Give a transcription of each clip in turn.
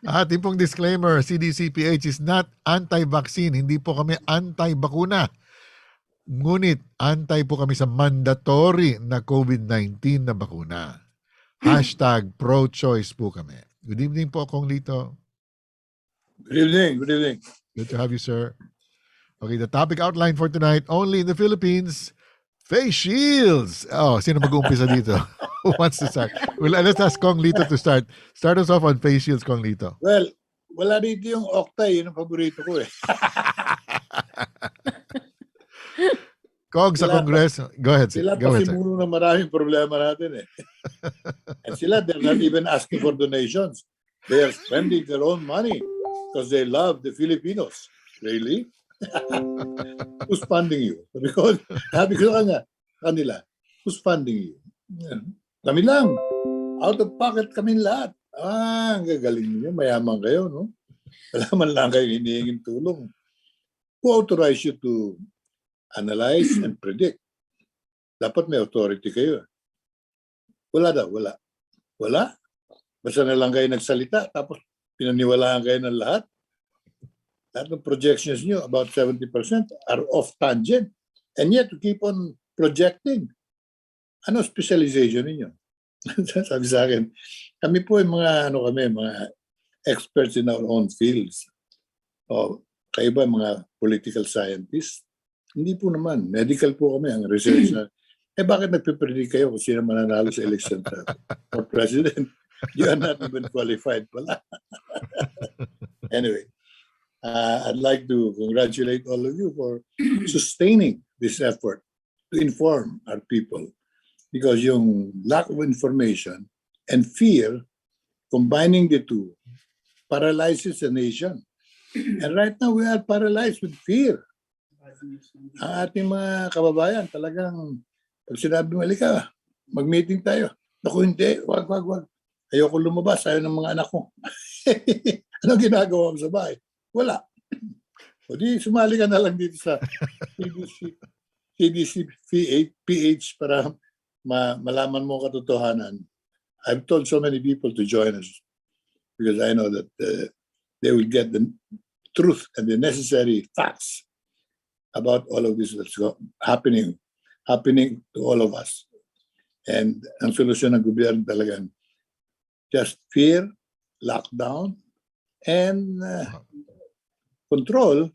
Ating pong disclaimer, CDC PH is not anti-vaccine. Hindi po kami anti-bakuna. Ngunit anti po kami sa mandatory na COVID-19 na bakuna. Hashtag pro-choice po kami. Good evening po, Kong Lito. Good evening. Good evening. Good to have you, sir. Okay, the topic outline for tonight, only in the Philippines, face shields. Oh, sino mag-uumpisa dito? Who wants to start? Well, let's ask Kong Lito to start. Start us off on face shields, Kong Lito. Well, wala dito yung Octay. Yun ang paborito ko eh. Kong sa Congress. Go ahead, sir. Sila Go ahead, sir. pasimuno ng maraming problema natin eh. And sila, they're not even asking for donations. They are spending their own money because they love the Filipinos. Really? Who's funding you? Sabi ko kanila, who's funding you? Yeah. Kami lang. Out of pocket kami lahat. Ang gagaling niyo. Mayaman kayo, no? Wala man lang kayo hinihinging tulong. Who authorized you to analyze and predict? Dapat may authority kayo. Wala daw, wala. Wala? Basta na lang kayo nagsalita, tapos pinaniwalaan kayo ng lahat. Lahat ng projections nyo, about 70% are off tangent. And yet, you keep on projecting. Ano specialization ninyo? Sabi sa akin, kami po yung mga, mga experts in our own fields. O, kayo ba mga political scientists? Hindi po naman. Medical po kami, ang research na. Bakit nagpipredict kayo kung sino mananalo sa election for president? You are not even qualified pala. Anyway, I'd like to congratulate all of you for sustaining this effort to inform our people. Because yung lack of information and fear, combining the two, paralyzes the nation. And right now, we are paralyzed with fear. Ang ating mga kababayan, talagang, pag sinabi mo, halika, mag-meeting tayo. Naku, hindi, wag. Ayoko lumabas, ayaw ng mga anak ko. Ano ginagawa mo sa bahay? Wala. O di, sumali ka na lang dito sa CDC PH para malaman mo katotohanan. I've told so many people to join us because I know that they will get the truth and the necessary facts about all of this that's happening to all of us. And ang solusyon ng gobyerno talagang just fear, lockdown, and control.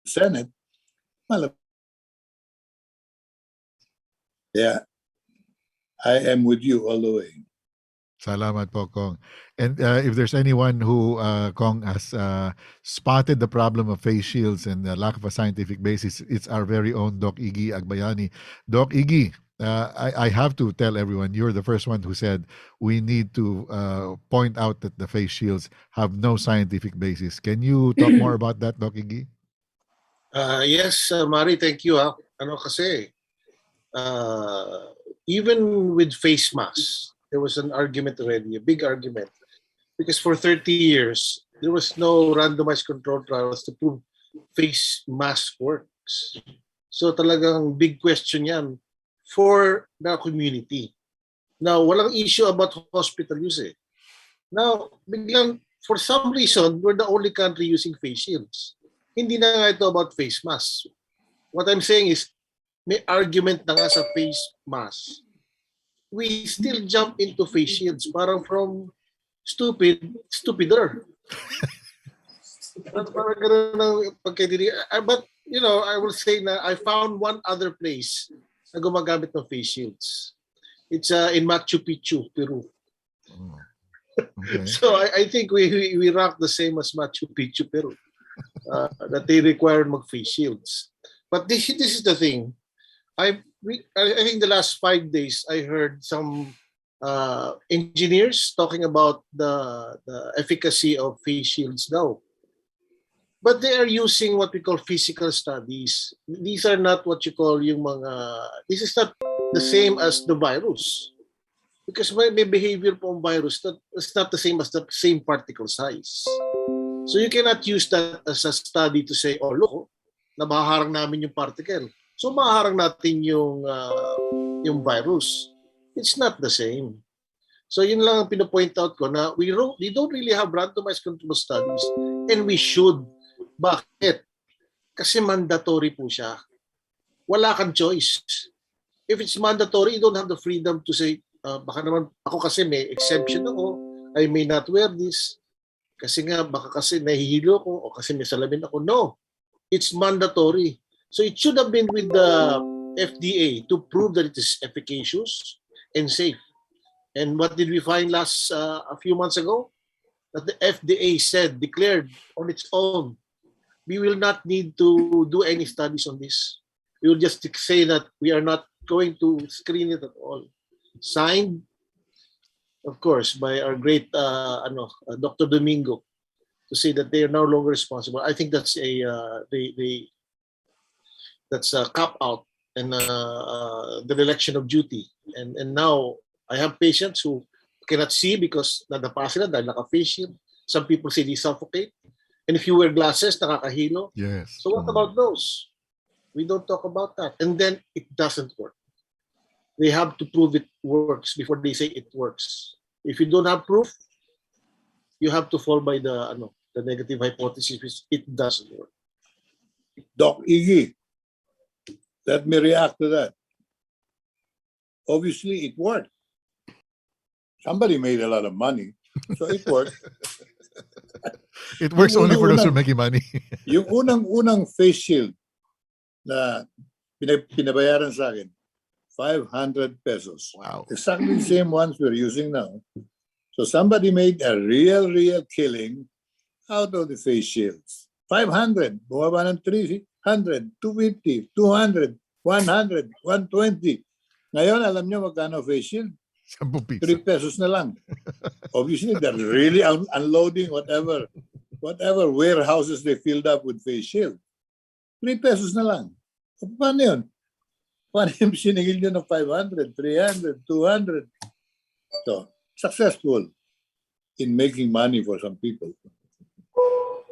Senate, yeah, I am with you all the way. Salamat po, Kong. And if there's anyone who, Kong, has spotted the problem of face shields and the lack of a scientific basis, it's our very own Doc Iggy Agbayani. Doc Iggy, I have to tell everyone, you're the first one who said we need to point out that the face shields have no scientific basis. Can you talk more about that, Doc Iggy? Yes, Mari, thank you. Ano kasi, even with face masks, there was an argument already, a big argument. Because for 30 years, there was no randomized control trials to prove face mask works. So talagang big question yan for the community. Now, walang issue about hospital use eh. Now, biglang, for some reason, we're the only country using face shields. Hindi na nga ito about face masks. What I'm saying is, may argument na nga sa face mask. We still jump into face shields, parang from stupider. Parang ganun ang pagkadiri. But, you know, I will say na I found one other place na gumagamit ng face shields. It's in Machu Picchu, Peru. Oh, okay. So I think we rank the same as Machu Picchu, Peru. That they require mag-face shields. But this is the thing. I think the last 5 days I heard some engineers talking about the efficacy of face shields now. But they are using what we call physical studies. These are not what you call yung mga, this is not the same as the virus. Because may behavior po ang virus that is not the same as the same particle size. So you cannot use that as a study to say, oh look, nabaharang namin yung particle. So maharang natin yung virus. It's not the same. So yun lang ang pinapoint out ko na we don't really have randomized control studies and we should. Bakit? Kasi mandatory po siya. Wala kang choice. If it's mandatory, you don't have the freedom to say, baka naman ako kasi may exemption ako, I may not wear this. Kasi nga, baka kasi nahihilo ko o kasi may salamin ako. No, it's mandatory. So it should have been with the FDA to prove that it is efficacious and safe. And what did we find a few months ago? That the FDA declared on its own, we will not need to do any studies on this. We will just say that we are not going to screen it at all. Signed, of course, by our great Dr. Domingo, to say that they are no longer responsible. I think that's that's a cop out and the election of duty. And now I have patients who cannot see because nadapa sila dahil naka-face shield. Some people say they suffocate. And if you wear glasses, nakakahilo. Yes. So what about those? We don't talk about that. And then it doesn't work. They have to prove it works before they say it works. If you don't have proof, you have to fall by the negative hypothesis, which it doesn't work. Doc Iggy, let me react to that. Obviously, it worked. Somebody made a lot of money, so it worked. It works only for those who are making money. Yung unang face shield na pinabayaran sa akin, 500 pesos. Wow. Exactly the same ones we're using now. So somebody made a real killing out of the face shields. 500. Bumaba ng 300, 250, 200, 100, 120. Ngayon, alam nyo magkano face shield? 10 piso. 3 pesos na lang. Obviously, they're really unloading whatever warehouses they filled up with face shield. 3 pesos na lang. Paano yun? Paano yung sinigil nyo ng 500, 300, 200? So, successful in making money for some people.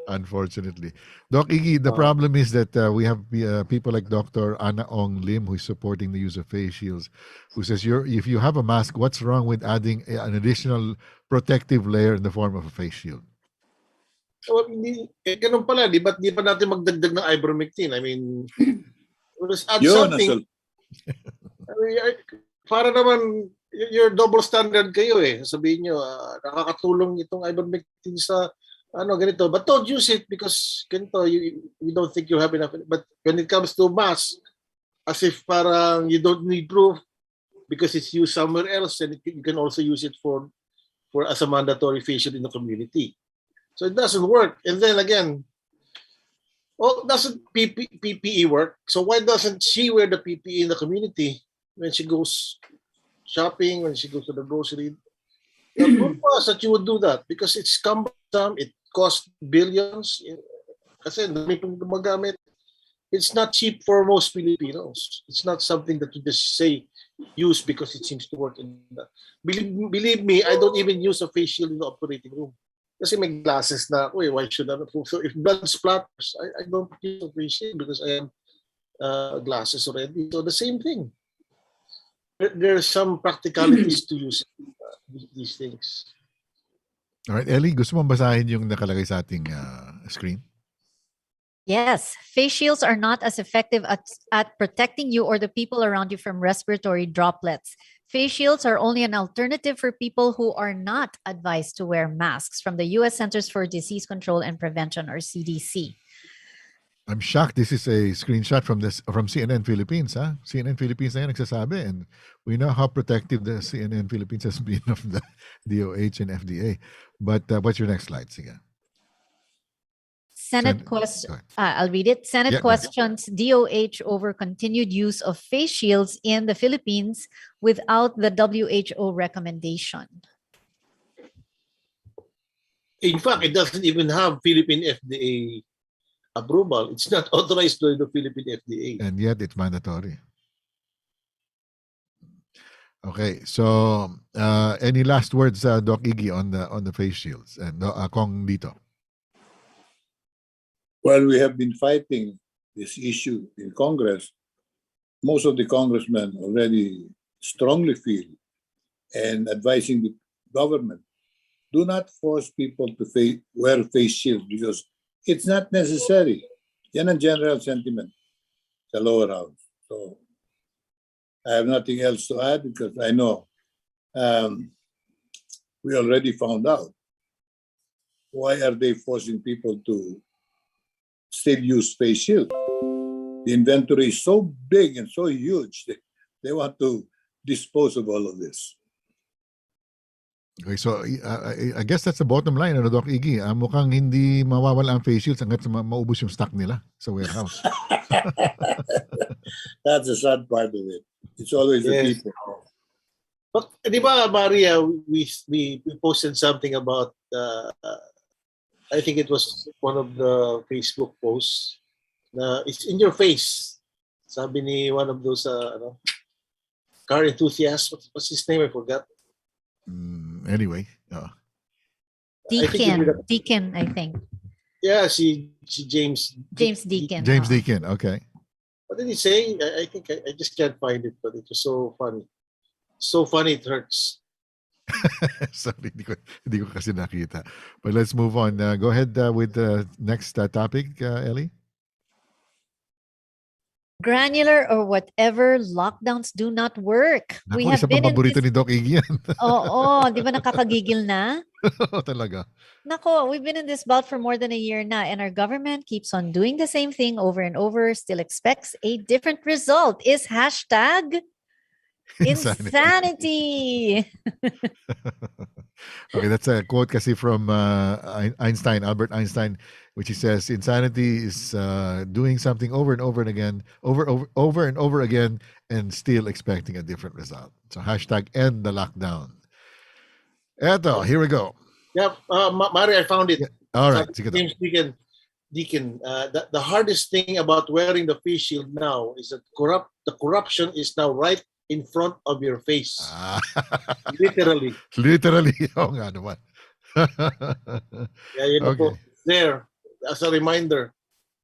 Unfortunately. Doc Iggy, the problem is that we have people like Dr. Ana Ong Lim, who is supporting the use of face shields, who says, if you have a mask, what's wrong with adding an additional protective layer in the form of a face shield? So, ganun pala, di ba natin magdagdag ng Ivermectin? I mean, let's add something. I mean, para naman, your double standard kayo eh. Sabihin nyo, nakakatulong itong Ivermectin sa ganito. But don't use it because ganito, you don't think you have enough. But when it comes to mask, as if parang you don't need proof because it's used somewhere else and you can also use it for as a mandatory face shield in the community. So it doesn't work. And then again, doesn't PPE work? So why doesn't she wear the PPE in the community when she goes shopping, when she goes to the grocery? Proof us that you would do that because it's cumbersome, it costs billions. Kasi dami pong gumagamit. It's not cheap for most Filipinos. It's not something that you just say use because it seems to work. Believe me, I don't even use a face shield in the operating room. Kasi may glasses na ako eh. Why should I? So if blood splatters, I don't use a face shield because I have glasses already. So the same thing. There are some practicalities to use these things. All right, Ellie, gusto mong basahin yung nakalagay sa ating screen? Yes, face shields are not as effective at protecting you or the people around you from respiratory droplets. Face shields are only an alternative for people who are not advised to wear masks from the U.S. Centers for Disease Control and Prevention, or CDC. I'm shocked. This is a screenshot from CNN Philippines. CNN Philippines na yan nagsasabi, and we know how protective the CNN Philippines has been of the DOH and FDA. But what's your next slide? Sige. Senate question. I'll read it. Senate questions DOH over continued use of face shields in the Philippines without the WHO recommendation. In fact, it doesn't even have Philippine FDA approval. It's not authorized by the Philippine FDA. And yet it's mandatory. Okay, so any last words, Doc Iggy, on the face shields? And Kong dito. Well, we have been fighting this issue in Congress. Most of the congressmen already strongly feel and advising government, do not force people to wear face shields because it's not necessary. Yan ang general sentiment sa lower house. So I have nothing else to add because I know we already found out why are they forcing people to still use face shield. The inventory is so big and so huge. They want to dispose of all of this. Okay, so I guess that's the bottom line, ano, Doc Iggy? Mukhang hindi mawawala ang face shields hanggat maubos yung stock nila sa warehouse. That's the sad part of it. It's always the Yes. people. But di ba, Maria, we posted something about, I think it was one of the Facebook posts, na it's in your face. Sabi ni one of those car enthusiasts, what's his name? I forgot. Anyway, Deacon, I think. Yeah, si James. James Deacon. James Deacon, okay. What did he say? I think I just can't find it, but it was so funny. So funny it hurts. Sorry, hindi ko kasi nakita. But let's move on. Go ahead with the next topic, Ellie. Granular or whatever, lockdowns do not work. Naku, isa pang paborito ni Doc Iggy yan. Oo, di ba nakakagigil na? Talaga. Nako, we've been in this bout for more than a year now, and our government keeps on doing the same thing over and over, still expects a different result. Is hashtag insanity. Okay, that's a quote kasi from Einstein, Albert Einstein, which he says, insanity is doing something over and over and again, over and over again, and still expecting a different result. So hashtag end the lockdown. Eto, here we go. Yeah, Mari, I found it. Yeah. All right. James Deacon. The hardest thing about wearing the face shield now is that the corruption is now right in front of your face. Literally. Literally. Oo nga naman. Yeah, you know, okay. There, as a reminder.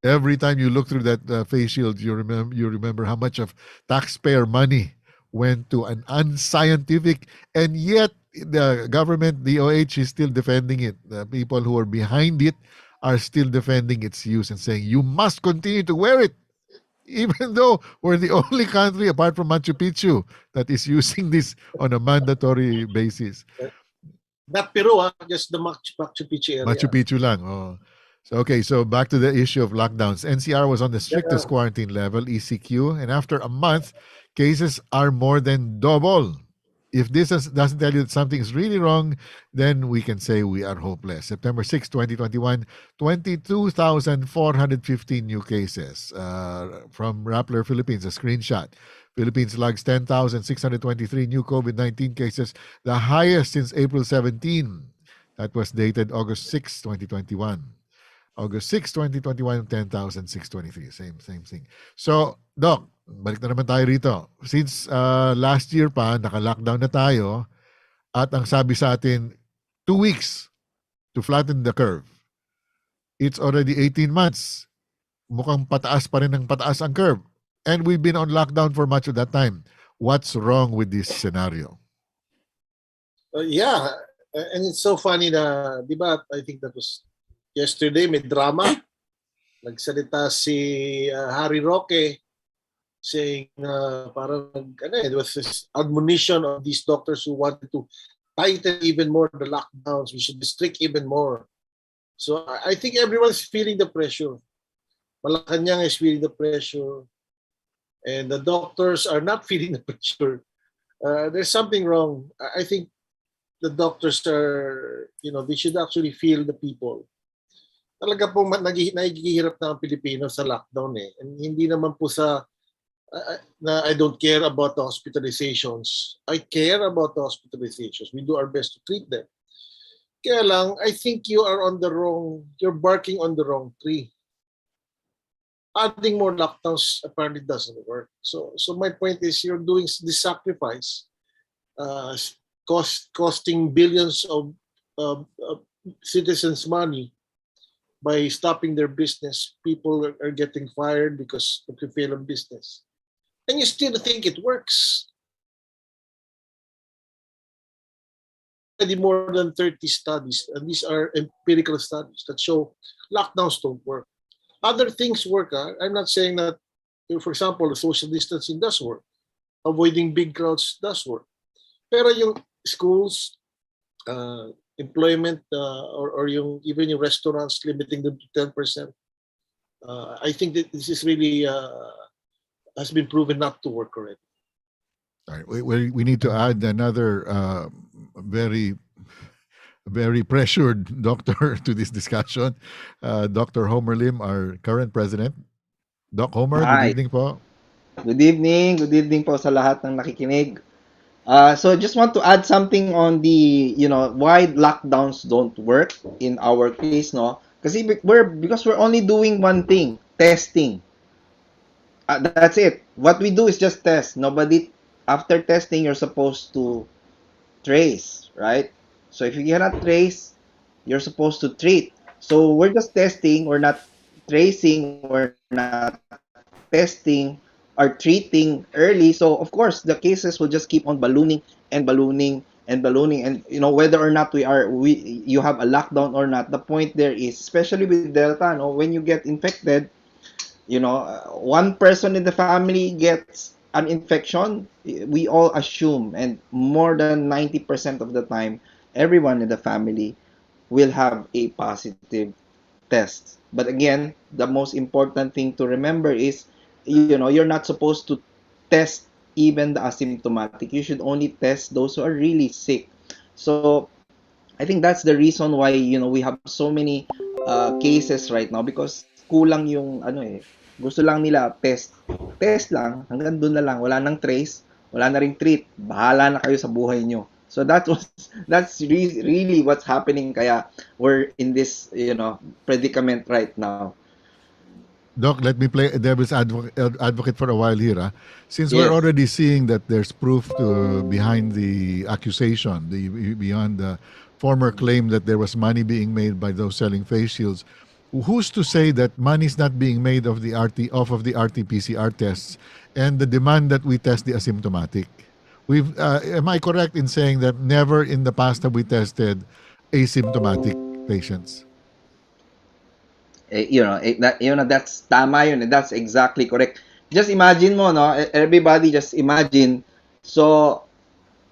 Every time you look through that face shield, you remember how much of taxpayer money went to an unscientific, and yet the government, the OH, is still defending it. The people who are behind it are still defending its use and saying, you must continue to wear it, even though we're the only country apart from Machu Picchu that is using this on a mandatory basis. Not Peru, just the Machu Picchu area. Machu Picchu lang. Oh. So back to the issue of lockdowns. NCR was on the strictest quarantine level, ECQ, and after a month, cases are more than double. If this doesn't tell you that something is really wrong, then we can say we are hopeless. September 6, 2021, 22,415 new cases from Rappler, Philippines, a screenshot. Philippines logs 10,623 new COVID-19 cases, the highest since April 17. That was dated August 6, 2021. August 6, 2021, 10,623. Same thing. So, Doc, balik na naman tayo rito. Since last year pa, naka-lockdown na tayo, at ang sabi sa atin, 2 weeks to flatten the curve. It's already 18 months. Mukhang pataas pa rin ng pataas ang curve. And we've been on lockdown for much of that time. What's wrong with this scenario? Yeah, and it's so funny na, di ba, I think that was yesterday, may drama. Nagsalita si Harry Roque saying parang it was this admonition of these doctors who wanted to tighten even more the lockdowns. We should restrict even more. So I think everyone's feeling the pressure. Malacanang is feeling the pressure. And the doctors are not feeling the pressure. There's something wrong. I think the doctors are, they should actually feel the people. Talaga po nagigihirap na ang Pilipino sa lockdown eh. And hindi naman po sa na I don't care about the hospitalizations. I care about the hospitalizations. We do our best to treat them. Kaya lang, I think you're barking on the wrong tree. Adding more lockdowns apparently doesn't work. So my point is you're doing this sacrifice, costing billions of citizens' money. By stopping their business, people are getting fired because of the fail of business. And you still think it works. already more than 30 studies, and these are empirical studies that show lockdowns don't work. Other things work. I'm not saying that, for example, social distancing does work. Avoiding big crowds does work. Pero yung schools, employment, or even yung restaurants, limiting them to 10%, I think that this is really has been proven not to work already. All right. We need to add another very very pressured doctor to this discussion, Dr. Homer Lim, our current president. Doc Homer, good Hi. evening po. Good evening. Good evening po sa lahat ng nakikinig. So just want to add something on the, why lockdowns don't work in our case, no? Kasi because we're only doing one thing, testing. That's it. What we do is just test. After testing, you're supposed to trace, right? So if you cannot trace, you're supposed to treat. So we're just testing, we're not tracing, we're not testing or treating early. So of course the cases will just keep on ballooning and ballooning and ballooning. And whether or not you have a lockdown or not, the point there is, especially with Delta, no, when you get infected, one person in the family gets an infection, we all assume, and more than 90% of the time, everyone in the family will have a positive test. But again, the most important thing to remember is, you're not supposed to test even the asymptomatic. You should only test those who are really sick. So I think that's the reason why, we have so many cases right now, because kulang yung gusto lang nila test. Test lang, hanggang doon na lang, wala nang trace, wala na ring treat. Bahala na kayo sa buhay nyo. So that's really what's happening, kaya we're in this, predicament right now. Doc, let me play devil's advocate for a while here. Since we're Yes. already seeing that there's proof behind the accusation, beyond the former claim that there was money being made by those selling face shields, who's to say that money is not being made off of the RT-PCR tests and the demand that we test the asymptomatic? Am I correct in saying that never in the past have we tested asymptomatic patients? That's tama yun. That's exactly correct. Just imagine mo, no? Everybody just imagine. So,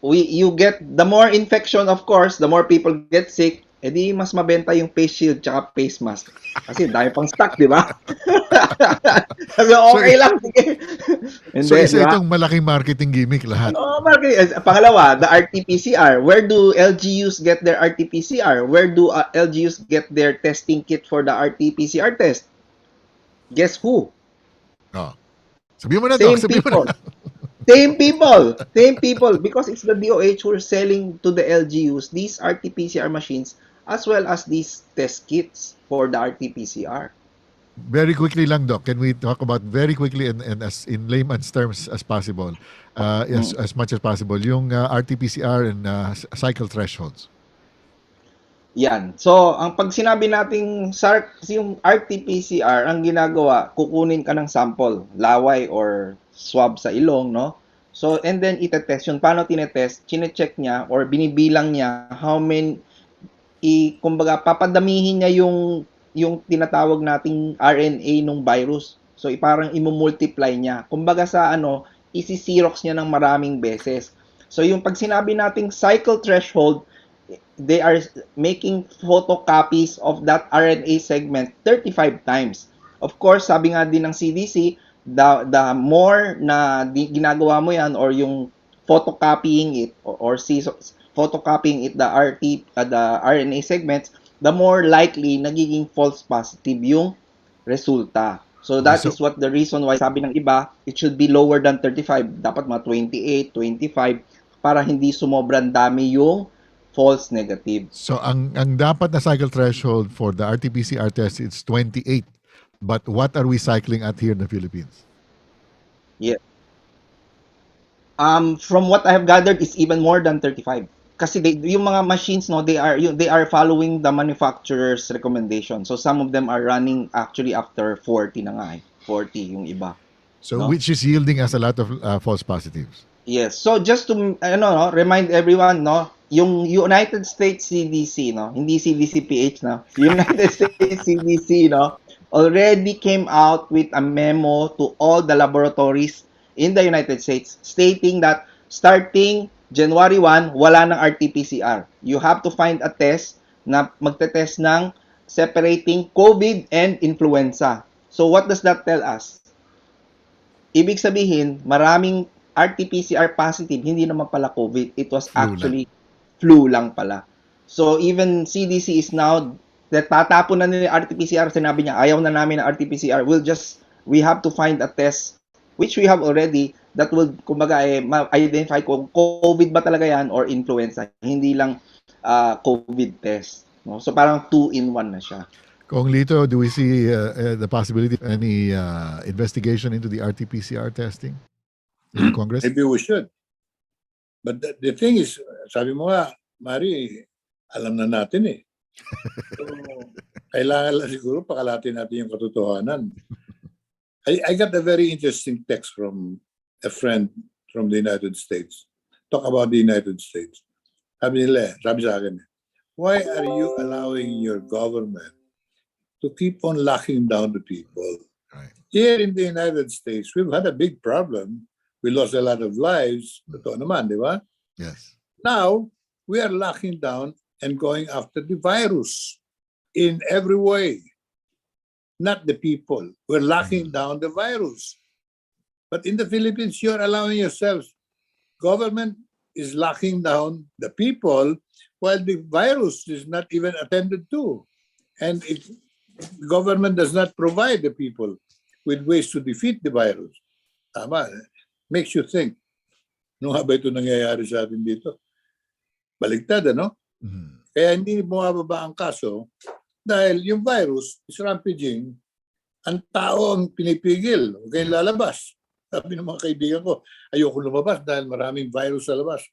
you get, the more infection, of course, the more people get sick, edi mas mabenta yung face shield tsaka face mask. Kasi dahil pang stock, di ba? Sabi, okay lang, sige. So Hindi, isa di ba? itong malaking marketing gimmick lahat. Oh, pangalawa, the RT-PCR. Where do LGUs get their RT-PCR? Where do LGUs get their testing kit for the RT-PCR test? Guess who? Oh. Sabihin mo na, Same Doc. Sabihin mo people. na. Same people. Because it's the DOH who are selling to the LGUs these RT-PCR machines as well as these test kits for the RT-PCR. Very quickly lang, Doc. Can we talk about very quickly and as in layman's terms as possible, as much as possible, yung RT-PCR and cycle thresholds? Yan. So, pag sinabi nating yung RT-PCR, ang ginagawa, kukunin ka ng sample, laway or swab sa ilong, no? So, and then itetest yun. Paano tinetest? Chine-check niya or binibilang niya how many, kumbaga, papadamihin niya yung tinatawag nating RNA ng virus. So, parang imumultiply niya. Kumbaga sa isi-xerox niya ng maraming beses. So, yung pag sinabi nating cycle threshold, they are making photocopies of that RNA segment 35 times. Of course, sabi nga din ng CDC, the more na ginagawa mo yan or yung photocopying it or photocopying it the RNA segments, the more likely nagiging false positive yung resulta. So that is what the reason why sabi ng iba, it should be lower than 35. Dapat mga 28, 25 para hindi sumobran dami yung false negative. So ang dapat na cycle threshold for the RT-PCR test is 28. But what are we cycling at here in the Philippines? Yeah. From what I have gathered, it's even more than 35. Kasi yung mga machines, no, they are following the manufacturer's recommendation. So some of them are running actually after 40 na nga 40 yung iba. So which is yielding us a lot of false positives. Yes. So just to remind everyone, no, yung United States CDC, no? Hindi CDC PH, no? United States CDC, no? Already came out with a memo to all the laboratories in the United States stating that starting January 1, wala ng RT-PCR. You have to find a test na magte-test ng separating COVID and influenza. So what does that tell us? Ibig sabihin, maraming RT-PCR positive, hindi naman pala COVID. It was Flu lang. actually flu lang pala. So even CDC is now, tatapon na nila yung RT-PCR, sinabi niya, ayaw na namin ng RT-PCR. We have to find a test, which we have already, that will, kumbaga, ma-identify kung COVID ba talaga yan or influenza. Hindi lang COVID test. No? So parang 2-in-1 na siya. Kong Lito, do we see the possibility of any investigation into the RT-PCR testing in the Congress? Maybe we should. But the thing is, sabi mo nga, Mari, alam na natin eh. So, kailangan lang siguro pakalatin natin yung katotohanan. I got a very interesting text from a friend from the United States. Talk about the United States. Sabi sa akin, why are you allowing your government to keep on locking down the people? Right. Here in the United States, we've had a big problem. We lost a lot of lives. Totoo naman, di ba? Yes. Now, we are locking down and going after the virus in every way. Not the people. We're locking down the virus. But in the Philippines, you're allowing yourselves. Government is locking down the people while the virus is not even attended to. And government does not provide the people with ways to defeat the virus. Tama. Makes you think, ano nga ba ito nangyayari sa atin dito? Baligtad, ano? Mm-hmm. Kaya hindi bumababa ang kaso dahil yung virus is rampaging, ang tao ang pinipigil. Huwag kayong lalabas. Sabi ng mga kaibigan ko, ayoko lumabas dahil maraming virus sa labas.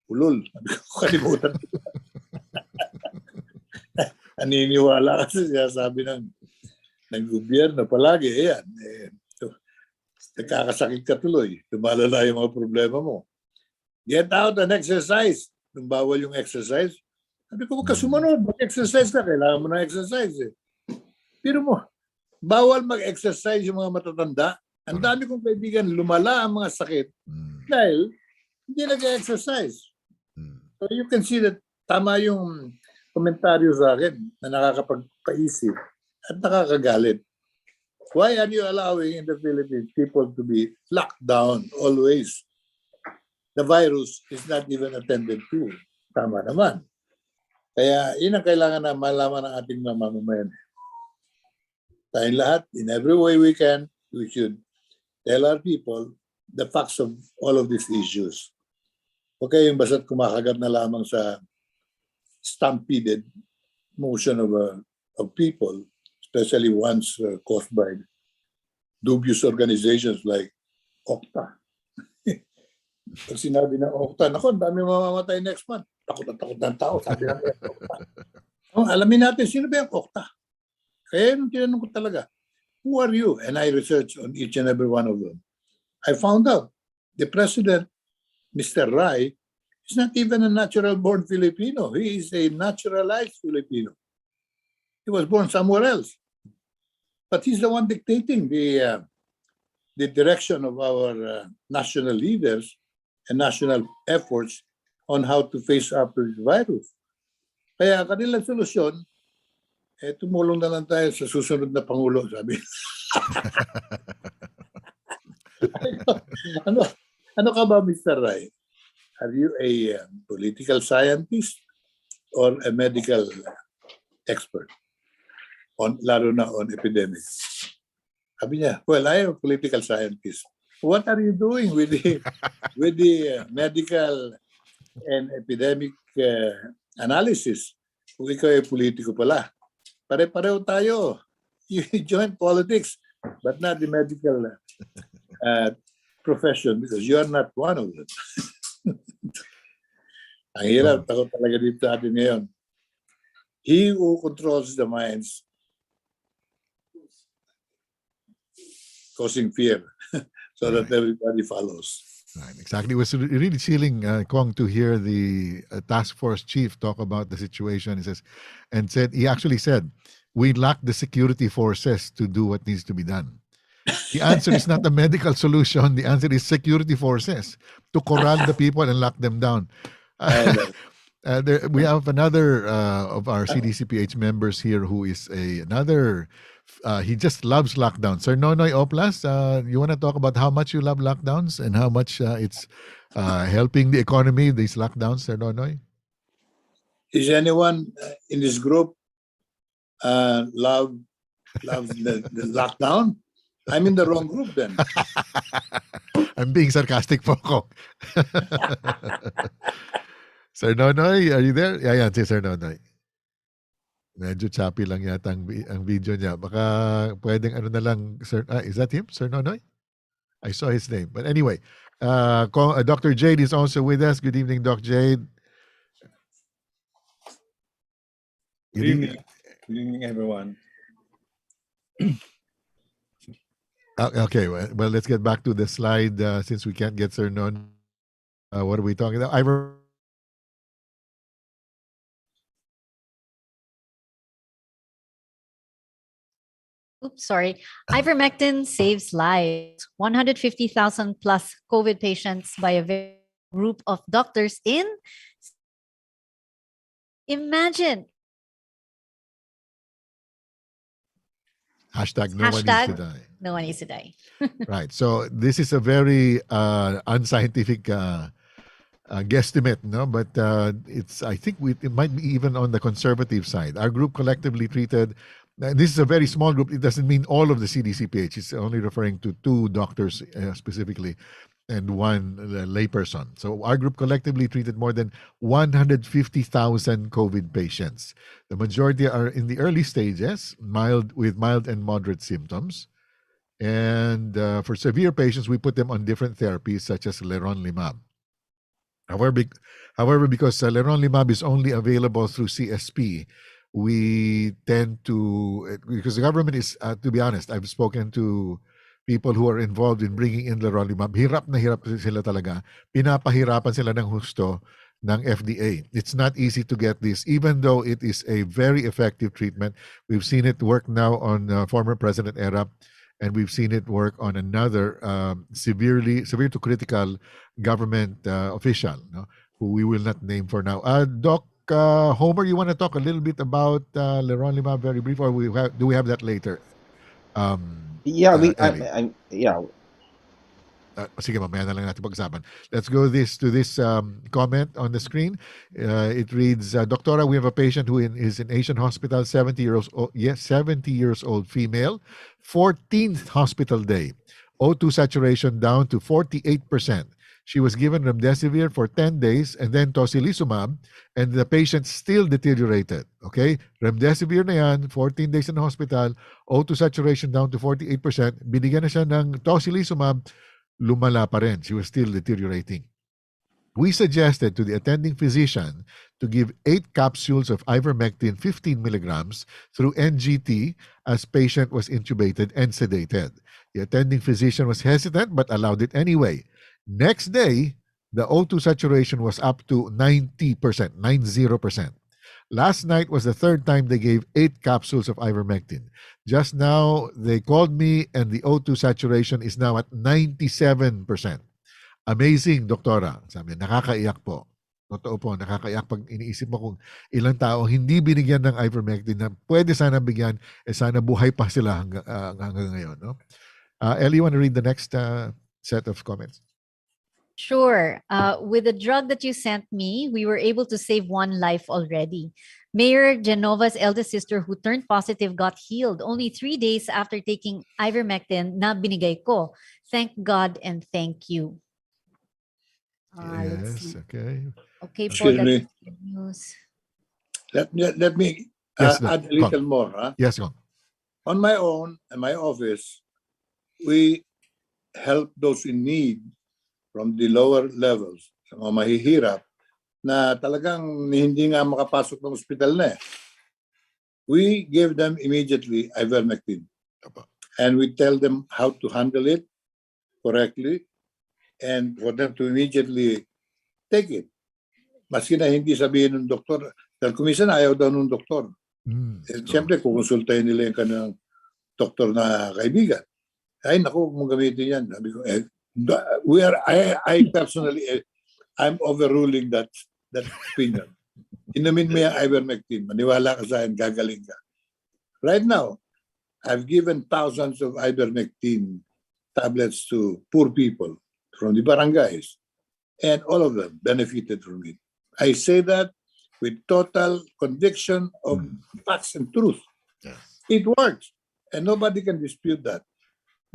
Ulol. Sabi ko, kalimutan. Naniniwala kasi siya sabi ng gobyerno palagi. Ayan. Nagkakasakit ka tuloy. Tumalala yung mga problema mo. Get out and exercise. Nung bawal yung exercise, sabi ko, huwag ka sumunod. Mag-exercise ka. Kailangan mo ng exercise eh. Pero mo, bawal mag-exercise yung mga matatanda. Ang dami kong kaibigan, lumala ang mga sakit dahil hindi nag-exercise. So you can see that tama yung komentaryo sa akin na nakakapagpaisip at nakakagalit. Why are you allowing in the Philippines people to be locked down always? The virus is not even attended to. Tama naman. Kaya yun ang kailangan na malaman ng ating mga mamamayan. Tayong lahat, in every way we can, we should tell our people the facts of all of these issues. Okay, yung basta't kumakagat na lamang sa stampeded motion of people, especially ones caused by dubious organizations like Okta. Pag sinabi ng Okta, naku, dami mamamatay next month. Takot ng tao, sabi natin Okta. Alamin natin, sino ba yung Okta? Kaya yung tinanong ko talaga, who are you? And I researched on each and every one of them. I found out the president, Mr. Rai, is not even a natural-born Filipino. He is a naturalized Filipino. He was born somewhere else. But he's the one dictating the direction of our national leaders and national efforts on how to face up with the virus. Kaya kanilang solusyon, tumulong na lang tayo sa susunod na Pangulo, sabi. ano ka ba, Mr. Rai? Are you a political scientist or a medical expert? Lalo na on epidemics. Sabi niya, well, I am a political scientist. What are you doing with the medical and epidemic analysis? Kung ikaw ay politiko pala. Pare-pareho tayo. You join politics, but not the medical profession because you are not one of them. Ang hirap, takot talaga dito sa atin ngayon. He who controls the minds causing fear so that everybody follows. Right, exactly. It was really chilling, Kong, to hear the task force chief talk about the situation. He says, and said he actually said, "We lack the security forces to do what needs to be done." The answer is not a medical solution. The answer is security forces to corral the people and lock them down. I know. We have another of our CDC PH members here who is another. He just loves lockdowns. Sir Nonoy Oplas, you want to talk about how much you love lockdowns and how much it's helping the economy, these lockdowns, Sir Nonoy? Is anyone in this group loves the lockdown? I'm in the wrong group then. I'm being sarcastic po ako. Sir Nonoy, are you there? Yeah, si Sir Nonoy. Medyo choppy lang yata ang video niya. Baka pwedeng ano na lang, Sir, is that him, Sir Nonoy? I saw his name. But anyway, Dr. Jade is also with us. Good evening, Doc Jade. Good evening. Good evening, everyone. Okay, well, let's get back to the slide since we can't get Sir Non. What are we talking about? Oops, sorry. Ivermectin saves lives. 150,000 plus COVID patients by a very group of doctors in. Imagine. Hashtag no one needs to die. No one needs to die. Right. So this is a very unscientific guesstimate, no? But it's I think it might be even on the conservative side. Our group collectively treated. This is a very small group. It doesn't mean all of the CDC PH. It's only referring to 2 doctors specifically and 1 layperson. So our group collectively treated more than 150,000 COVID patients. The majority are in the early stages, with mild and moderate symptoms. And for severe patients, we put them on different therapies such as leronlimab. However, because leronlimab is only available through CSP, we tend to, because the government is, to be honest, I've spoken to people who are involved in bringing in leronlimab. Hirap na hirap sila talaga. Pinapahirapan sila ng husto ng FDA. It's not easy to get this, even though it is a very effective treatment. We've seen it work now on former President Erap, and we've seen it work on another severe to critical government official, no, who we will not name for now. Doc Homer, you want to talk a little bit about leronlimab very brief, or do we have that later? Yeah, Ellie. yeah. Sige, mamaya na lang natin pag-usapan. Let's go to this comment on the screen. It reads, Doctora, we have a patient who is in Asian hospital, 70 years old, 70 years old female, 14th hospital day. O2 saturation down to 48%. She was given remdesivir for 10 days and then tocilizumab, and the patient still deteriorated. Okay? Remdesivir na yan, 14 days in the hospital, O2 saturation down to 48%. Binigyan na siya ng tocilizumab, lumala pa rin. She was still deteriorating. We suggested to the attending physician to give 8 capsules of ivermectin 15 milligrams through NGT as patient was intubated and sedated. The attending physician was hesitant but allowed it anyway. Next day, the O2 saturation was up to 90%. Last night was the 3rd time they gave 8 capsules of ivermectin. Just now, they called me and the O2 saturation is now at 97%. Amazing, Doktora. Sabi, nakakaiyak po. Totoo po, nakakaiyak pag iniisip mo kung ilang tao hindi binigyan ng ivermectin na pwede sana bigyan, sana buhay pa sila hanggang ngayon. No? Ellie, you want to read the next set of comments? Sure. With the drug that you sent me, we were able to save 1 life already. Mayor Genova's eldest sister who turned positive got healed only 3 days after taking ivermectin na binigay ko. Thank God and thank you. Let's see. Okay. Okay, Excuse me. News. Let me Yes, add a little more. Huh? Yes, go on. On my own, in my office, we help those in need from the lower levels, sa mga mahihirap, na talagang hindi nga makapasok ng ospital na eh. We give them immediately ivermectin. And we tell them how to handle it correctly and for them to immediately take it. Maski na hindi sabihin ng doktor, dahil kumisan ayaw daw ng doktor. Siyempre, kukonsultahin nila yung kanilang doktor na kaibigan. Ay, naku, kung gamitin yan. Sabi ko, I personally, I'm overruling that opinion. Inumin mo yung Ivermectin, maniwala ka sa akin, gagaling ka. Right now, I've given thousands of Ivermectin tablets to poor people from the barangays, and all of them benefited from it. I say that with total conviction of facts and truth. Yes. It works, and nobody can dispute that.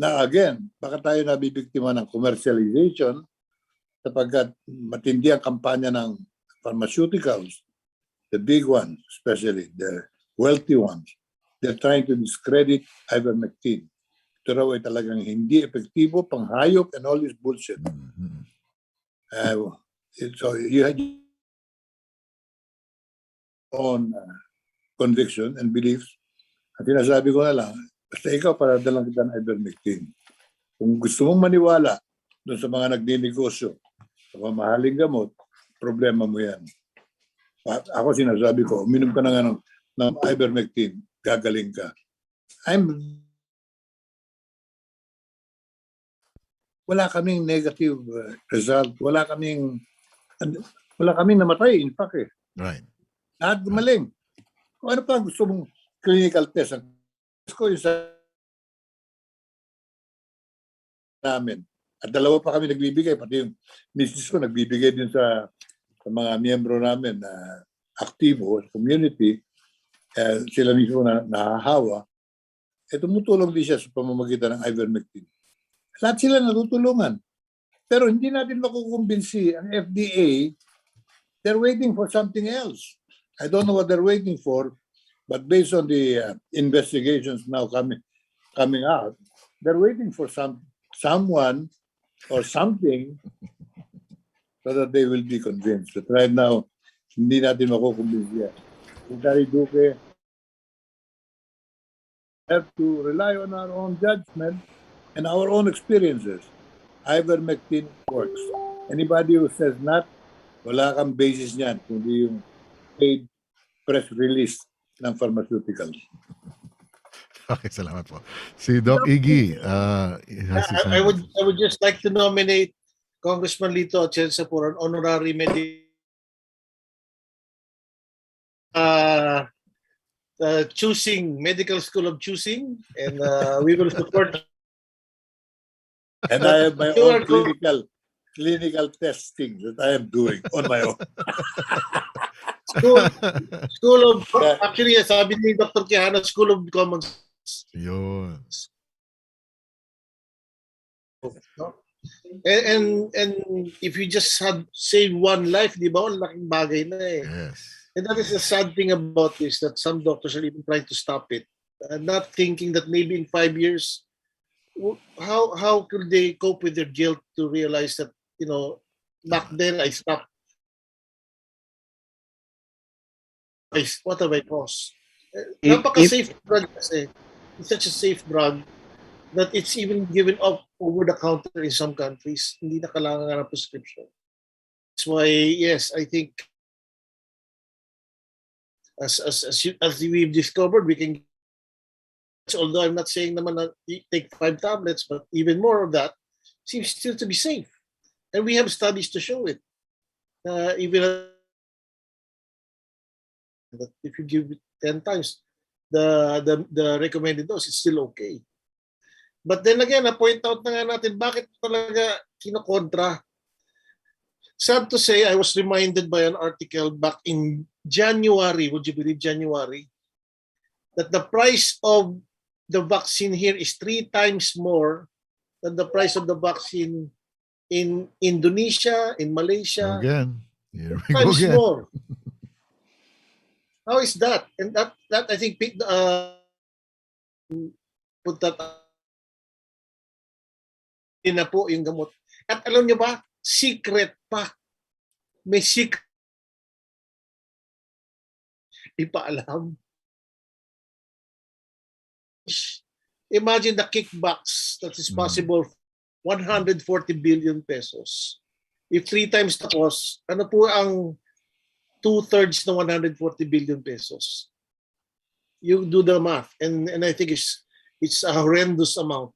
Now again, baka tayo nabibiktima ng commercialization sapagkat matindi ang kampanya ng pharmaceuticals, the big ones, especially the wealthy ones. They're trying to discredit Ivermectin. Ito raw ay talagang hindi epektibo, panghayop, and all this bullshit. So you had your own conviction and beliefs. At sinasabi ko na lang, basta ikaw para dalang kita ng Ivermectin. Kung gusto mong maniwala doon sa mga nagdinegosyo sa mamahaling gamot, problema mo yan. At ako sinasabi ko, uminom ka na nga ng Ivermectin, gagaling ka. Wala kaming negative result. Wala kaming namatay, in fact eh. Right. Lahat gumaling. Kung ano pa gusto mong clinical test, ang test ko yung sa namin. At dalawa pa kami nagbibigay, pati yung misis ko nagbibigay din sa mga miyembro namin na aktibo sa community. Sila mismo na nahahawa. Tumutulong din siya sa pamamagitan ng Ivermectin. Lahat sila natutulungan. Pero hindi natin makukumbinsi ang FDA. They're waiting for something else. I don't know what they're waiting for, but based on the investigations now coming out, they're waiting for someone or something so that they will be convinced. But right now, hindi natin makukumbinsi yan. Secretary Duque have to rely on our own judgment and our own experiences. Ivermectin works. Anybody who says not, wala kang basis niyan, kundi yung paid press release ng pharmaceuticals. Okay, salamat po. Si Doc Iggy, I would just like to nominate Congressman Lito Atienza for an honorary choosing medical school of choosing, and we will support. And I have my own clinical testing that I am doing on my own. School of actually, sabi ni Dr. Quijano, School of Common Sense. Yun. And if you just had save one life, di ba? Laking bagay na eh. Yes. And that is the sad thing about this, that some doctors are even trying to stop it, not thinking that maybe in 5 years, how could they cope with their guilt to realize that, you know, back then I stopped. What have I caused? Napaka-safe drug kasi. It's such a safe drug that it's even given up over the counter in some countries. Hindi na kailangan ng prescription. That's why, yes, I think as we've discovered, we can, although I'm not saying naman na take 5 tablets, but even more of that seems still to be safe. And we have studies to show it. Even that if you give it 10 times the recommended dose, it's still okay. But then again, na-point out na nga natin, bakit talaga kinokontra? Sad to say, I was reminded by an article back in January, would you believe January, that the price of the vaccine here is 3 times more than the price of the vaccine in Indonesia, in Malaysia. Again. Here we go Times again. more. How is that? And that I think put that in na po yung gamot. At alam niyo ba, secret pa. May secret. Ipaalam. Imagine the kickbacks that is possible 140 billion pesos. If 3 times the cost, ano po ang 2/3 ng 140 billion pesos? You do the math, and I think it's a horrendous amount.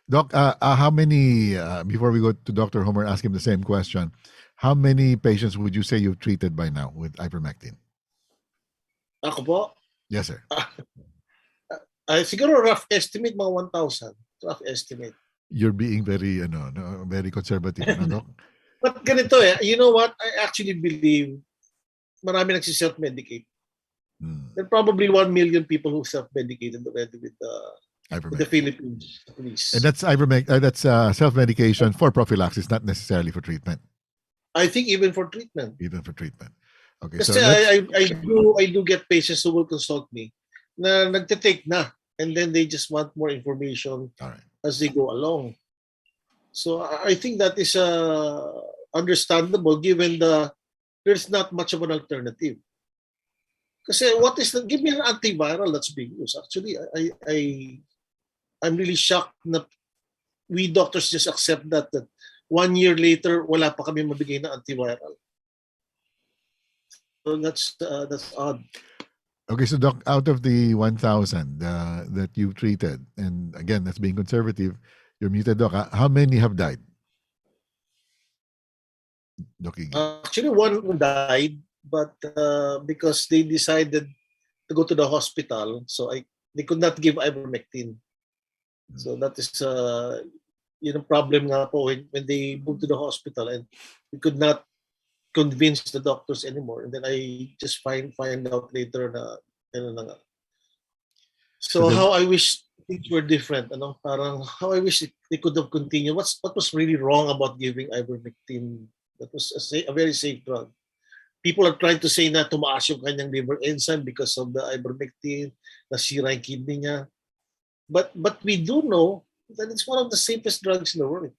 Doc, how many, before we go to Dr. Homer, ask him the same question, how many patients would you say you've treated by now with ivermectin? Ako po, Yes, sir. siguro rough estimate, mga 1,000. Rough estimate. You're being very, very conservative, Doc? But ganito you know what? I actually believe marami nagsi-self-medicate. There are probably 1 million people who self-medicated already with the Philippines, please. And that's that's self-medication for prophylaxis, not necessarily for treatment. I think even for treatment. Even for treatment. Okay, Kasi so I do get patients who will consult me na nagte-take na, and then they just want more information as they go along. So I think that is understandable given there's not much of an alternative. Kasi give me an antiviral that's being used. Actually, I'm really shocked na we doctors just accept that 1 year later, wala pa kami mabigay na antiviral. So that's odd. Okay, so Doc, out of the 1,000 that you've treated, and again, that's being conservative, you're muted, Doc, how many have died? Doc Iggy. Actually, one died, but because they decided to go to the hospital, so they could not give ivermectin. So that is problem nga po when they moved to the hospital, and we could not convince the doctors anymore. And then I just find out later na So how I wish things were different, parang how I wish they could have continued. What was really wrong about giving ivermectin? That was a very safe drug. People are trying to say na tumaas yung kanyang liver enzyme because of the ivermectin, nasira yung kidney niya. But we do know that it's one of the safest drugs in the world.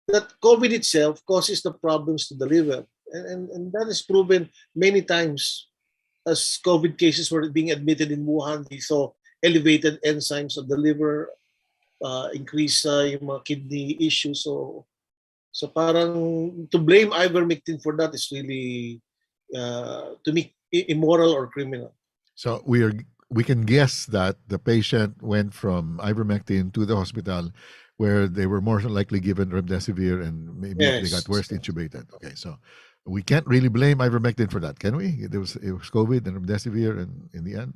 That COVID itself causes the problems to the liver. And that is proven many times. As COVID cases were being admitted in Wuhan, they saw elevated enzymes of the liver, increase yung mga kidney issues. So parang to blame ivermectin for that is really, to me, immoral or criminal. So we can guess that the patient went from ivermectin to the hospital where they were more likely given remdesivir, and maybe they got worse intubated. Okay, so we can't really blame ivermectin for that, can we? It was COVID and remdesivir, and in the end.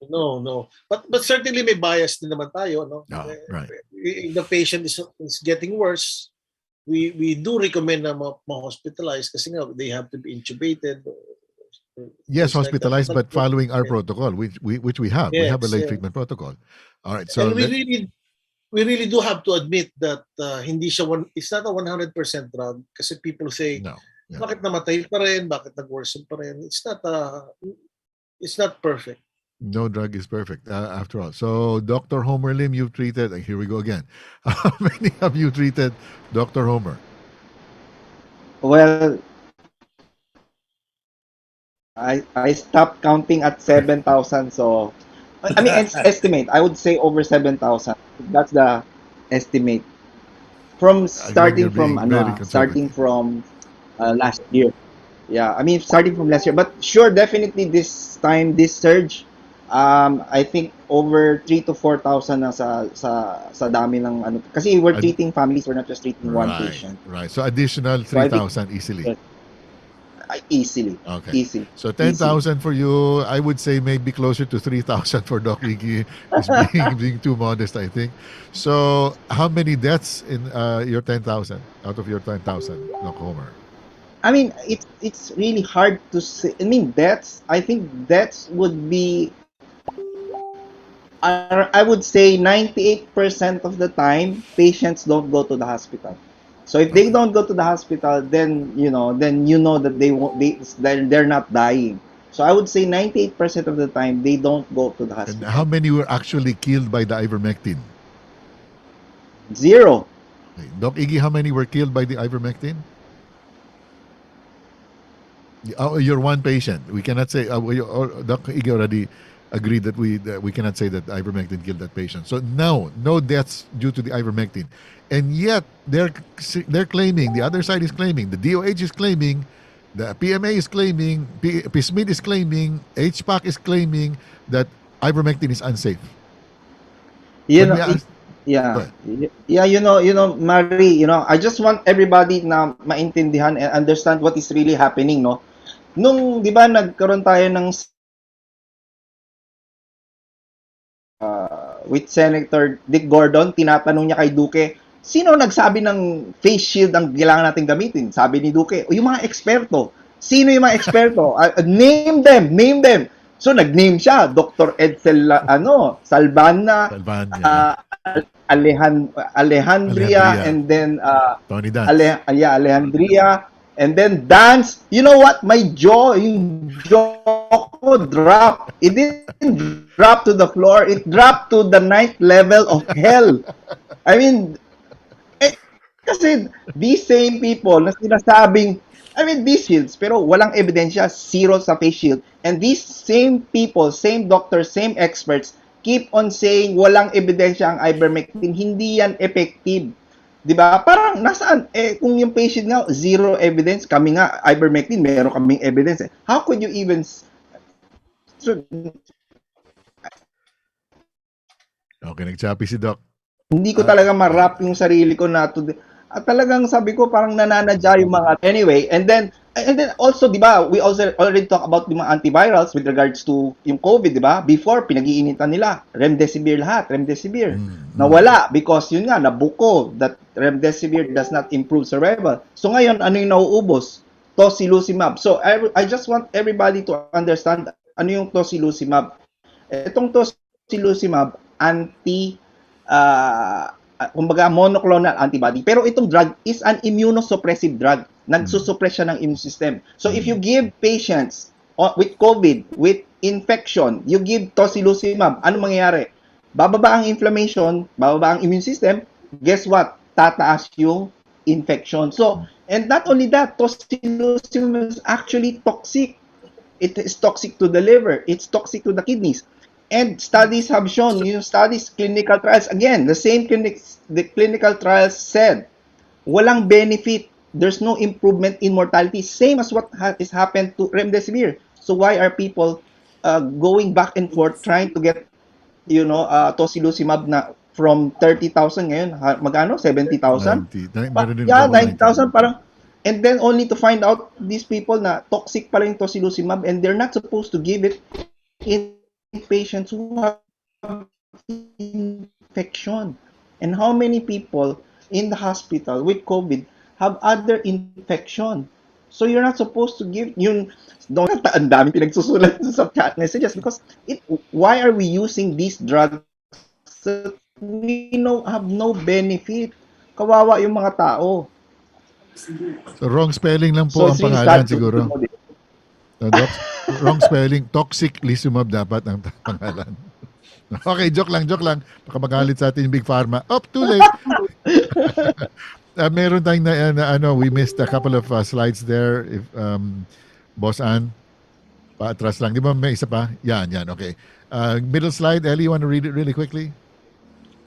No. But certainly may bias din naman tayo, no? Right. If the patient is getting worse, we do recommend na ma-hospitalize kasi nga they have to be intubated. Yes, hospitalized, but following our protocol, which we have. We have a late treatment protocol. All right. So and we really do have to admit that hindi siya it's not a 100% drug kasi people say, no. Yeah. Bakit namatay pa rin? Bakit nag-worsen pa rin? It's not perfect. No drug is perfect, after all. So, Dr. Homer Lim, you've treated, and here we go again. How many have you treated, Dr. Homer? Well, I stopped counting at 7,000. So, I mean, estimate. I would say over 7,000. That's the estimate. Starting from last year. Yeah, I mean, starting from last year. But sure, definitely this time, this surge, I think over 3,000 to 4,000 na sa dami ng ano. Kasi we're treating families, we're not just treating one patient. Right. So additional 3,000 easily. Easily. Okay. Easy. So 10,000 for you. I would say maybe closer to 3,000 for Doc Iggy. Is being too modest, I think. So how many deaths in your 10,000 out of your 10,000, Doc Homer? I mean, it's really hard to say. I mean, I think deaths would be, I would say 98% of the time, patients don't go to the hospital. So if they don't go to the hospital, then you know that they're not dying. So I would say 98% of the time they don't go to the hospital. And how many were actually killed by the ivermectin? 0. Okay. Doc Iggy, how many were killed by the ivermectin? You're one patient. We cannot say Doc Iggy already agreed that we cannot say that ivermectin killed that patient. So no deaths due to the ivermectin, and yet they're claiming, the other side is claiming, the DOH is claiming, the PMA is claiming, PSMID is claiming, HPAC is claiming that ivermectin is unsafe. You When know, we ask, go yeah. ahead. Yeah, Mari, I just want everybody na maintindihan and understand what is really happening, no? Nung, di ba, nagkaroon tayo ng with Senator Dick Gordon, tinatanong niya kay Duque, sino nagsabi ng face shield ang kailangan natin gamitin? Sabi ni Duque, o yung mga eksperto. Sino yung mga eksperto? Name them, name them. So nag-name siya, Dr. Edsel Salvana, Salvania, Alejandria, Alejandria, and then Tony Dance. Alejandria, and then Dance. You know what? My jaw, yung jaw ko dropped. It didn't drop to the floor. It dropped to the ninth level of hell. I mean, kasi these same people na sinasabing, these shields, pero walang ebidensya, zero sa face shield. And these same people, same doctors, same experts, keep on saying walang ebidensya ang ivermectin, hindi yan effective. 'Di ba? Parang nasaan? Kung yung face shield nga, zero evidence, kami nga, ivermectin, meron kaming evidence. How could you even... So, Okay, nagchapi si Doc. hindi ko talaga ma-wrap yung sarili ko na at talagang sabi ko parang nananadya yung mga anyway, and then also, di ba, we also already talk about yung mga antivirals with regards to yung COVID, di ba? Before, pinag-iinitan nila remdesivir lahat, remdesivir. Nawala because yun nga, nabuko that remdesivir does not improve survival. So ngayon, ano yung nauubos? Tocilizumab. So I just want everybody to understand ano yung tocilizumab. Itong tocilizumab, kumbaga monoclonal antibody. Pero itong drug is an immunosuppressive drug. Nagsusuppress siya ng immune system. So if you give patients with COVID, with infection, you give tocilizumab, ano mangyayari? Bababa ang inflammation, bababa ang immune system, guess what? Tataas yung infection. So, and not only that, tocilizumab is actually toxic. It is toxic to the liver. It's toxic to the kidneys. And studies have shown, clinical trials, again, the clinical trials said, walang benefit. There's no improvement in mortality. Same as what has happened to remdesivir. So why are people going back and forth trying to get, tocilizumab na from 30,000 ngayon, magano? 70,000? 90,000 parang. And then only to find out these people na toxic pala yung tocilizumab and they're not supposed to give it in patients who have infection. And how many people in the hospital with COVID have other infection? So you're not supposed to give yung ang dami pinagsusulat sa chat messages because why are we using these drugs that we have no benefit? Kawawa yung mga tao. So wrong spelling lang po ang pangalan siguro. Doc, wrong spelling. Tocilizumab dapat ang pangalan. Okay, joke lang. Baka magalit sa atin yung Big Pharma. Too late. Meron tayong we missed a couple of slides there. If Boss Ann, paatras lang. Di ba may isa pa? Yan, okay. Middle slide, Ellie, you want to read it really quickly?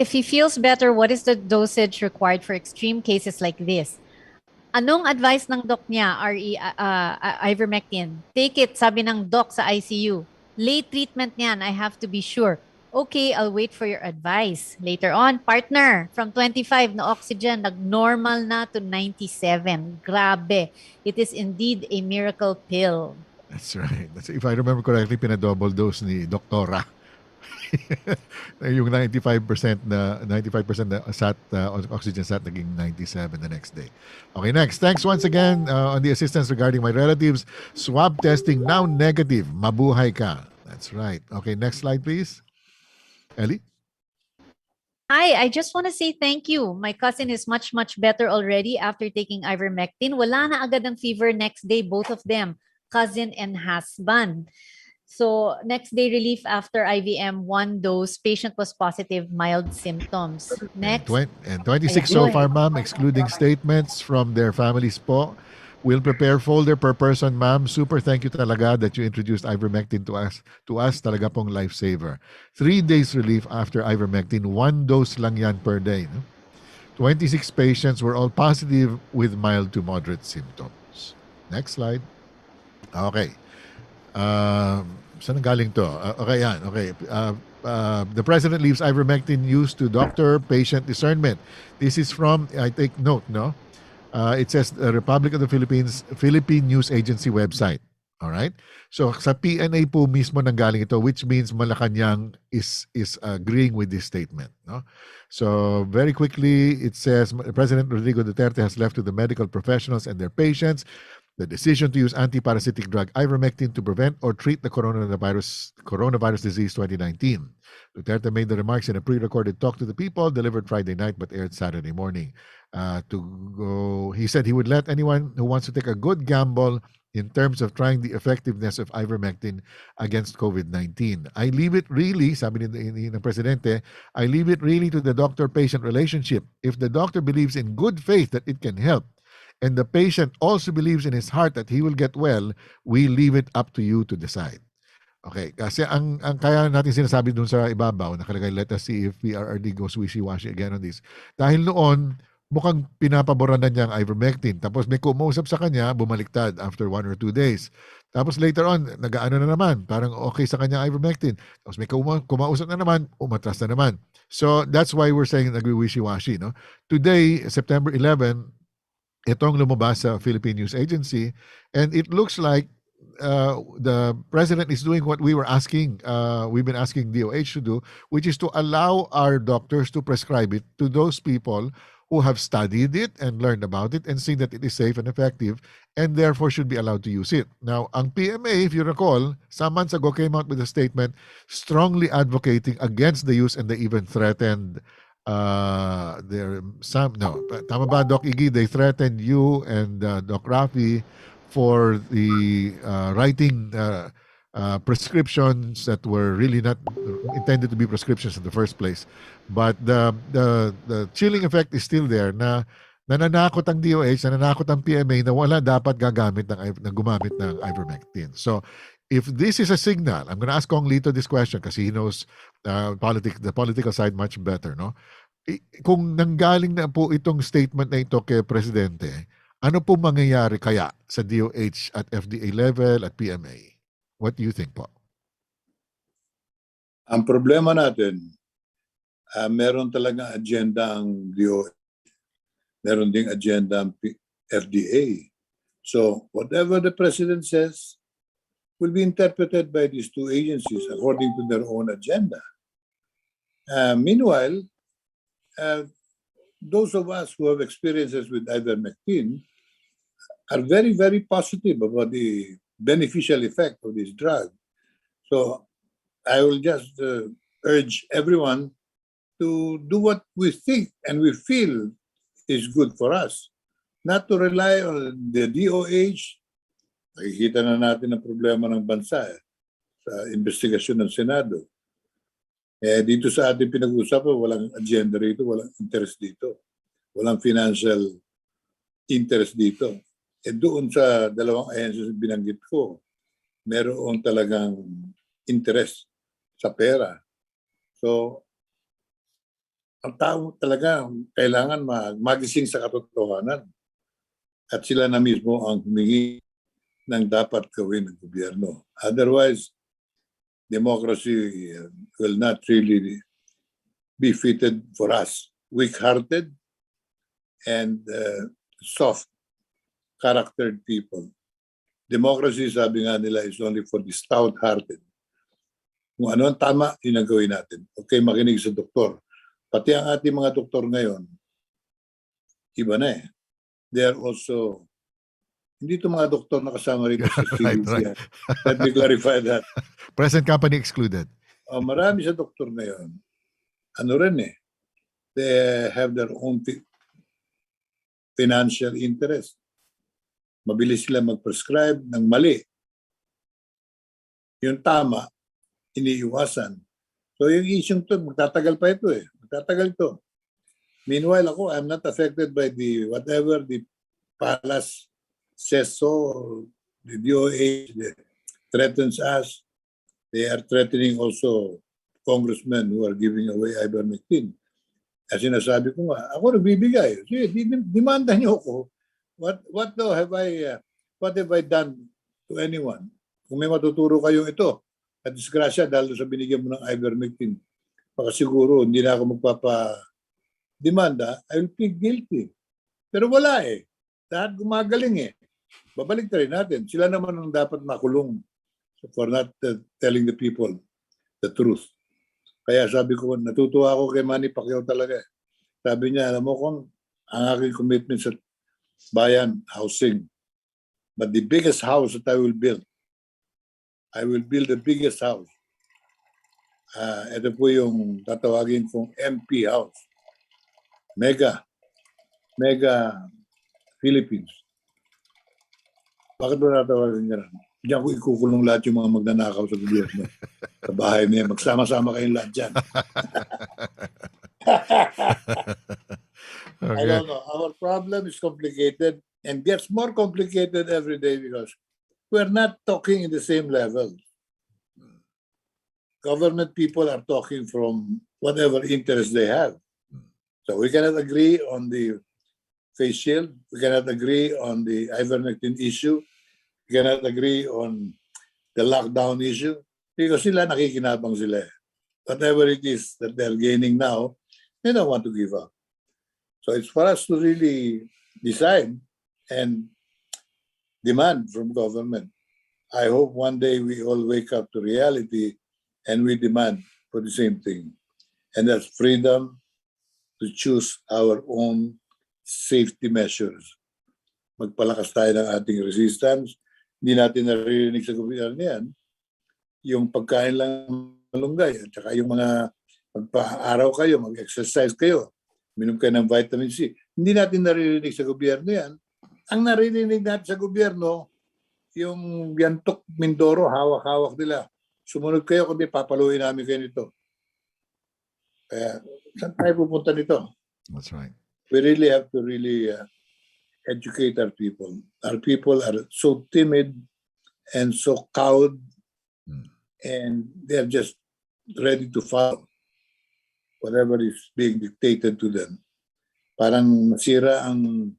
If he feels better, what is the dosage required for extreme cases like this? Anong advice ng doc niya, ivermectin? Take it, sabi ng doc sa ICU. Late treatment niyan, I have to be sure. Okay, I'll wait for your advice. Later on, partner, from 25 na oxygen, nag-normal na to 97. Grabe. It is indeed a miracle pill. That's right. If I remember correctly, pinadouble dose ni Doktora. Yung 95% na sat oxygen sat naging 97 the next day. Okay, next. Thanks once again on the assistance regarding my relatives. Swab testing now negative. Mabuhay ka. That's right. Okay, next slide please. Ellie? Hi, I just want to say thank you. My cousin is much, much better already after taking ivermectin. Wala na agad ang fever next day, both of them, cousin and husband. So next day relief after IVM, 1 dose, patient was positive, mild symptoms. Next. And 26 so far, ma'am, excluding statements from their families po. We'll prepare folder per person, ma'am. Super thank you talaga that you introduced Ivermectin to us. To us, talaga pong lifesaver. 3 days relief after Ivermectin. 1 dose lang yan per day. No? 26 patients were all positive with mild to moderate symptoms. Next slide. Okay. Saan galing to? Okay, yan. Okay. The president leaves ivermectin used to doctor-patient discernment. This is from, I take note, no? It says the Republic of the Philippines, Philippine News Agency website. All right? So sa PNA po mismo nanggaling ito, which means Malacanang is agreeing with this statement. No? So very quickly, it says President Rodrigo Duterte has left to the medical professionals and their patients the decision to use anti-parasitic drug ivermectin to prevent or treat the coronavirus disease 2019. Duterte made the remarks in a pre-recorded talk to the people delivered Friday night but aired Saturday morning. He said he would let anyone who wants to take a good gamble in terms of trying the effectiveness of ivermectin against COVID-19. I leave it really, sabi ni Presidente, I leave it really to the doctor-patient relationship. If the doctor believes in good faith that it can help, and the patient also believes in his heart that he will get well, we leave it up to you to decide. Okay, kasi ang kaya natin sinasabi dun sa ibabaw, nakalagay, let us see if PRRD goes wishy-washy again on this. Dahil noon, mukhang pinapaboran na niya ang ivermectin. Tapos may kumausap sa kanya, bumaliktad after 1 or 2 days. Tapos later on, nag-aano na naman, parang okay sa kanya ivermectin. Tapos may kumausap na naman, umatras na naman. So that's why we're saying nag-wishy-washy. No? Today, September 11, itong lumabas sa Philippine News Agency, and it looks like the president is doing what we've been asking DOH to do, which is to allow our doctors to prescribe it to those people who have studied it and learned about it and seen that it is safe and effective and therefore should be allowed to use it. Now, ang PMA, if you recall, some months ago came out with a statement strongly advocating against the use, and they even threatened tama ba, Doc Iggy? They threatened you and Doc Rafi for the writing prescriptions that were really not intended to be prescriptions in the first place. But the chilling effect is still there na nananakot ang DOH, nananakot ang PMA na wala dapat gumamit ng ivermectin. So if this is a signal, I'm going to ask Kong Lito this question kasi he knows the political side much better, no? Kung nanggaling na po itong statement na ito kay Presidente, ano po mangyayari kaya sa DOH at FDA level at PMA? What do you think po? Ang problema natin, meron talaga agenda ang DOH. Meron ding agenda ang FDA. So whatever the President says will be interpreted by these two agencies according to their own agenda. Meanwhile, those of us who have experiences with ivermectin are very, very positive about the beneficial effect of this drug. So I will just urge everyone to do what we think and we feel is good for us, not to rely on the DOH. Nakikita na natin ang problema ng bansa sa investigasyon ng Senado. Dito sa ating pinag-uusapan, walang agenda rito, walang interest dito. Walang financial interest dito. Doon sa dalawang agencies binanggit ko, meron talagang interest sa pera. So, ang tao talaga kailangan magising sa katotohanan. At sila na mismo ang humingi ng dapat gawin ng gobyerno. Otherwise, democracy will not really be fitted for us. Weak-hearted and soft-charactered people. Democracy, sabi nga nila, is only for the stout-hearted. Kung ano ang tama, yun ang gawin natin. Okay, makinig sa doktor. Pati ang ating mga doktor ngayon, iba na eh. They are also, hindi ito mga doktor na kasama rito sa CDC. Right. Let me clarify that. Present company excluded. Marami sa doktor ngayon, ano rin eh, they have their own financial interest. Mabilis sila mag-prescribe ng mali. Yung tama, iniiwasan. So yung issue to, magtatagal pa ito eh. Magtatagal to. Meanwhile ako, I'm not affected by the whatever the palace says so. The DOH threatens us. They are threatening also congressmen who are giving away ivermectin. As sinasabi ko nga, ako nagbibigay. Sige, demanda niyo ako. What have I done to anyone? Kung may matuturo kayo ito, at disgrasya dahil sa binigyan mo ng ivermectin, baka siguro hindi na ako magpapa-demanda, I will plead guilty. Pero wala eh. Lahat gumagaling eh. Babalik na rin natin. Sila naman ang dapat makulong for not telling the people the truth. Kaya sabi ko, natutuwa ako kay Manny Pacquiao talaga. Sabi niya, alam mo kung ang aking commitment sa bayan, housing. But the biggest house that I will build the biggest house. Ito po yung tatawagin kong MP house. Mega Philippines. Bakit ba natawagin ka na? Diyan ko ikukulong lahat yung mga magnanakaw sa gobyerno. Sa bahay niya. Magsama-sama kayong lahat dyan. I Okay. don't know. Our problem is complicated and gets more complicated every day because we're not talking in the same level. Government people are talking from whatever interest they have. So we cannot agree on the face shield. We cannot agree on the ivermectin issue. We cannot agree on the lockdown issue because sila nakikinabang sila. Whatever it is that they're gaining now, they don't want to give up. So it's for us to really decide and demand from government. I hope one day we all wake up to reality and we demand for the same thing. And that's freedom to choose our own safety measures. Magpalakas tayo ng ating resistance. Hindi natin naririnig sa gobyerno yan. Yung pagkain lang malunggay at saka yung mga magpa-araw kayo, mag-exercise kayo, minom kayo ng vitamin C. Hindi natin naririnig sa gobyerno yan. Ang naririnig natin sa gobyerno, yung Yantok Mindoro, hawak-hawak nila. Sumunod kayo kundi papaluin namin kayo nito. Kaya saan tayo pupunta nito? That's right. We really have to educate our people. Our people are so timid and so cowed and they're just ready to follow whatever is being dictated to them. Parang masira ang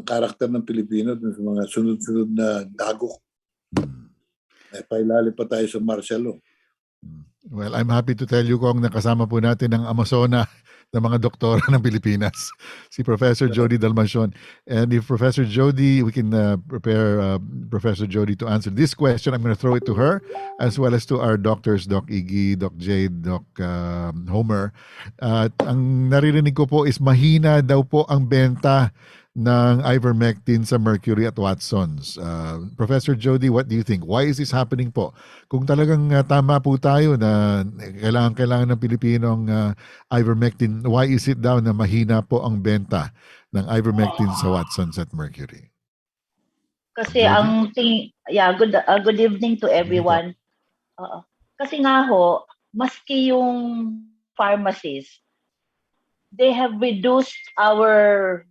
karakter ng Pilipino dun sa mga sunod-sunod na dagok. Pailali pa tayo sa martial law. Well, I'm happy to tell you kung nakasama po natin ang Amazona ng mga doktora ng Pilipinas, si Professor Jody Dalmacion. And if Professor Jody, we can prepare Professor Jody to answer this question. I'm going to throw it to her as well as to our doctors, Doc Iggy, Doc Jade, Doc Homer. Ang naririnig ko po is mahina daw po ang benta ng ivermectin sa Mercury at Watsons. Professor Jody, what do you think? Why is this happening po? Kung talagang tama po tayo na kailangan ng Pilipino ang ivermectin, why is it daw na mahina po ang benta ng ivermectin sa Watsons at Mercury? Kasi Jody? good evening to everyone. Kasi nga ho, maski yung pharmacies, they have reduced our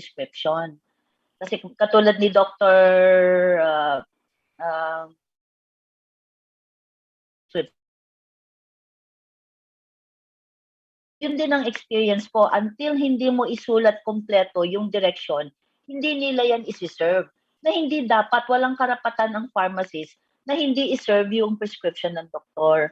prescription. Kasi katulad ni Dr. Yun din ang experience ko. Until hindi mo isulat kompleto yung direction, hindi nila yan isi-serve. Na hindi dapat, walang karapatan ang pharmacist na hindi iserve yung prescription ng doktor.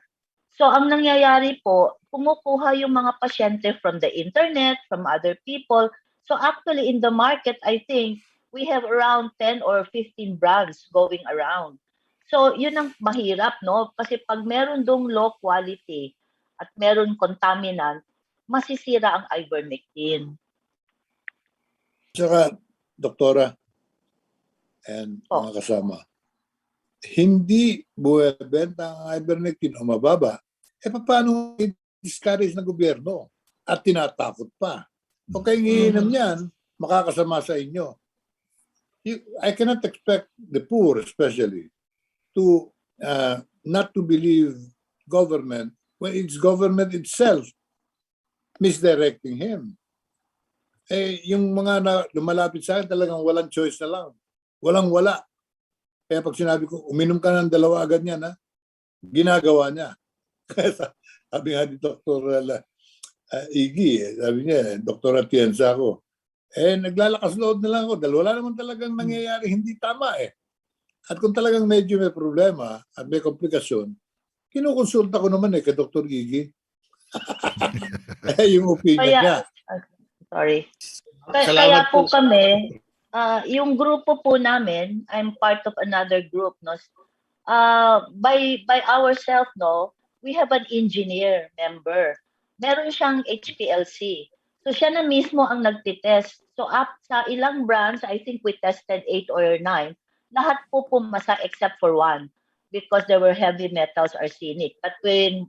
So ang nangyayari po, kumukuha yung mga pasyente from the internet, from other people. So actually in the market, I think, we have around 10 or 15 brands going around. So yun ang mahirap, no? Kasi pag meron dong low quality at meron contaminant, masisira ang ivermectin. Saka, doktora and mga kasama, hindi buwebenta ang ivermectin o mababa, paano i-discourage ng gobyerno at tinatakot pa? O kayo iinom niyan, makakasama sa inyo. I cannot expect the poor especially to not to believe government when it's government itself misdirecting him. yung mga lumalapit sa akin talagang walang choice na lang. Walang-wala. Kaya pag sinabi ko, uminom ka ng 2 agad niyan, ha? Ginagawa niya. Sabi nga ni Dr. Iggy, sabi niya, Dr. Atienza ako, naglalakas loob na lang ako dahil wala naman talagang nangyayari hindi tama At kung talagang medyo may problema at may komplikasyon, kinukonsulta ko naman kay Dr. Iggy. Yung opinion niya. Sorry. Kaya Salamat po po. kami, yung grupo po namin, I'm part of another group, no? By ourselves, no, we have an engineer member. Meron siyang HPLC. So siya na mismo ang nagtitest. So sa ilang brands, I think we tested 8 or 9. Lahat po pumasa except for 1 because there were heavy metals arsenic. But when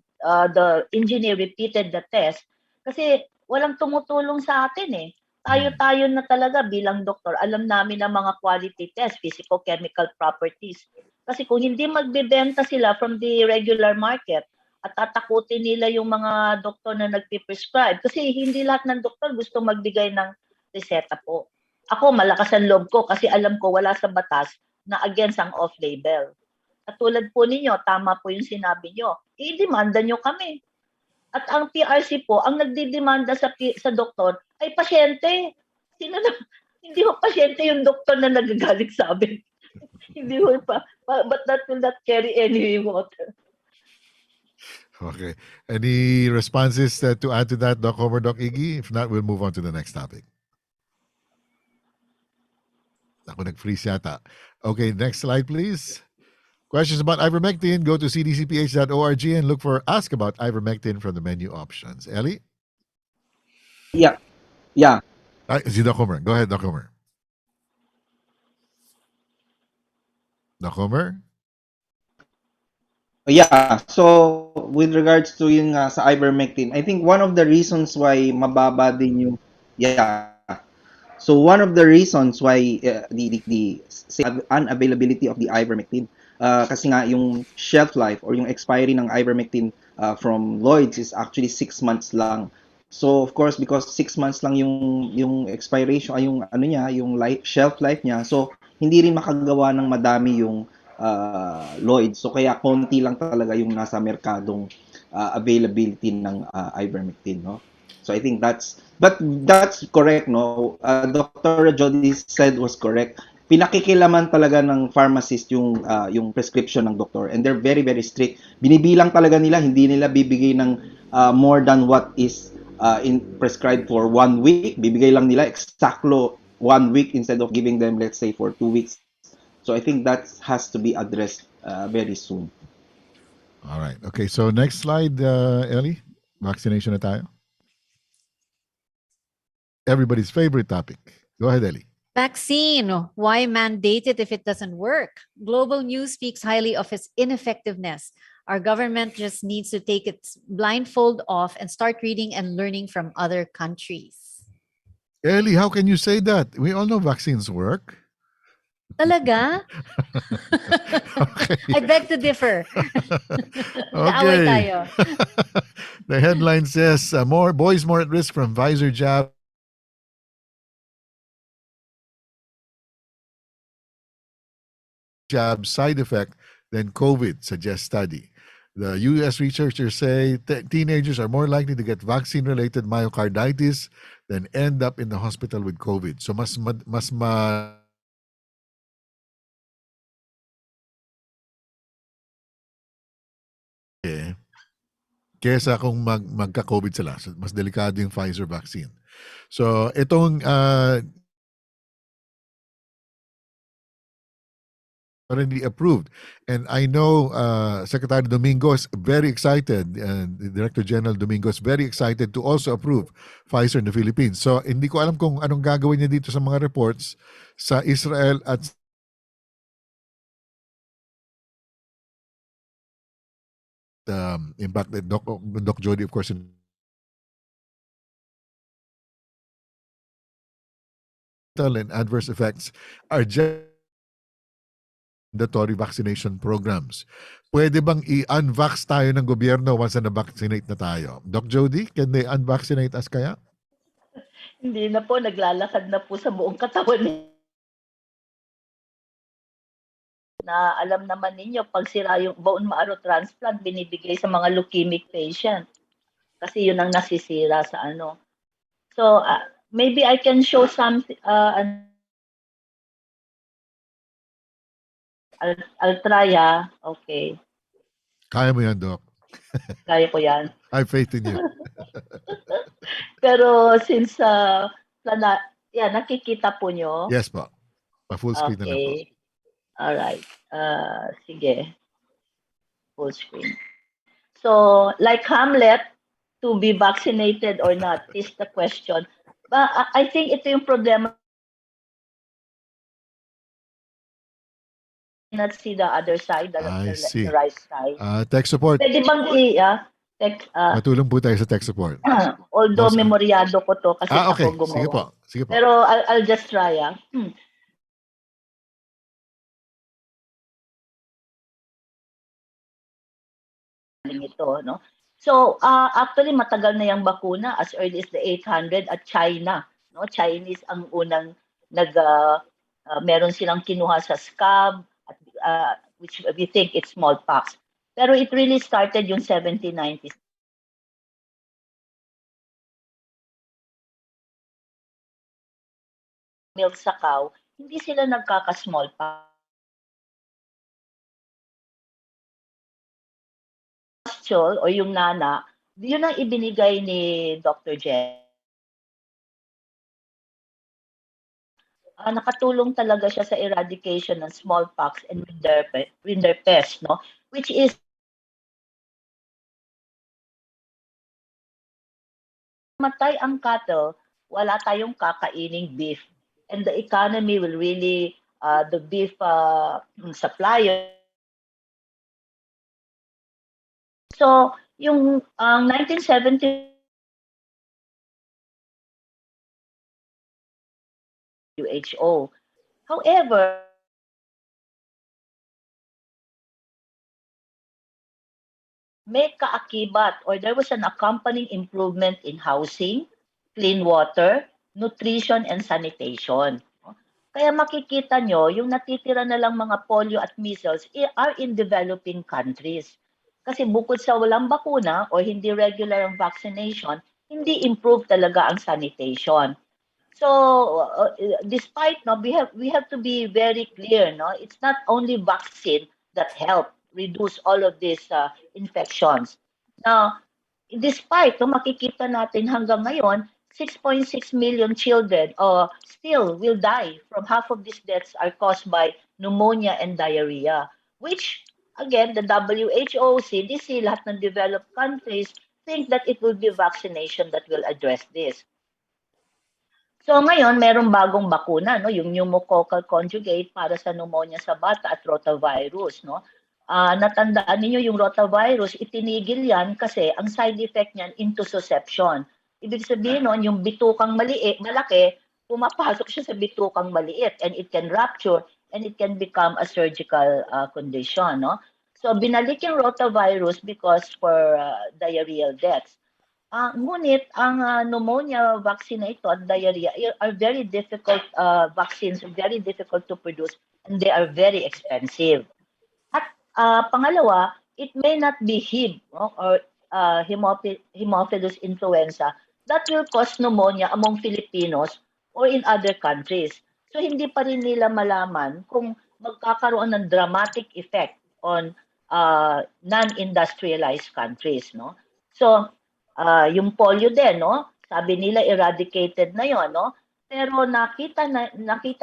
the engineer repeated the test, kasi walang tumutulong sa atin Tayo-tayo na talaga bilang doktor. Alam namin ang mga quality test, physicochemical properties. Kasi kung hindi magbebenta sila from the regular market at tatakutin nila yung mga doktor na nagpiprescribe, kasi hindi lahat ng doktor gusto magbigay ng reseta po. Ako, malakas ang loob ko kasi alam ko wala sa batas na against ang off-label. At tulad po ninyo, tama po yung sinabi nyo, i-demanda nyo kami. At ang PRC po, ang nagdidemanda sa doktor ay pasyente. Hindi ho pasyente yung doktor na nagagalit sa amin. Hindi ho pa. But that will not carry any water. Okay. Any responses to add to that, Doc Homer, Doc Iggy? If not, we'll move on to the next topic. Ako nag-freeze yata. Okay, next slide, please. Questions about ivermectin, go to cdcph.org and look for Ask About Ivermectin from the menu options. Ellie? Yeah. Si Doc Homer. Go ahead, Doc Homer. Doc Homer? Yeah, so with regards to yung sa ivermectin, I think one of the reasons why mababa din yung So one of the reasons why the unavailability of the ivermectin kasi nga yung shelf life or yung expiry ng ivermectin from Lloyd's is actually 6 months lang. So of course because 6 months lang yung expiration yung yung shelf life niya. So hindi rin makagawa ng madami yung Lloyd's. So kaya konti lang talaga yung nasa merkadong availability ng ivermectin, no? So I think that's correct, no? Dr. Jody said was correct. Pinakikilaman talaga ng pharmacist yung prescription ng doktor and they're very very strict. Binibilang talaga nila, hindi nila bibigay ng more than what is prescribed for 1 week. Bibigay lang nila exactly 1 week instead of giving them let's say for 2 weeks. So I think that has to be addressed very soon. All right. Okay, so next slide, Ellie. Vaccination na tayo. Everybody's favorite topic. Go ahead, Ellie. Vaccine. Why mandate it if it doesn't work? Global news speaks highly of its ineffectiveness. Our government just needs to take its blindfold off and start reading and learning from other countries. Ellie, how can you say that? We all know vaccines work. Talaga? Okay. I beg to differ. Naaway Okay. tayo. The headline says, more boys more at risk from Pfizer jab. Jab side effect than COVID, suggests study. The U.S. researchers say teenagers are more likely to get vaccine-related myocarditis than end up in the hospital with COVID. So mas kesa kung magka-COVID sila. So, mas delikado yung Pfizer vaccine. So itong already approved. And I know Secretary Domingo is very excited, and Director General Domingo is very excited to also approve Pfizer in the Philippines. So hindi ko alam kung anong gagawin niya dito sa mga reports sa Israel at impact that Doc Jody, of course, and adverse effects are just mandatory vaccination programs. Pwede bang i-unvax tayo ng gobyerno once na vaccinate na tayo? Doc Jody, can they unvaccinate us kaya? Hindi na po, naglalakad na po sa buong katawan niya. Na alam naman ninyo, pag sira yung bone marrow transplant, binibigay sa mga leukemic patient. Kasi yun ang nasisira sa ano. So, maybe I can show some, I'll try, Okay. Kaya mo yan, Doc. Kaya ko yan. I have faith in you. Pero since, nakikita po nyo. Yes po. Pa-full screen na lang po. Okay. Alright. Sige. Full screen. So, like Hamlet, to be vaccinated or not is the question. But I think ito yung problema. Not see the other side, the right side. Tech support. Pwede bang Matulong po tayo sa tech support. Although memoryado ko to kasi okay. ako gumawa. Sige po. Sige po. Pero I'll just try, ito, no? So, actually, matagal na yung bakuna as early as the 800 at China. No? Chinese ang unang meron silang kinuha sa scab, which we think it's smallpox. Pero it really started yung 1790s. Milk sa cow, hindi sila nagkaka-smallpox. O yung nana, yun ang ibinigay ni Dr. Jen. Nakatulong talaga siya sa eradication ng smallpox and rinderpest, no? Which is matay ang cattle, wala tayong kakaining beef. And the economy will really, the beef supplier. So, yung 1970 WHO. However, may kaakibat or there was an accompanying improvement in housing, clean water, nutrition, and sanitation. Kaya makikita nyo, yung natitira na lang mga polio at measles are in developing countries. Kasi bukod sa walang bakuna or hindi regular ang vaccination, hindi improve talaga ang sanitation. So, despite, we have to be very clear, it's not only vaccine that help reduce all of these infections. Now, despite, makikita natin hanggang ngayon, 6.6 million children still will die from half of these deaths are caused by pneumonia and diarrhea, which, again, the WHO, CDC, lahat ng developed countries think that it will be vaccination that will address this. So ngayon, merong bagong bakuna, no? Yung pneumococcal conjugate para sa pneumonia sa bata at rotavirus. No? Natandaan niyo yung rotavirus, itinigil yan kasi ang side effect niyan intussusception. Ibig sabihin nun, yung bitukang malaki, pumapasok siya sa bitukang maliit and it can rupture and it can become a surgical condition. No? So binalik yung rotavirus because for diarrheal deaths. Ngunit ang pneumonia vaccine na ito at diarrhea are very difficult vaccines, very difficult to produce, and they are very expensive. At pangalawa, it may not be Hib or Haemophilus influenza that will cause pneumonia among Filipinos or in other countries. So hindi pa rin nila malaman kung magkakaroon ng dramatic effect on non-industrialized countries. No? So, yung polio din, no? Sabi nila eradicated na 'yon, no? Pero nakita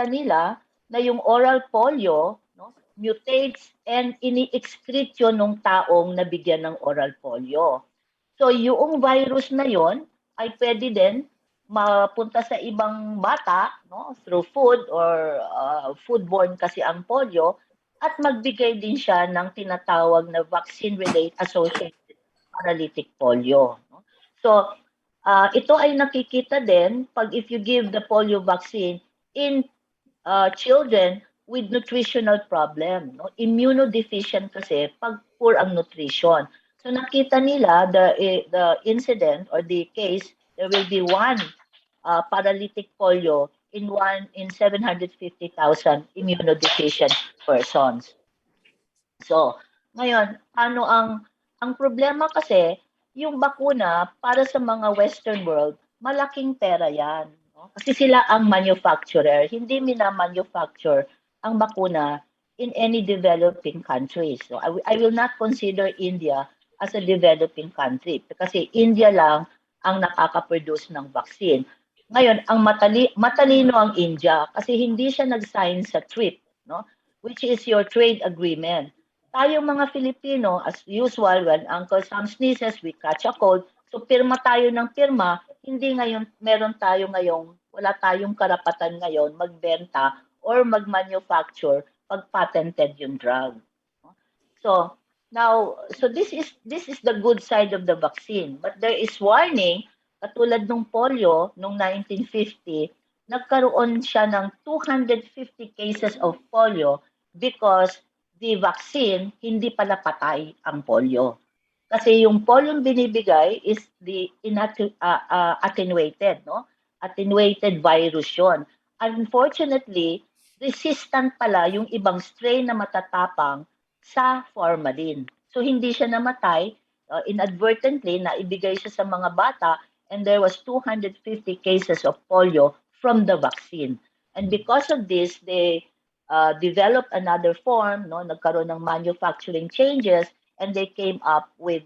nila na yung oral polio, no, mutates and ini-excrete yun ng taong nabigyan ng oral polio. So yung virus na 'yon ay pwede din mapunta sa ibang bata, no, through food or foodborne kasi ang polio at magbigay din siya ng tinatawag na vaccine-related associated paralytic polio. So, ito ay nakikita din pag if you give the polio vaccine in children with nutritional problem. No? Immunodeficient kasi pag poor ang nutrition. So nakita nila the incident or the case, there will be one paralytic polio in 750,000 immunodeficient persons. So, ngayon, ang problema kasi, yung bakuna para sa mga Western world, malaking pera yan. No? Kasi sila ang manufacturer, hindi minamanufacture ang bakuna in any developing countries. So, I will not consider India as a developing country kasi India lang ang nakaka-produce ng vaccine. Ngayon, ang matalino ang India kasi hindi siya nag-sign sa TRIP, no? Which is your trade agreement. Tayong mga Filipino, as usual, when Uncle Sam sneezes, we catch a cold. So pirma tayo ng pirma, hindi ngayon, wala tayong karapatan ngayon magbenta or mag-manufacture pag patented yung drug. So now, this is the good side of the vaccine. But there is warning, katulad nung polio nung 1950, nagkaroon siya ng 250 cases of polio because the vaccine, hindi pala patay ang polio. Kasi yung polio binibigay is the attenuated, no? Attenuated virus yun. Unfortunately, resistant pala yung ibang strain na matatapang sa formalin. So hindi siya namatay, inadvertently na ibigay siya sa mga bata and there was 250 cases of polio from the vaccine. And because of this, they developed another form, no, nagkaroon ng manufacturing changes, and they came up with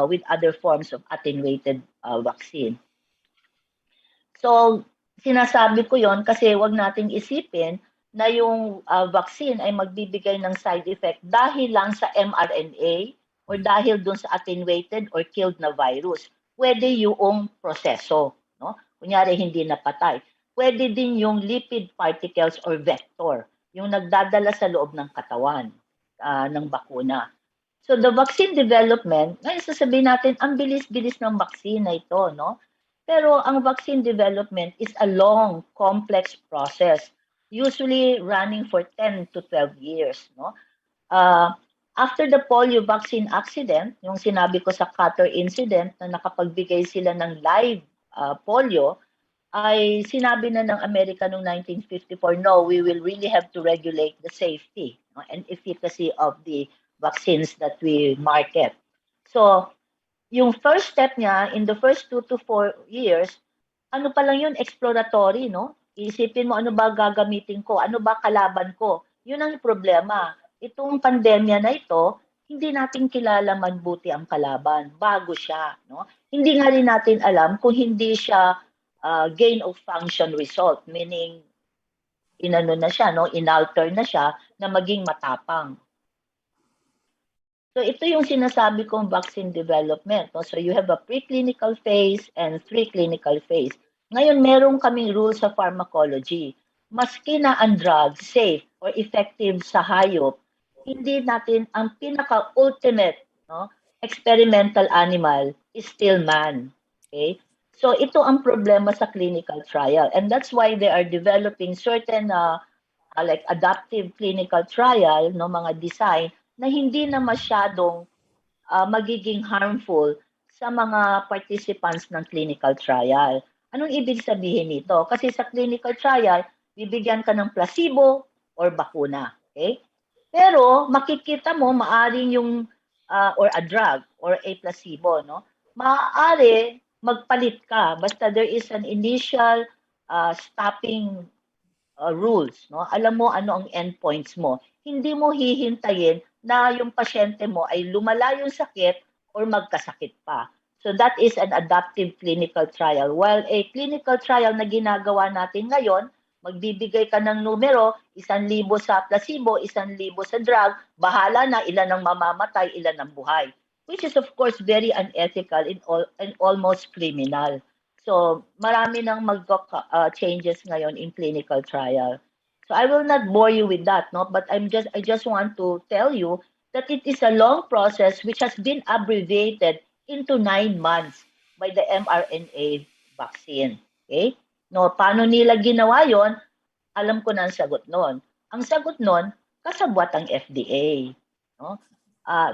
with other forms of attenuated vaccine. So, sinasabi ko yon kasi wag nating isipin na yung vaccine ay magbibigay ng side effect dahil lang sa mRNA or dahil dun sa attenuated or killed na virus. Pwede yung proseso, no? Kunyari hindi napatay. Pwede din yung lipid particles or vector, yung nagdadala sa loob ng katawan ng bakuna. So the vaccine development, ngayon sasabihin natin, ang bilis-bilis ng vaccine na ito, no? Pero ang vaccine development is a long, complex process, usually running for 10 to 12 years, no? After the polio vaccine accident, yung sinabi ko sa Qatar incident na nakapagbigay sila ng live polio, ay sinabi na ng Amerika noong 1954, no, we will really have to regulate the safety, no, and efficacy of the vaccines that we market. So, yung first step niya, in the first 2 to 4 years, ano pa lang yun, exploratory, no? Isipin mo, ano ba gagamitin ko? Ano ba kalaban ko? Yun ang problema. Itong pandemya na ito, hindi natin kilala mabuti ang kalaban. Bago siya, no? Hindi nga rin natin alam kung hindi siya gain of function result, meaning inano na siya, no? Inalter na siya na maging matapang. So ito yung sinasabi kong vaccine development. No? So you have a preclinical phase and clinical phase. Ngayon, meron kaming rules sa pharmacology. Maski na ang drug safe or effective sa hayop, hindi natin ang pinaka-ultimate, no, experimental animal is still man. Okay? So ito ang problema sa clinical trial. And that's why they are developing certain like adaptive clinical trial, no, mga design na hindi na masyadong magiging harmful sa mga participants ng clinical trial. Anong ibig sabihin nito? Kasi sa clinical trial, bibigyan ka ng placebo or bakuna. Okay? Pero makikita mo maaring yung or a drug or a placebo, no? Maaari magpalit ka basta there is an initial stopping rules, no? Alam mo ano ang endpoints mo. Hindi mo hihintayin na yung pasyente mo ay lumala yung sakit or magkasakit pa. So that is an adaptive clinical trial. While a clinical trial na ginagawa natin ngayon, magbibigay ka ng numero, 1,000 sa placebo, 1,000 sa drug, bahala na ilan ang mamamatay, ilan ang buhay. Which is of course very unethical and almost criminal. So marami nang changes ngayon in clinical trial. So I will not bore you with that, no? But I just want to tell you that it is a long process which has been abbreviated into 9 months by the mRNA vaccine. Okay? No, paano nila ginawa yon? Alam ko na ang sagot noon. Ang sagot noon, kasabwat ang FDA. No?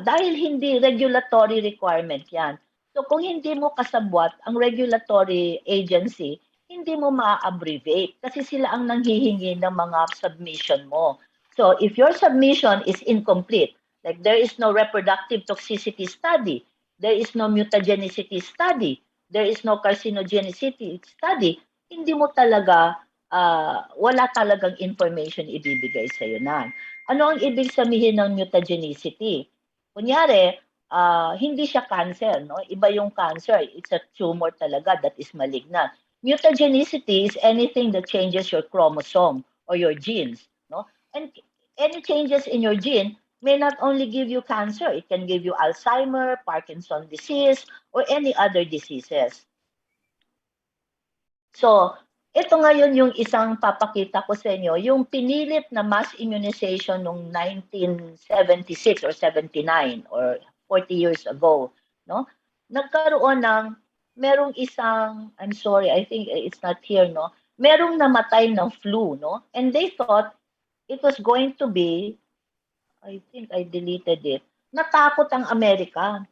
Dahil hindi regulatory requirement yan. So kung hindi mo kasabwat ang regulatory agency, hindi mo ma-abbreviate kasi sila ang nanghihingi ng mga submission mo. So if your submission is incomplete, like there is no reproductive toxicity study, there is no mutagenicity study, there is no carcinogenicity study, hindi mo talaga, wala talagang information ibibigay sa'yo na. Ano ang ibig sabihin ng mutagenicity? Kunyari, hindi siya cancer, no? Iba yung cancer. It's a tumor talaga that is malignant. Mutagenicity is anything that changes your chromosome or your genes, no? And any changes in your gene may not only give you cancer, it can give you Alzheimer, Parkinson disease, or any other diseases. So, ito ngayon yung isang papakita ko sa inyo, yung pinilit na mass immunization noong 1976 or 79 or 40 years ago, no? Nagkaroon ng merong isang, I'm sorry, I think it's not here, no? Merong namatay ng flu, no? And they thought it was going to be, I think I deleted it. Natakot ang Amerika.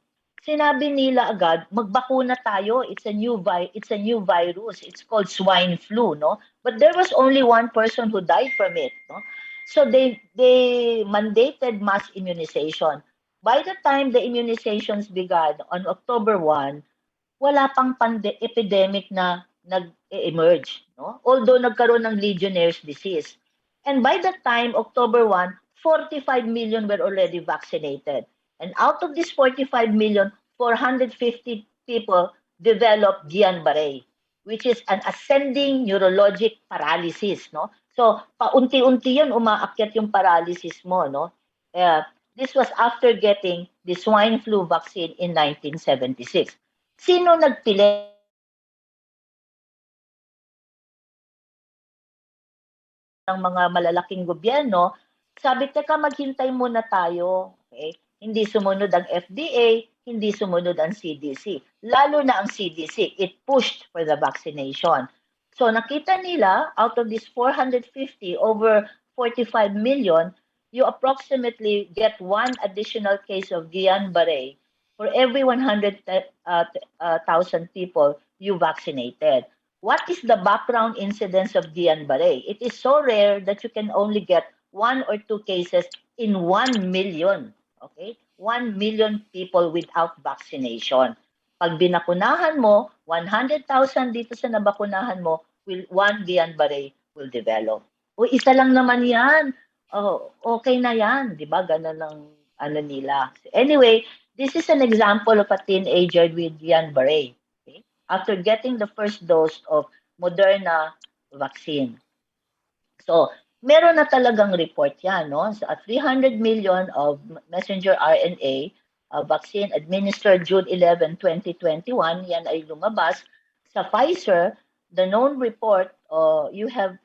Sinabi nila agad, magbakuna tayo. It's a new virus. It's called swine flu, no? But there was only one person who died from it, no? So they mandated mass immunization. By the time the immunizations began on October 1, wala pang epidemic na nag-emerge, no? Although nagkaroon ng Legionnaire's disease. And by that time, October 1, 45 million were already vaccinated. And out of this 45 million, 450 people developed Guillain-Barré, which is an ascending neurologic paralysis, no? So, paunti-unti yun, umaakyat yung paralysis mo, no? This was after getting the swine flu vaccine in 1976. Sino nagpili ng mga malalaking gobyerno? Sabi, teka, maghintay muna tayo. Okay? Hindi sumunod ang FDA, hindi sumunod ang CDC. Lalo na ang CDC, it pushed for the vaccination. So nakita nila, out of this 450, over 45 million, you approximately get one additional case of Guillain-Barré for every 100,000 people you vaccinated. What is the background incidence of Guillain-Barré? It is so rare that you can only get 1 or 2 cases in 1 million. Okay? 1 million people without vaccination. Pag binakunahan mo, 100,000 dito sa nabakunahan mo, 1 Guillain-Barré will develop. O isa lang naman yan. Oh, okay na yan. Di ba? Ganun ang ano nila. Anyway, this is an example of a teenager with Guillain-Barré. Okay? After getting the first dose of Moderna vaccine. So, meron na talagang report yan, no? So, 300 million of messenger RNA vaccine administered June 11, 2021, yan ay lumabas. Sa Pfizer, the known report, you have,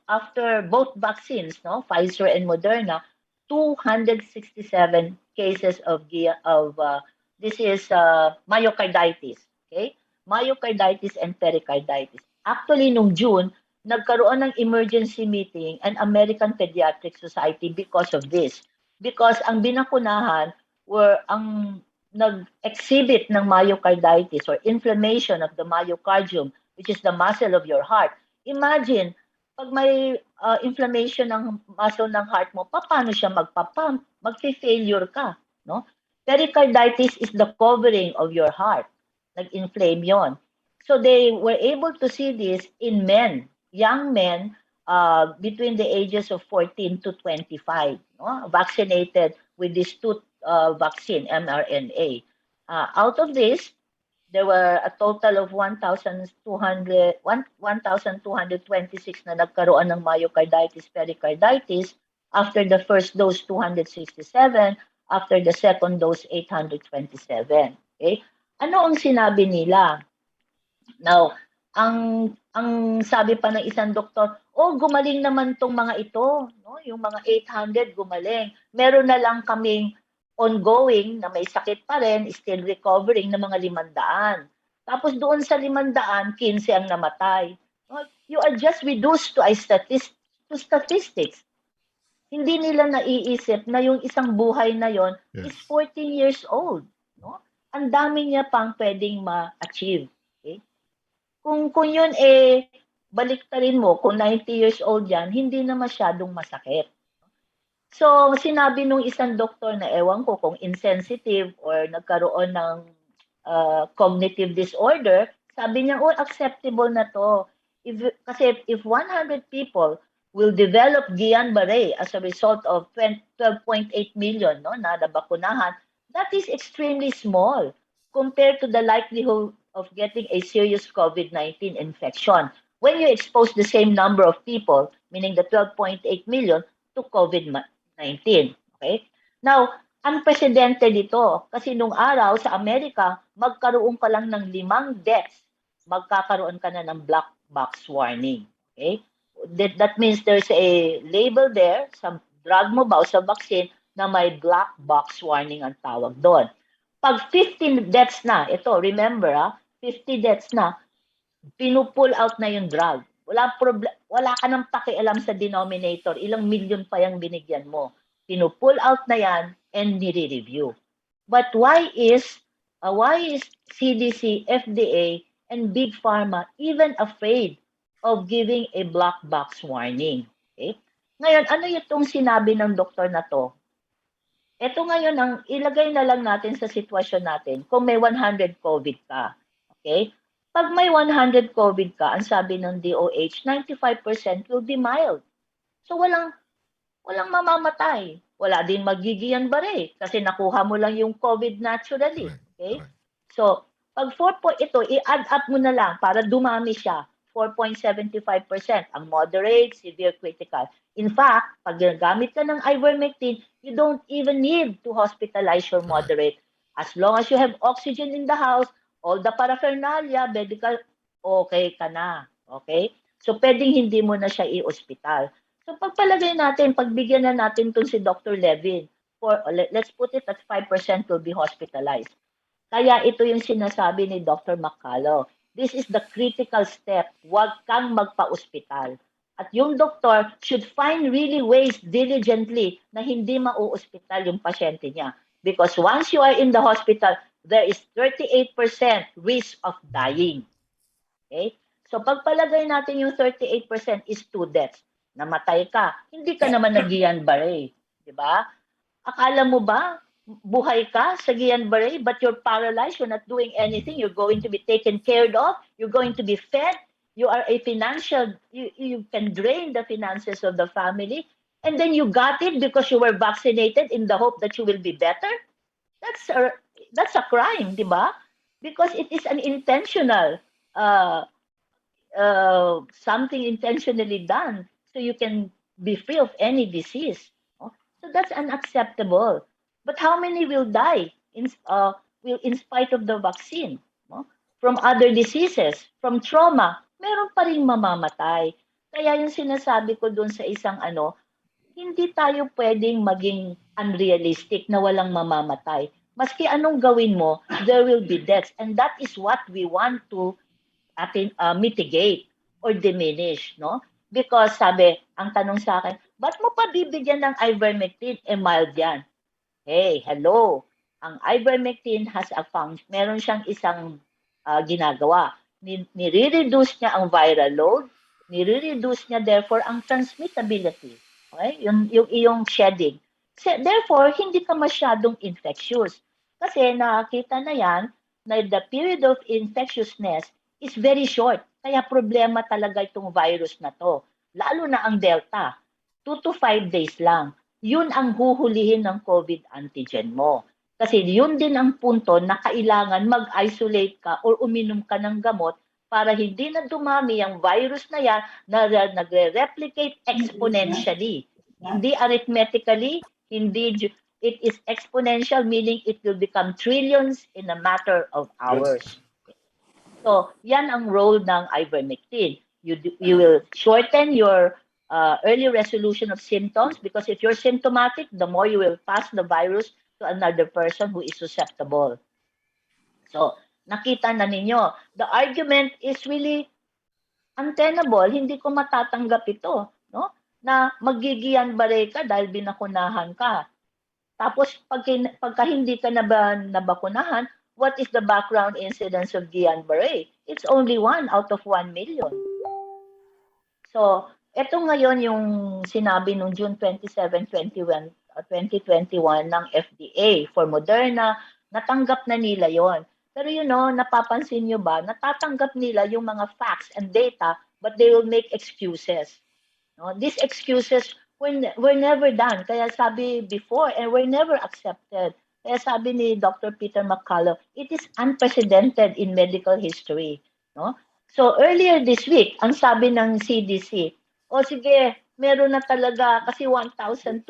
after both vaccines, no, Pfizer and Moderna, 267 cases of this is myocarditis, okay? Myocarditis and pericarditis. Actually, nung June, nagkaroon ng emergency meeting an American Pediatric Society because of this. Because ang binakunahan were ang nag-exhibit ng myocarditis or inflammation of the myocardium, which is the muscle of your heart. Imagine, pag may inflammation ng muscle ng heart mo, paano siya magpapump? Mag-failure ka, no? Pericarditis is the covering of your heart. Nag-inflame yon. So they were able to see this in men, young men between the ages of 14 to 25, no? Vaccinated with this two vaccine, mRNA. Out of this, there were a total of 1,226 na nagkaroon ng myocarditis, pericarditis. After the first dose, 267. After the second dose, 827. Okay? Ano ang sinabi nila? Now, ang sabi pa ng isang doktor, gumaling naman tong mga ito, no? Yung mga 800 gumaling. Meron na lang kaming ongoing na may sakit pa rin, still recovering na mga 500. Tapos doon sa 500, 15 ang namatay. No? You are just reduced to statistics. Hindi nila naiisip na yung isang buhay na yon is 14 years old. No? Ang dami niya pang pwedeng ma-achieve. Okay? Kung yun baliktarin mo, kung 90 years old yan, hindi na masyadong masakit. So, sinabi nung isang doktor na ewan ko kung insensitive or nagkaroon ng cognitive disorder, sabi niya, oh, acceptable na to. Kasi if 100 people will develop Guillain-Barré as a result of 12.8 million na nabakunahan, that is extremely small compared to the likelihood of getting a serious COVID-19 infection. When you expose the same number of people, meaning the 12.8 million, to COVID-19. Okay? Now, unprecedented ito kasi nung araw sa Amerika, magkaroon ka lang ng 5 deaths, magkakaroon ka na ng black box warning. Okay? That means there's a label there sa drug mo ba o sa vaccine na may black box warning ang tawag doon. Pag 15 deaths na, ito, remember 50 deaths na, pinupull out na yung drug. Wala ka nang pakialam sa denominator. Ilang million pa yung binigyan mo. Pinupull out na yan and nire-review. But why is CDC, FDA, and Big Pharma even afraid of giving a black box warning? Okay? Ngayon, ano itong sinabi ng doktor na to? Ito ngayon, ang ilagay na lang natin sa sitwasyon natin kung may 100 COVID ka. Okay? Pag may 100 COVID ka, ang sabi ng DOH, 95% will be mild. So walang mamamatay. Wala din mag-Guillain-Barré kasi nakuha mo lang yung COVID naturally. Okay? So, pag 4 ito, i-add up mo na lang para dumami siya. 4.75% ang moderate, severe, critical. In fact, pag gamit ka ng Ivermectin, you don't even need to hospitalize your moderate. As long as you have oxygen in the house, all the paraphernalia, medical, okay ka na. Okay? So, pwedeng hindi mo na siya i-hospital. So, pagpalagay natin, pagbigyan na natin itong si Dr. Levin, let's put it at 5% will be hospitalized. Kaya ito yung sinasabi ni Dr. McCullough. This is the critical step. Huwag kang magpa-ospital. At yung doktor should find really ways diligently na hindi mau-ospital yung pasyente niya. Because once you are in the hospital, there is 38% risk of dying. Okay? So pagpalagay natin yung 38% is 2 deaths. Namatay ka, hindi ka naman nag-Guillain-Barré. Diba? Akala mo ba, buhay ka sa Guillain-Barré, but you're paralyzed, you're not doing anything, you're going to be taken care of, you're going to be fed, you are a financial, you can drain the finances of the family, and then you got it because you were vaccinated in the hope that you will be better? That's a crime, di ba? Because it is an intentional, something intentionally done so you can be free of any disease. So that's unacceptable. But how many will die in spite of the vaccine? From other diseases, from trauma, meron pa rin mamamatay. Kaya yung sinasabi ko dun sa isang hindi tayo pwedeng maging unrealistic na walang mamamatay. Maski anong gawin mo, there will be deaths. And that is what we want to mitigate or diminish, no? Because sabi, ang tanong sa akin, ba't mo pa bibigyan ng Ivermectin? Mild yan. Hey, hello. Ang Ivermectin has a function. Meron siyang isang ginagawa. Nire-reduce niya ang viral load. Nire-reduce niya therefore ang transmittability. Okay? Yung iyong shedding. Therefore, hindi ka masyadong infectious. Kasi nakita na yan na the period of infectiousness is very short. Kaya problema talaga itong virus na to. Lalo na ang Delta. 2 to 5 days lang. Yun ang huhulihin ng COVID antigen mo. Kasi yun din ang punto na kailangan mag-isolate ka or uminom ka ng gamot para hindi na dumami ang virus na yan na nagre-replicate exponentially. Hindi arithmetically, it is exponential, meaning it will become trillions in a matter of hours. So, yan ang role ng Ivermectin. You will shorten your early resolution of symptoms because if you're symptomatic, the more you will pass the virus to another person who is susceptible. So, nakita na ninyo, the argument is really untenable. Hindi ko matatanggap ito, no? Na mag-Guillain-Barré ka dahil binakunahan ka. Tapos, pagka hindi ka nabakunahan, what is the background incidence of Guillain-Barré? It's only 1 out of 1 million. So, ito ngayon yung sinabi nung June 27, 2021 ng FDA for Moderna, natanggap na nila yon. Pero napapansin nyo ba, natatanggap nila yung mga facts and data, but they will make excuses. No? These excuses were never done. Kaya sabi before, and were never accepted. Kaya sabi ni Dr. Peter McCullough, it is unprecedented in medical history. No? So earlier this week, ang sabi ng CDC, sige, meron na talaga kasi 1,200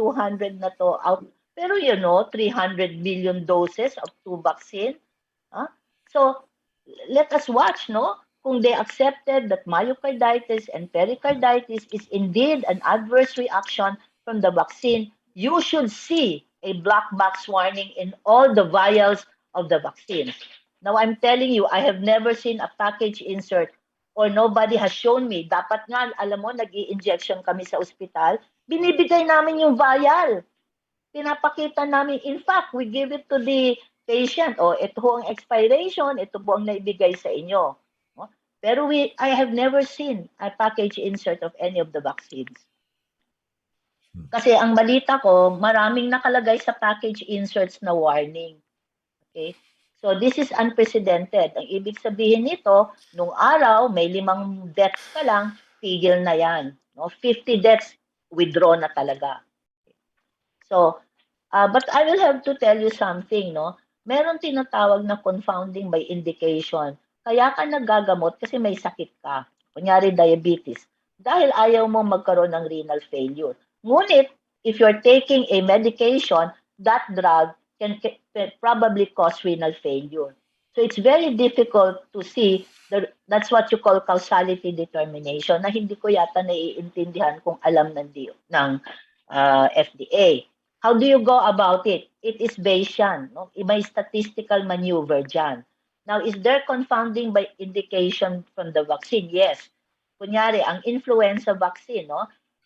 na to out. Pero 300 million doses of 2 vaccine. So let us watch, kung they accepted that myocarditis and pericarditis is indeed an adverse reaction from the vaccine, you should see a black box warning in all the vials of the vaccine. Now, I'm telling you, I have never seen a package insert or nobody has shown me. Dapat nga, alam mo, nag-i-injection kami sa ospital, binibigay namin yung vial. Pinapakita namin, in fact, we give it to the patient. Ito ho ang expiration, ito po ang naibigay sa inyo. Pero I have never seen a package insert of any of the vaccines. Kasi ang balita ko, maraming nakalagay sa package inserts na warning. Okay? So this is unprecedented. Ang ibig sabihin nito, nung araw, may 5 deaths pa lang, tigil na yan. 50 deaths, withdraw na talaga. So, but I will have to tell you something, meron tinatawag na confounding by indication. Kaya ka nagagamot kasi may sakit ka. Kunyari diabetes. Dahil ayaw mo magkaroon ng renal failure. Ngunit, if you're taking a medication, that drug can probably cause renal failure. So it's very difficult to see, that's what you call causality determination, na hindi ko yata naiintindihan kung alam ng FDA. How do you go about it? It is Bayesian. May statistical maneuver dyan. Now, is there confounding by indication from the vaccine? Yes. Kunyari, ang influenza vaccine,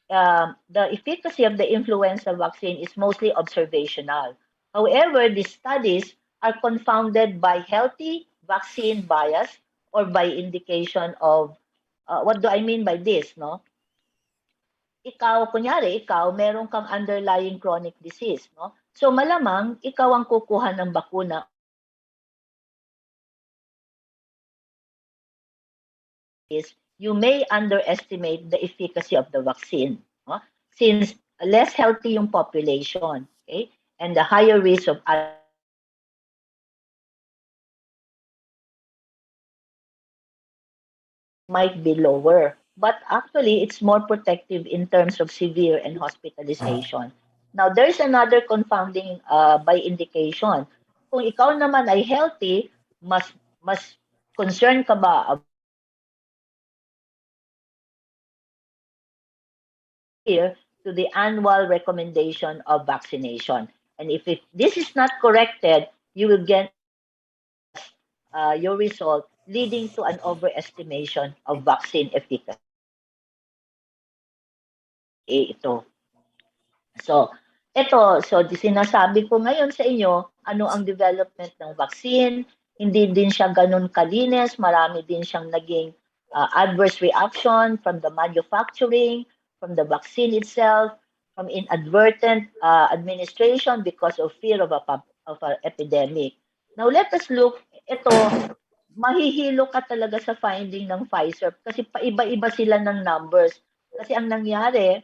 the efficacy of the influenza vaccine is mostly observational. However, these studies are confounded by healthy vaccine bias or by indication of, what do I mean by this, Kunyari, meron kang underlying chronic disease, So malamang, ikaw ang kukuha ng bakuna. Is you may underestimate the efficacy of the vaccine, since less healthy yung population, okay, and the higher risk of might be lower. But actually, it's more protective in terms of severe and hospitalization. Now, there's another confounding by indication. Kung ikaw naman ay healthy, mas concerned ka ba to the annual recommendation of vaccination? And if this is not corrected, you will get your result leading to an overestimation of vaccine efficacy. Ito. So, sinasabi ko ngayon sa inyo, ano ang development ng vaccine. Hindi din siya ganun kalinis. Marami din siyang naging adverse reaction from the manufacturing, from the vaccine itself, from inadvertent administration because of fear of an epidemic. Now, let us look. Ito, mahihilo ka talaga sa finding ng Pfizer kasi paiba-iba sila ng numbers. Kasi ang nangyari,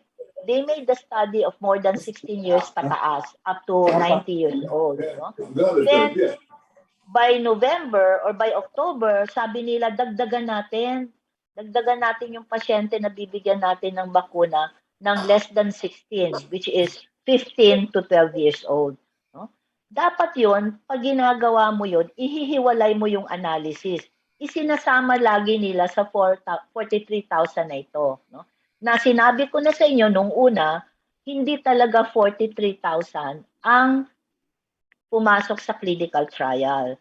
they made the study of more than 16 years pataas, up to 90 years old. Then, by November or by October, sabi nila, dagdagan natin yung pasyente na bibigyan natin ng bakuna ng less than 16, which is 15 to 12 years old. Dapat yun, pag ginagawa mo yun, ihihiwalay mo yung analysis. Isinasama lagi nila sa 43,000 na ito. Na sinabi ko na sa inyo nung una, hindi talaga 43,000 ang pumasok sa clinical trial.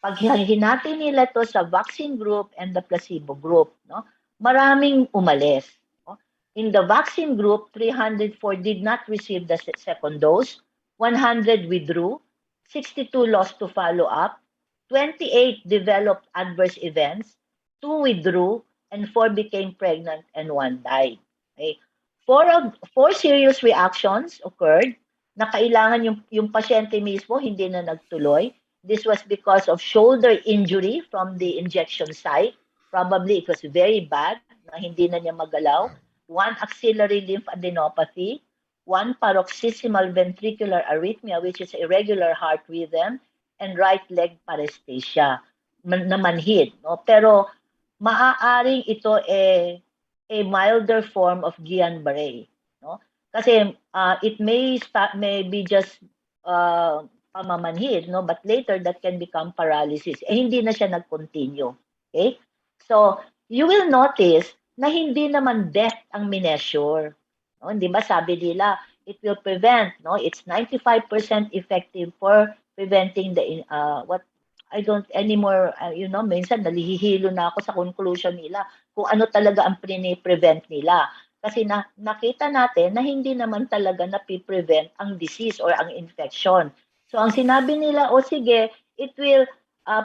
Pag hinati nila to sa vaccine group and the placebo group, maraming umalis. In the vaccine group, 304 did not receive the second dose, 100 withdrew, 62 lost to follow-up, 28 developed adverse events, 2 withdrew, and 4 became pregnant, and 1 died. Okay? Four serious reactions occurred na kailangan yung pasyente mismo hindi na nagtuloy. This was because of shoulder injury from the injection site. Probably it was very bad na hindi na niya magalaw. 1 axillary lymphadenopathy, 1 paroxysmal ventricular arrhythmia, which is irregular heart rhythm, and right leg paresthesia na manhid. No? Pero maaaring ito a milder form of Guillain-Barré. No? Kasi it may be just pamamanhid, no? But later that can become paralysis. Hindi na siya nag-continue. Okay? So, you will notice na hindi naman death ang mineasure. No? Di ba sabi nila, it will prevent, no? It's 95% effective for preventing the what I don't anymore, minsan nalihihilo na ako sa conclusion nila kung ano talaga ang prevent nila. Kasi nakita natin na hindi naman talaga napiprevent ang disease or ang infection. So ang sinabi nila, sige, it will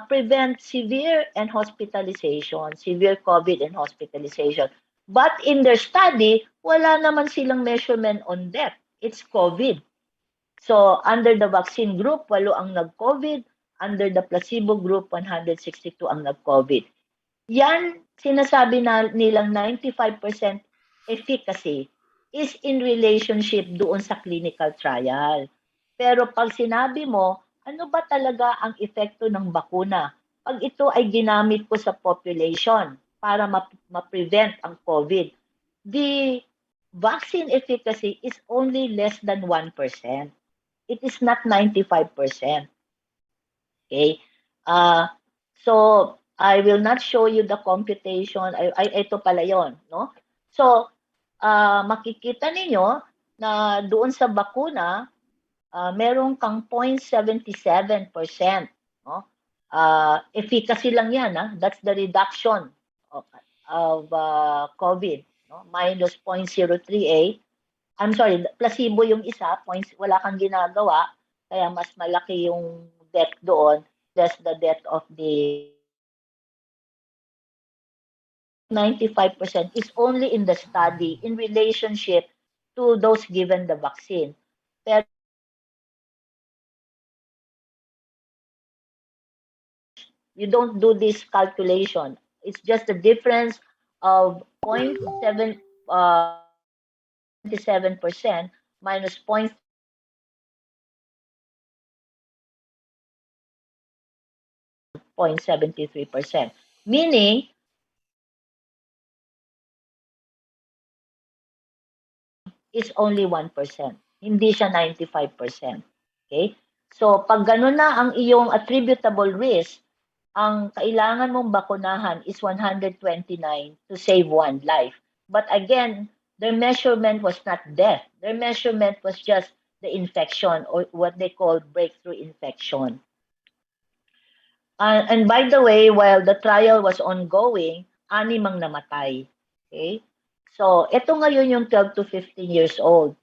prevent severe and hospitalization, severe COVID and hospitalization. But in their study, wala naman silang measurement on death. It's COVID. So under the vaccine group, 8 ang nag-COVID. Under the placebo group, 162 ang nag-COVID. Yan, sinasabi nilang 95% efficacy is in relationship doon sa clinical trial. Pero pag sinabi mo, ano ba talaga ang epekto ng bakuna? Pag ito ay ginamit ko sa population para ma-prevent ang COVID, the vaccine efficacy is only less than 1%. It is not 95%. Okay? So, I will not show you the computation. Ito pala yon, no? So, makikita ninyo na doon sa bakuna, meron kang 0.77%. No? Efficacy lang yan. That's the reduction of COVID. No? Minus 0.038. I'm sorry, placebo yung isa, wala kang ginagawa, kaya mas malaki yung death doon, that's the death of the 95% is only in the study in relationship to those given the vaccine. Pero you don't do this calculation. It's just the difference of 0.7 27% minus 0.73%. Meaning, is only 1%. Hindi siya 95%. Okay? So, pag gano'n na ang iyong attributable risk, ang kailangan mong bakunahan is 129 to save 1 life. But again, their measurement was not death. Their measurement was just the infection or what they call breakthrough infection. And by the way, while the trial was ongoing, 6 ang namatay. Okay? So, ito ngayon yung 12 to 15 years old.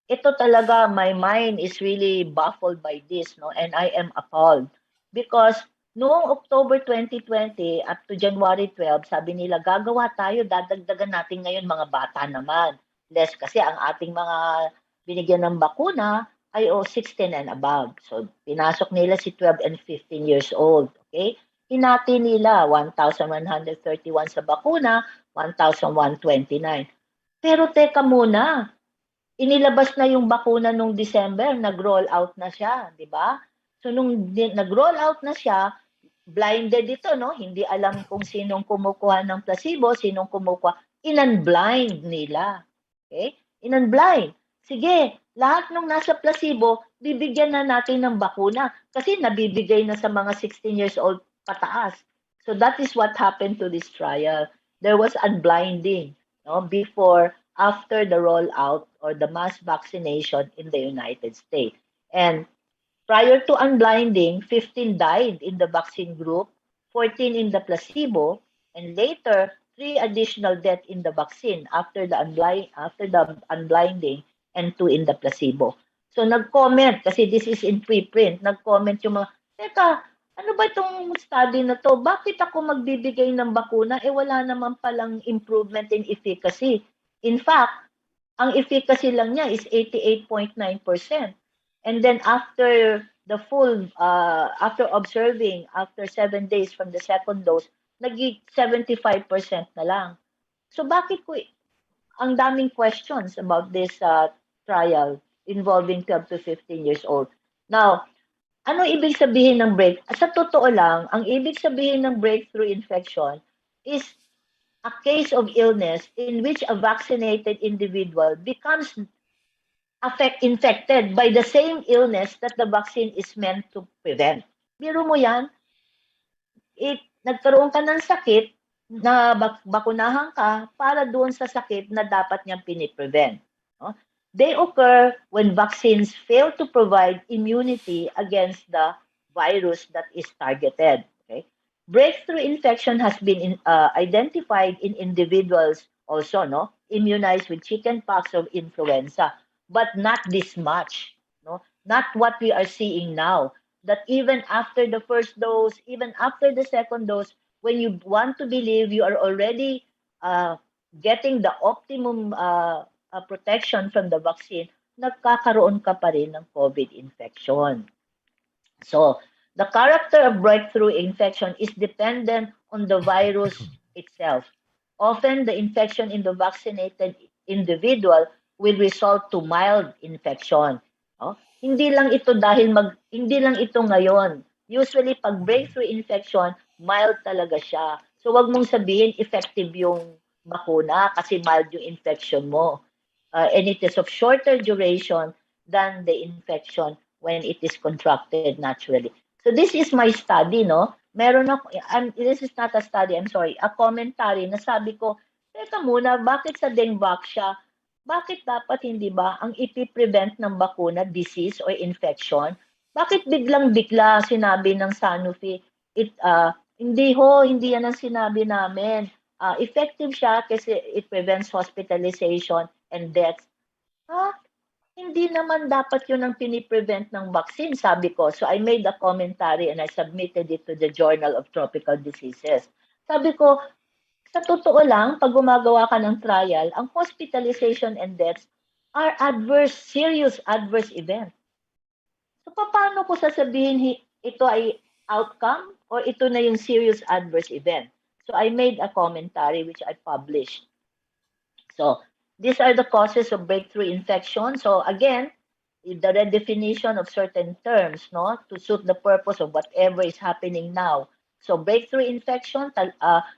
Ito talaga, my mind is really baffled by this, no? And I am appalled. Because noong October 2020 up to January 12, sabi nila, gagawa tayo, dadagdagan natin ngayon mga bata naman. Less kasi ang ating mga binigyan ng bakuna ay 16 and above. So, pinasok nila si 12 and 15 years old. Okay? Hinati nila 1,131 sa bakuna, 1,129. Pero teka muna, inilabas na yung bakuna nung December, nag-roll out na siya, di ba? So nung nag-roll out na siya, blinded ito, no? Hindi alam kung sinong kumukuha ng placebo, sinong kumukuha. In-unblind nila. Okay? In-unblind. Sige, lahat nung nasa placebo, bibigyan na natin ng bakuna kasi nabibigay na sa mga 16 years old pataas. So that is what happened to this trial. There was unblinding, no? Before, after the rollout or the mass vaccination in the United States. And prior to unblinding, 15 died in the vaccine group, 14 in the placebo, and later 3 additional deaths in the vaccine after the unblinding and 2 in the placebo. So nag-comment, kasi this is in preprint, nag-comment yung mga, teka, ano ba itong study na to? Bakit ako magbibigay ng bakuna? Wala naman palang improvement in efficacy. In fact, ang efficacy lang niya is 88.9%. And then after the full, after observing, after 7 days from the second dose, naging 75% na lang. So bakit ko, ang daming questions about this trial involving 12 to 15 years old. Now, ano ibig sabihin ng sa totoo lang, ang ibig sabihin ng breakthrough infection is a case of illness in which a vaccinated individual becomes infected by the same illness that the vaccine is meant to prevent. Biro mo yan, nagkaroon ka ng sakit na bakunahan ka para doon sa sakit na dapat niyang piniprevent. No? They occur when vaccines fail to provide immunity against the virus that is targeted. Okay? Breakthrough infection has been identified in individuals also, no, immunized with chickenpox or influenza, but not this much, no, not what we are seeing now. That even after the first dose, even after the second dose, when you want to believe you are already getting the optimum protection from the vaccine, nagkakaroon ka pa rin ng COVID infection. So, the character of breakthrough infection is dependent on the virus itself. Often, the infection in the vaccinated individual will result to mild infection. No? Hindi lang ito hindi lang ito ngayon. Usually, pag breakthrough infection, mild talaga siya. So, wag mong sabihin effective yung bakuna kasi mild yung infection mo. And it is of shorter duration than the infection when it is contracted naturally. So this is my study, no? Meron ako, this is not a study, I'm sorry, a commentary na sabi ko, teka muna, bakit sa Dengvax siya? Bakit dapat hindi ba ang ipiprevent ng bakuna, disease or infection? Bakit biglang-bigla sinabi ng Sanofi, hindi yan ang sinabi namin. Effective siya kasi it prevents hospitalization and death. Hindi naman dapat yun ang piniprevent ng vaccine, sabi ko. So I made a commentary and I submitted it to the Journal of Tropical Diseases. Sabi ko, sa totoo lang, pag gumagawa ka ng trial, ang hospitalization and deaths are serious adverse event. So paano ko sasabihin ito ay outcome or ito na yung serious adverse event? So I made a commentary which I published. So these are the causes of breakthrough infection. So again, the redefinition of certain terms, no, to suit the purpose of whatever is happening now. So breakthrough infection,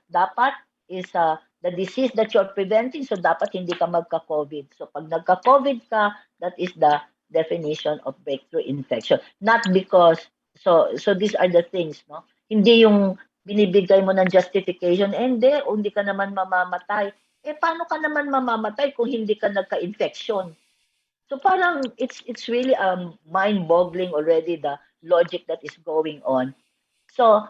dapat is the disease that you're preventing. So dapat hindi ka magka-COVID. So pag nagka-COVID ka, that is the definition of breakthrough infection. Not because, so these are the things, no. Hindi yung binibigay mo ng justification, hindi ka naman mamamatay. Paano ka naman mamamatay kung hindi ka nagka-infection? So parang it's really mind-boggling already the logic that is going on. So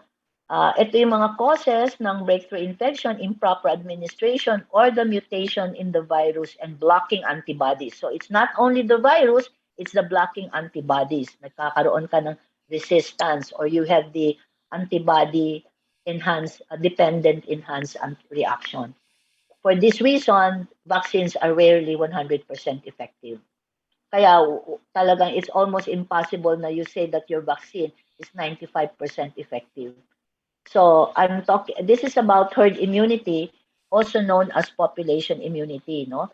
ito yung mga causes ng breakthrough infection, improper administration, or the mutation in the virus and blocking antibodies. So it's not only the virus, it's the blocking antibodies. Nagkakaroon ka ng resistance or you have the antibody dependent enhanced reaction. For this reason, vaccines are rarely 100% effective. Kaya talagang it's almost impossible na you say that your vaccine is 95% effective. So this is about herd immunity, also known as population immunity, no?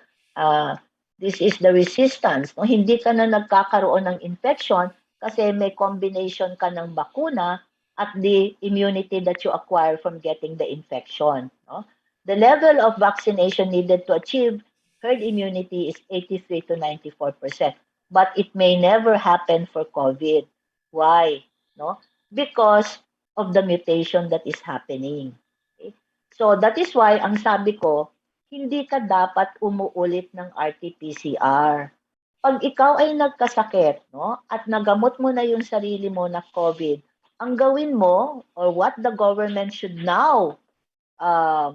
This is the resistance, no? Hindi ka na nagkakaroon ng infection kasi may combination ka ng bakuna at the immunity that you acquire from getting the infection, no? The level of vaccination needed to achieve herd immunity is 83 to 94%. But it may never happen for COVID. Why? No? Because of the mutation that is happening. Okay? So that is why ang sabi ko, hindi ka dapat umuulit ng RT-PCR. Pag ikaw ay nagkasakit, no, at nagamot mo na yung sarili mo na COVID, ang gawin mo or what the government should now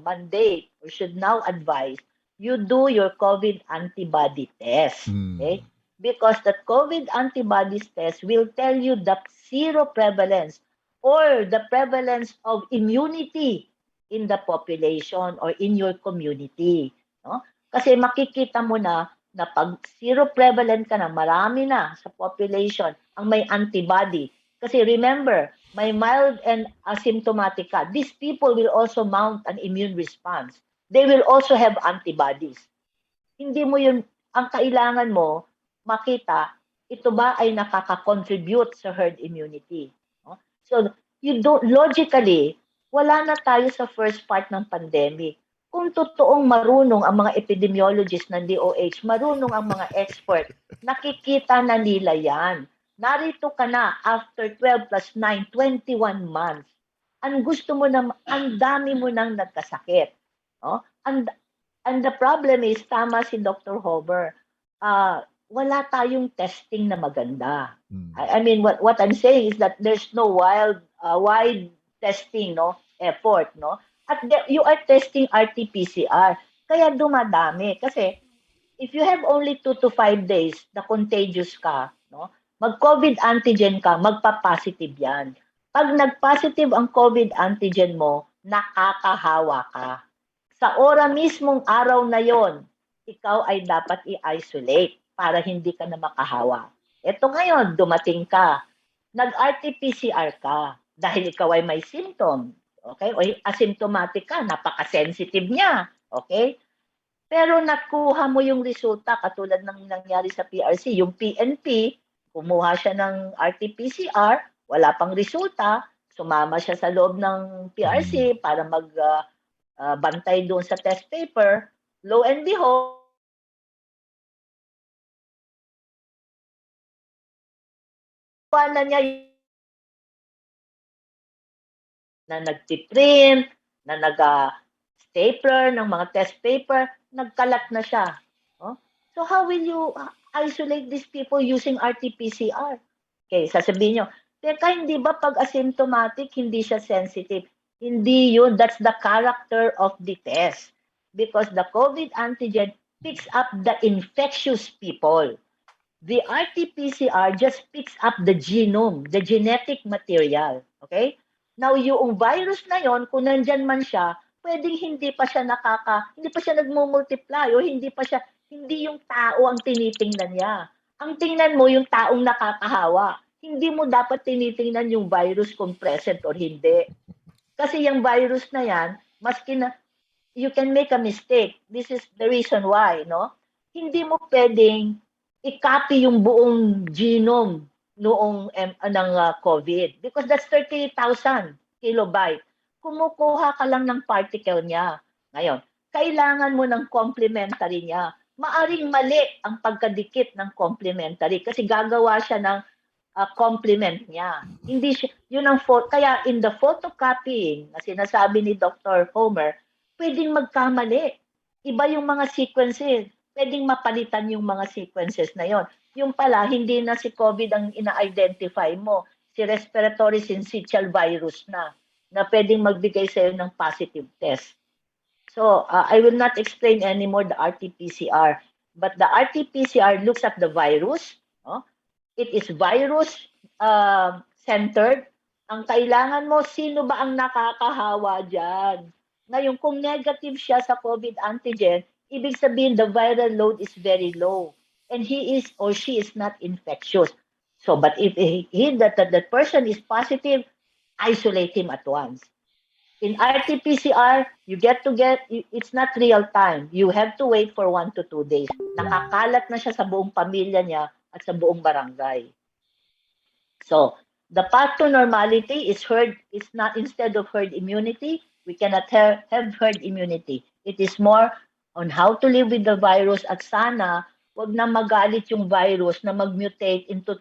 mandate or should now advise, you do your COVID antibody test. Okay? Because the COVID antibodies test will tell you the zero prevalence or the prevalence of immunity in the population or in your community. No? Kasi makikita mo na pag zero prevalent ka na, marami na sa population ang may antibody. Kasi remember, may mild and asymptomatic ka. These people will also mount an immune response. They will also have antibodies. Hindi mo yun, ang kailangan mo, makita, ito ba ay nakaka-contribute sa herd immunity. No? So, you don't, logically, wala na tayo sa first part ng pandemic. Kung totoong marunong ang mga epidemiologists ng DOH, marunong ang mga expert, nakikita na nila yan. Narito ka na after 12 plus 9, 21 months. Ang gusto mo na, ang dami mo nang nagkasakit. No? And the problem is, tama si Dr. Hober, wala tayong testing na maganda. I mean, what I'm saying is that there's no wide testing, no, effort, no. At you are testing RT-PCR, kaya dumadami. Kasi if you have only 2 to 5 days na contagious ka, no, mag-COVID antigen ka, magpa-positive yan. Pag nag-positive ang COVID antigen mo, nakakahawa ka. Sa mismong araw na yon, ikaw ay dapat i-isolate para hindi ka na makahawa. Ito ngayon, dumating ka, nag-RT-PCR ka dahil ikaw ay may symptom. Okay? O asymptomatic ka, napaka-sensitive niya. Okay? Pero nakuha mo yung resulta katulad ng nangyari sa PRC. Yung PNP, kumuha siya ng RT-PCR, wala pang resulta, sumama siya sa loob ng PRC para bantay doon sa test paper. Lo and behold, na niya na nagtiprint, na nag-stapler ng mga test paper, nagkalat na siya. Oh? So how will you isolate these people using RT-PCR? Okay, sasabihin nyo, teka, hindi ba pag asymptomatic, hindi siya sensitive? Hindi yun. That's the character of the test. Because the COVID antigen picks up the infectious people. The RT-PCR just picks up the genome, the genetic material. Okay? Now, yung virus na yon, kung nandyan man siya, pwedeng hindi pa siya nagmumultiply o hindi yung tao ang tinitingnan niya. Ang tingnan mo yung taong nakakahawa. Hindi mo dapat tinitingnan yung virus kung present or hindi. Kasi yung virus na yan, maski na you can make a mistake. This is the reason why, no? Hindi mo pwedeng i-copy yung buong genome noong ng COVID because that's 30,000 kilobyte. Kumukuha ka lang ng particle niya. Ngayon, kailangan mo ng complementary niya. Maaring mali ang pagkadikit ng complementary kasi gagawa siya ng complement niya. Hindi siya, yun ang kaya in the photocopying na sinasabi ni Dr. Homer, pwedeng magkamali. Iba yung mga sequences. Pwedeng mapalitan yung mga sequences na yon. Yung pala, hindi na si COVID ang ina-identify mo. Si respiratory syncytial virus na pwedeng magbigay sa'yo ng positive test. So, I will not explain anymore the RT-PCR. But the RT-PCR looks at the virus. No? It is virus-centered. Ang kailangan mo, sino ba ang nakakahawa dyan? Ngayon, kung negative siya sa COVID antigen, ibig sabihin the viral load is very low and he is or she is not infectious. So, but if that person is positive, isolate him at once. In RT-PCR, it's not real time. You have to wait for 1 to 2 days. Nakakalat na siya sa buong pamilya niya at sa buong barangay. So, the path to normality is not instead of herd immunity, we cannot have herd immunity. It is more on how to live with the virus at sana wag na magalit yung virus na mag-mutate into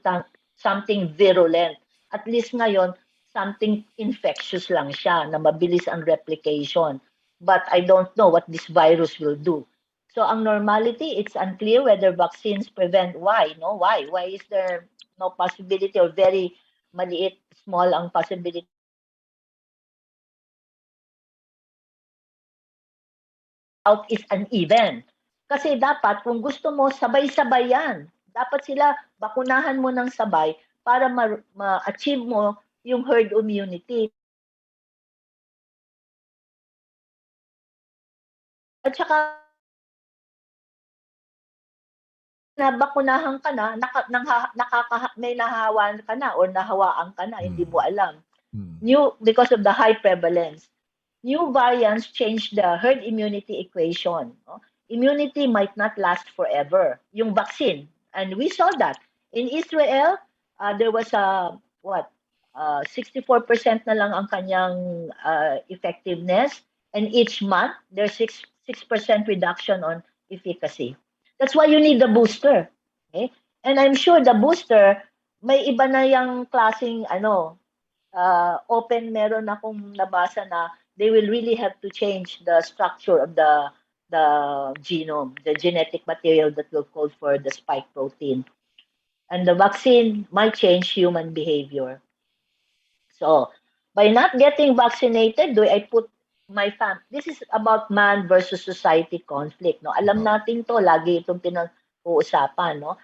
something virulent. At least ngayon, something infectious lang siya na mabilis ang replication. But I don't know what this virus will do. So ang normality, it's unclear whether vaccines prevent. Why? No? Why? Why is there no possibility or very maliit, small ang possibility? Out is uneven. Kasi dapat, kung gusto mo, sabay-sabay yan. Dapat sila, bakunahan mo ng sabay para ma-achieve mo yung herd immunity. At saka nabakunahan ka na, may nahawan ka na or nahawaan ka na, hindi mo alam. Because of the high prevalence. New variants change the herd immunity equation. No? Immunity might not last forever. Yung vaccine, and we saw that. In Israel, there was a, 64% na lang ang kanyang effectiveness, and each month, there's 6% reduction on efficacy. That's why you need the booster. Okay? And I'm sure the booster, may iba na yung klaseng open, meron akong nabasa na they will really have to change the structure of the genome, the genetic material that will code for the spike protein. And the vaccine might change human behavior. So, by not getting vaccinated, do I put my family? This is about man versus society conflict. No? Alam natin to, lagi itong pinag-uusapan. No?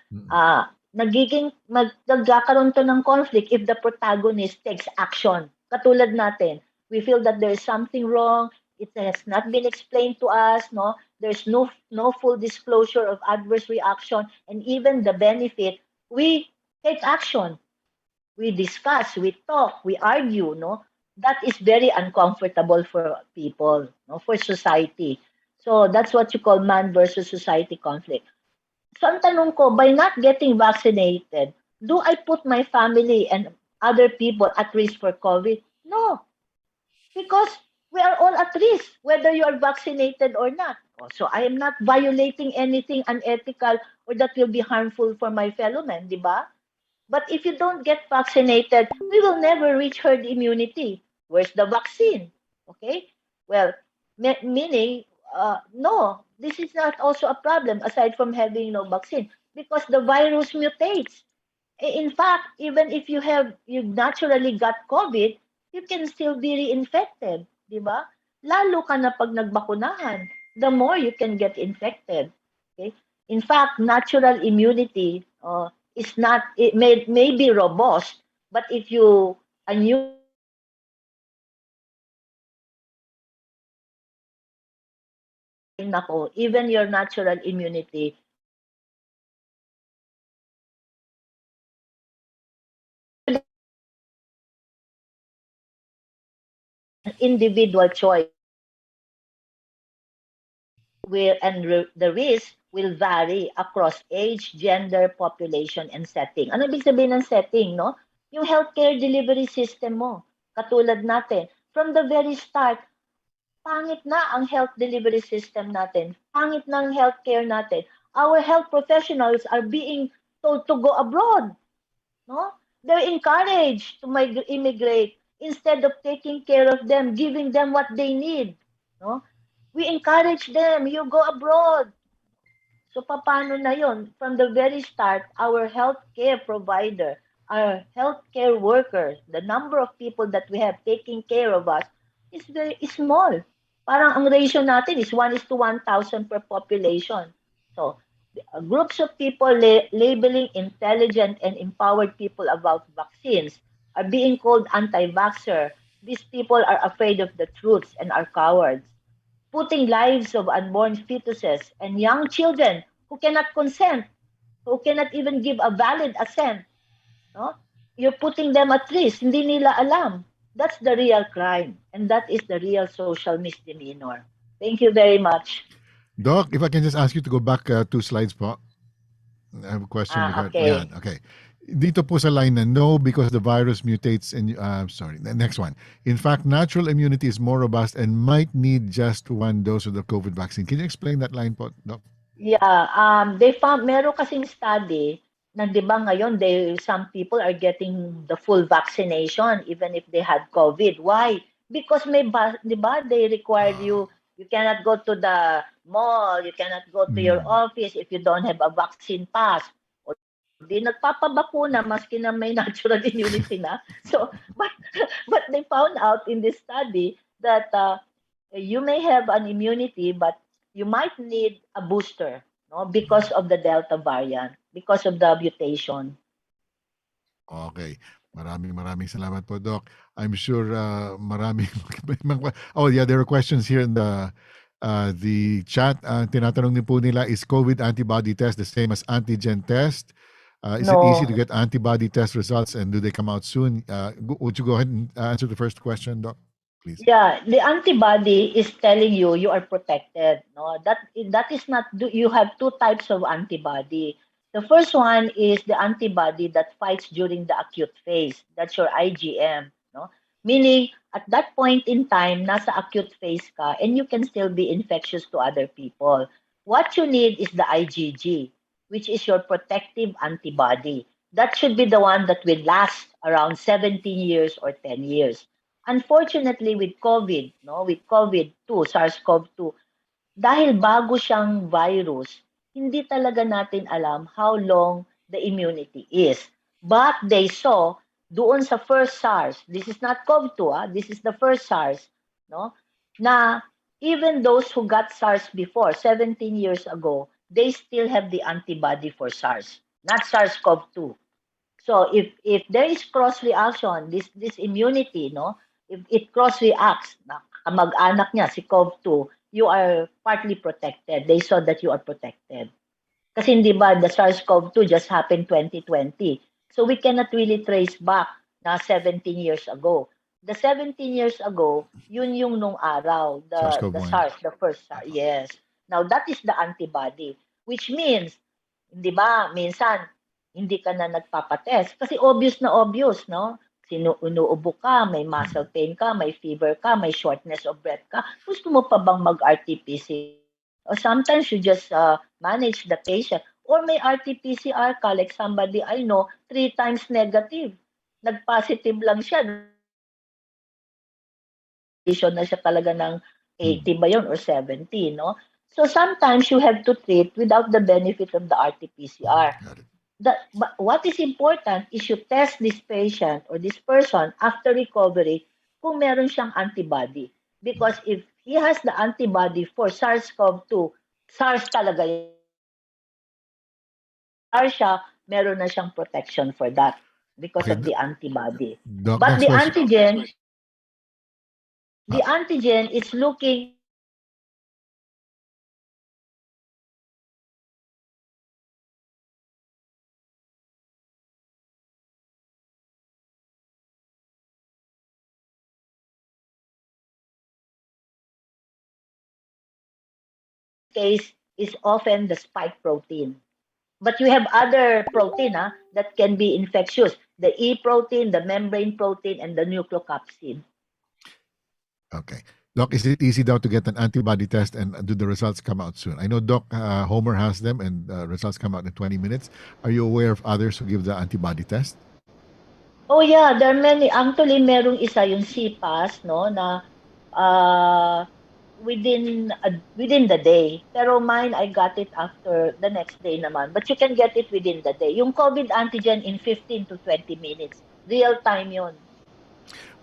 Nagkakaroon to ng conflict if the protagonist takes action. Katulad natin, we feel that there is something wrong, it has not been explained to us, no? There's no full disclosure of adverse reaction, and even the benefit, we take action. We discuss, we talk, we argue, no? That is very uncomfortable for people, no? For society. So that's what you call man versus society conflict. So ang tanong ko, by not getting vaccinated, do I put my family and other people at risk for COVID? No, because we are all at risk, whether you are vaccinated or not. So I am not violating anything unethical or that will be harmful for my fellow men, di ba? But if you don't get vaccinated, we will never reach herd immunity. Where's the vaccine? Okay? Well, meaning, no, this is not also a problem aside from having no vaccine because the virus mutates. In fact, even if you naturally got COVID, you can still be reinfected, di ba? Lalo ka na pag nagbakunahan, the more you can get infected. Okay? In fact, natural immunity is not, it may be robust, but if you a new even your natural immunity individual choice the risk will vary across age, gender, population, and setting. Ano ibig sabihin ng setting, no? Yung healthcare delivery system mo. Katulad natin, from the very start, pangit na ang health delivery system natin. Pangit na ang healthcare natin. Our health professionals are being told to go abroad. No? They're encouraged to immigrate instead of taking care of them, giving them what they need. No? We encourage them, you go abroad. So paano na yon? From the very start, our healthcare provider, our healthcare workers, the number of people that we have taking care of us is very small. Parang ang ratio natin is 1:1,000 per population. So groups of people labeling intelligent and empowered people about vaccines are being called anti-vaxxer. These people are afraid of the truths and are cowards, putting lives of unborn fetuses and young children who cannot consent, who cannot even give a valid assent. No? You're putting them at risk. Hindi nila alam. That's the real crime. And that is the real social misdemeanor. Thank you very much. Doc, if I can just ask you to go back 2 slides po. I have a question regarding. Okay. Yan, okay. Dito po sa line na no because the virus mutates and sorry, the next one. In fact, natural immunity is more robust and might need just 1 dose of the COVID vaccine. Can you explain that line po, Doc? Yeah, they found meron kasing study na 'di ba ngayon some people are getting the full vaccination even if they had COVID. Why? Because 'di ba they required you cannot go to the mall, you cannot go to your office if you don't have a vaccine pass. O di nagpapabakuna maski na may natural immunity na. So but they found out in this study that you may have an immunity but you might need a booster, no, because of the Delta variant, because of the mutation. Okay. Maraming salamat po, Doc. I'm sure maraming oh yeah, there are questions here in the chat. Tinatanong din po nila, is COVID antibody test the same as antigen test? Is it easy to No. get antibody test results, and do they come out soon? Would you go ahead and answer the first question, Doc, please? Yeah, the antibody is telling you you are protected. No, that is not. You have two types of antibody. The first one is the antibody that fights during the acute phase. That's your IgM. No, meaning at that point in time, nasa acute phase ka, and you can still be infectious to other people. What you need is the IgG, which is your protective antibody. That should be the one that will last around 17 years or 10 years. Unfortunately, with COVID, no, with COVID-2, SARS-CoV-2, dahil bago siyang virus, hindi talaga natin alam how long the immunity is. But they saw doon sa first SARS, this is not COVID-2, this is the first SARS, no, na even those who got SARS before, 17 years ago, they still have the antibody for SARS, not SARS-CoV-2. So if there is cross reaction, this immunity, no, if it cross reacts, na kamag-anak niya si CoV-2, you are partly protected. They saw that you are protected. Kasi hindi ba the SARS-CoV-2 just happened 2020. So we cannot really trace back na 17 years ago. The 17 years ago, yun yung nung araw, the SARS-CoV-1. SARS, the first SARS. Yes. Now that is the antibody, which means, di ba, minsan hindi ka na nagpapatest kasi obvious na obvious, no? Inuubo ka, may muscle pain ka, may fever ka, may shortness of breath ka. Gusto mo pa bang mag-RT-PCR? Or sometimes you just manage the patient. Or may RT-PCR ka, like somebody I know, 3 times negative. Nag-positive lang siya. Na siya talaga ng 80 ba yun or 70, no? So sometimes you have to treat without the benefit of the RT-PCR. Got it. But what is important is you test this patient or this person after recovery kung meron siyang antibody. Because if he has the antibody for SARS-CoV-2, SARS talaga yun. SARS siya, meron na siyang protection for that because Okay, of the antibody. Doc, But next the question. antigen is looking case is often the spike protein. But you have other protein that can be infectious. The E protein, the membrane protein, and the nucleocapsid. Okay. Doc, is it easy now to get an antibody test, and do the results come out soon? I know Doc Homer has them, and results come out in 20 minutes. Are you aware of others who give the antibody test? Oh yeah, there are many. Actually, merong isa yung CPAS, no, na within the day. Pero mine, I got it after the next day naman. But you can get it within the day. Yung COVID antigen in 15 to 20 minutes. Real time yun.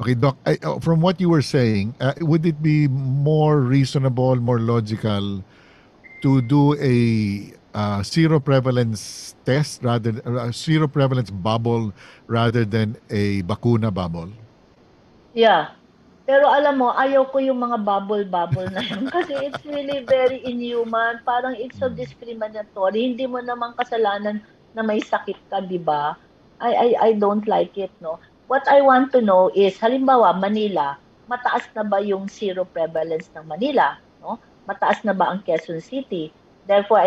Okay, Doc, from what you were saying, would it be more reasonable, more logical to do a zero prevalence test rather zero prevalence bubble rather than a bakuna bubble? Yeah. Pero alam mo, ayaw ko yung mga bubble-bubble na yun kasi it's really very inhuman. Parang it's so discriminatory. Hindi mo naman kasalanan na may sakit ka, di ba? I don't like it, no? What I want to know is, halimbawa, Manila, mataas na ba yung zero prevalence ng Manila? No? Mataas na ba ang Quezon City? Therefore,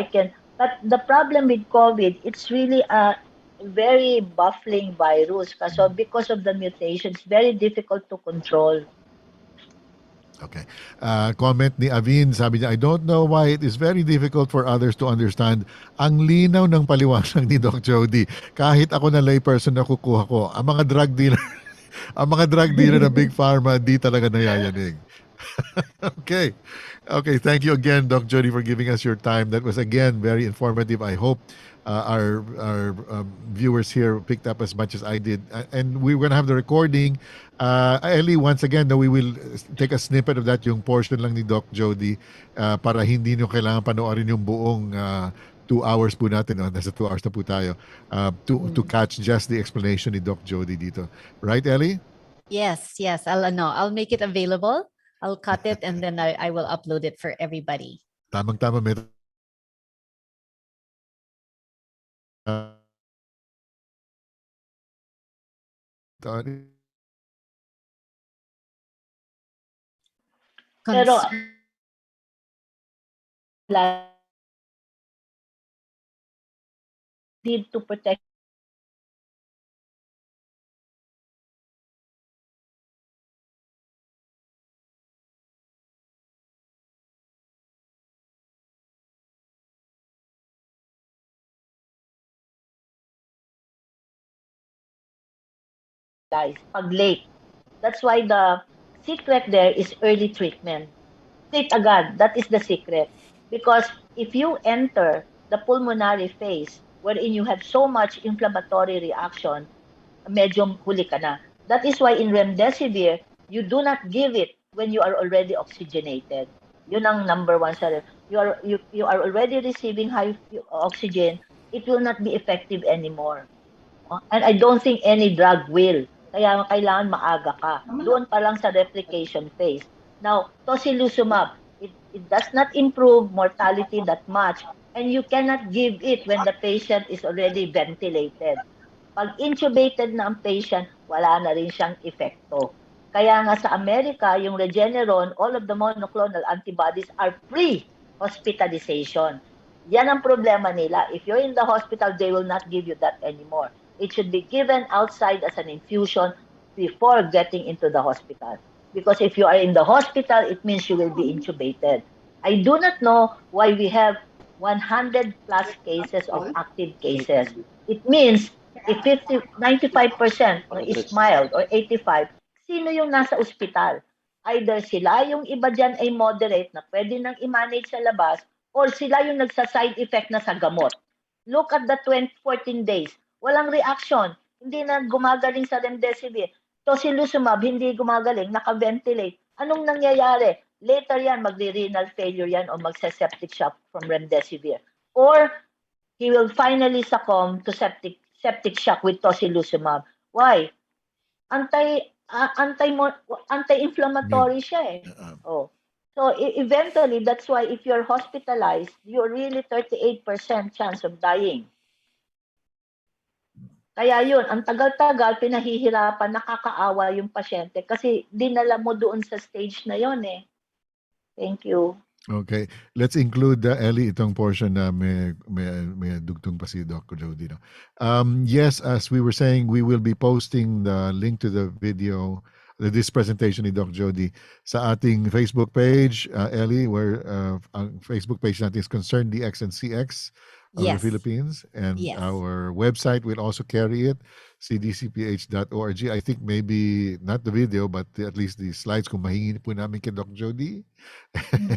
but the problem with COVID, it's really a very baffling virus. So because of the mutations, very difficult to control. Okay. Comment ni Avin, sabi niya, I don't know why it is very difficult for others to understand. Ang linaw ng paliwanag ni Doc Jody. Kahit ako na layperson na kukuha ko, ang mga drug dealer, ang mga drug dealer ng Big Pharma, di talaga nayayanig. Okay. Okay. Thank you again, Doc Jody, for giving us your time. That was, again, very informative. I hope our viewers here picked up as much as I did. And we're going to have the recording. Ellie, once again, we will take a snippet of that, yung portion lang ni Doc Jody, para hindi nyo kailangan panoorin yung buong 2 hours po natin, nasa 2 hours na po tayo, to catch just the explanation ni Doc Jody dito. Right, Ellie? Yes, yes. I'll make it available. I'll cut it and then I will upload it for everybody. Tamang-tama, meron Pero need to protect guys pag late. That's why the secret there is early treatment. Treat agad. That is the secret. Because if you enter the pulmonary phase wherein you have so much inflammatory reaction, medyo huli ka na. That is why in remdesivir, you do not give it when you are already oxygenated. Yun ang number one sa you are already receiving high oxygen, it will not be effective anymore. And I don't think any drug will. Kaya kailangan maaga ka. Doon pa lang sa replication phase. Now, tocilizumab, it does not improve mortality that much, and you cannot give it when the patient is already ventilated. Pag intubated na ang patient, wala na rin siyang epekto. Kaya nga sa Amerika, yung Regeneron, all of the monoclonal antibodies are pre-hospitalization. Yan ang problema nila. If you're in the hospital, they will not give you that anymore. It should be given outside as an infusion before getting into the hospital. Because if you are in the hospital, it means you will be intubated. I do not know why we have 100 plus cases of active cases. It means if 95% is mild or 85, sino yung nasa ospital? Either sila yung iba dyan ay moderate na pwede nang i-manage sa labas or sila yung nagsa-side effect na sa gamot. Look at the 14 days. Walang reaction. Hindi na gumagaling sa remdesivir. Tocilizumab, hindi gumagaling. Naka-ventilate. Anong nangyayari? Later yan, magre-renal failure yan o magsa-septic shock from remdesivir. Or he will finally succumb to septic shock with tocilizumab. Why? Anti-inflammatory siya eh. Oh. So eventually, that's why if you're hospitalized, you're really 38% chance of dying. Kaya yun, ang tagal-tagal, pinahihirapan, nakakaawa yung pasyente kasi dinala mo doon sa stage na yun eh. Thank you. Okay, let's include Ellie itong portion na may dugtong pa si Dr. Jody. No? Yes, as we were saying, we will be posting the link to the video, this presentation ni Doc Jody sa ating Facebook page, Ellie, where ang Facebook page natin is Concerned DX and CX of the Yes. Philippines, and Yes. our website will also carry it, cdcph.org. I think maybe not the video, but at least the slides kung mahingi po namin kay Doc Jody.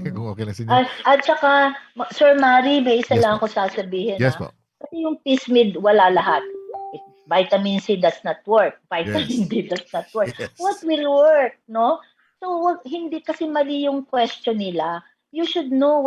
Kung okay lang sa inyo. At saka, Sir Mari, may isa Yes lang po. ako sasabihin. Yes ha? po. Kasi yung Pismid, wala lahat. Vitamin C does not work. Vitamin Yes. D does not work. Yes. What will work, no? So, hindi kasi mali yung question nila. You should know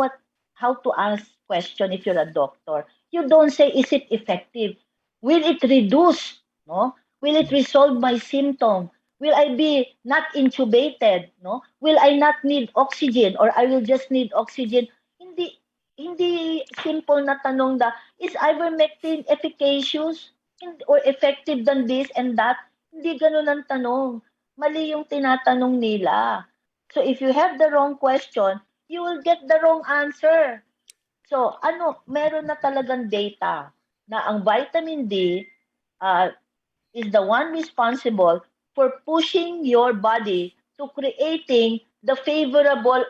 how to ask question if you're a doctor. You don't say, is it effective? Will it reduce? No? Will it resolve my symptom? Will I be not intubated? No? Will I not need oxygen or I will just need oxygen? Hindi simple na tanong is Ivermectin efficacious or effective than this and that? Hindi ganun ang tanong. Mali yung tinatanong nila. So if you have the wrong question, you will get the wrong answer. So meron na talagang data na ang vitamin D is the one responsible for pushing your body to creating the favorable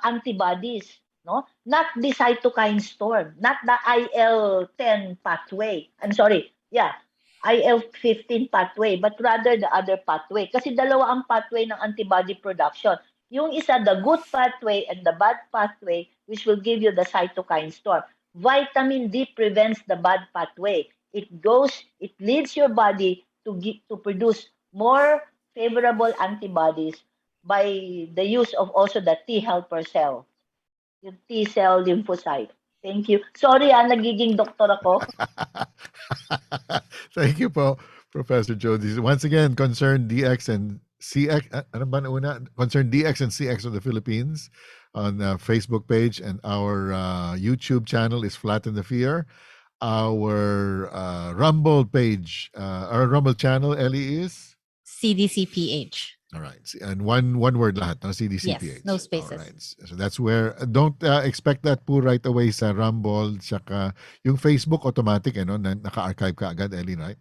antibodies, no? Not the cytokine storm, not the IL-10 pathway. I'm sorry, IL-15 pathway, but rather the other pathway. Kasi dalawa ang pathway ng antibody production. Yung isa, the good pathway and the bad pathway, which will give you the cytokine storm. Vitamin D prevents the bad pathway. It leads your body to produce more favorable antibodies by the use of also the T helper cell, yung T cell lymphocyte. Thank you. Sorry, nagiging doktor ako. Thank you po, Professor Jody. Once again, Concern DX and CX, ano ba na una? Concern DX and CX of the Philippines on Facebook page, and our YouTube channel is Flatten the Fear. Our Rumble page, our Rumble channel, Ellie, is? CDC PH. All right. And one word lahat, no? CDC Yes, PH. no spaces. All right. So that's where, don't expect that po right away sa Rumble, tsaka yung Facebook automatic, no? Naka-archive ka agad, Ellie, right?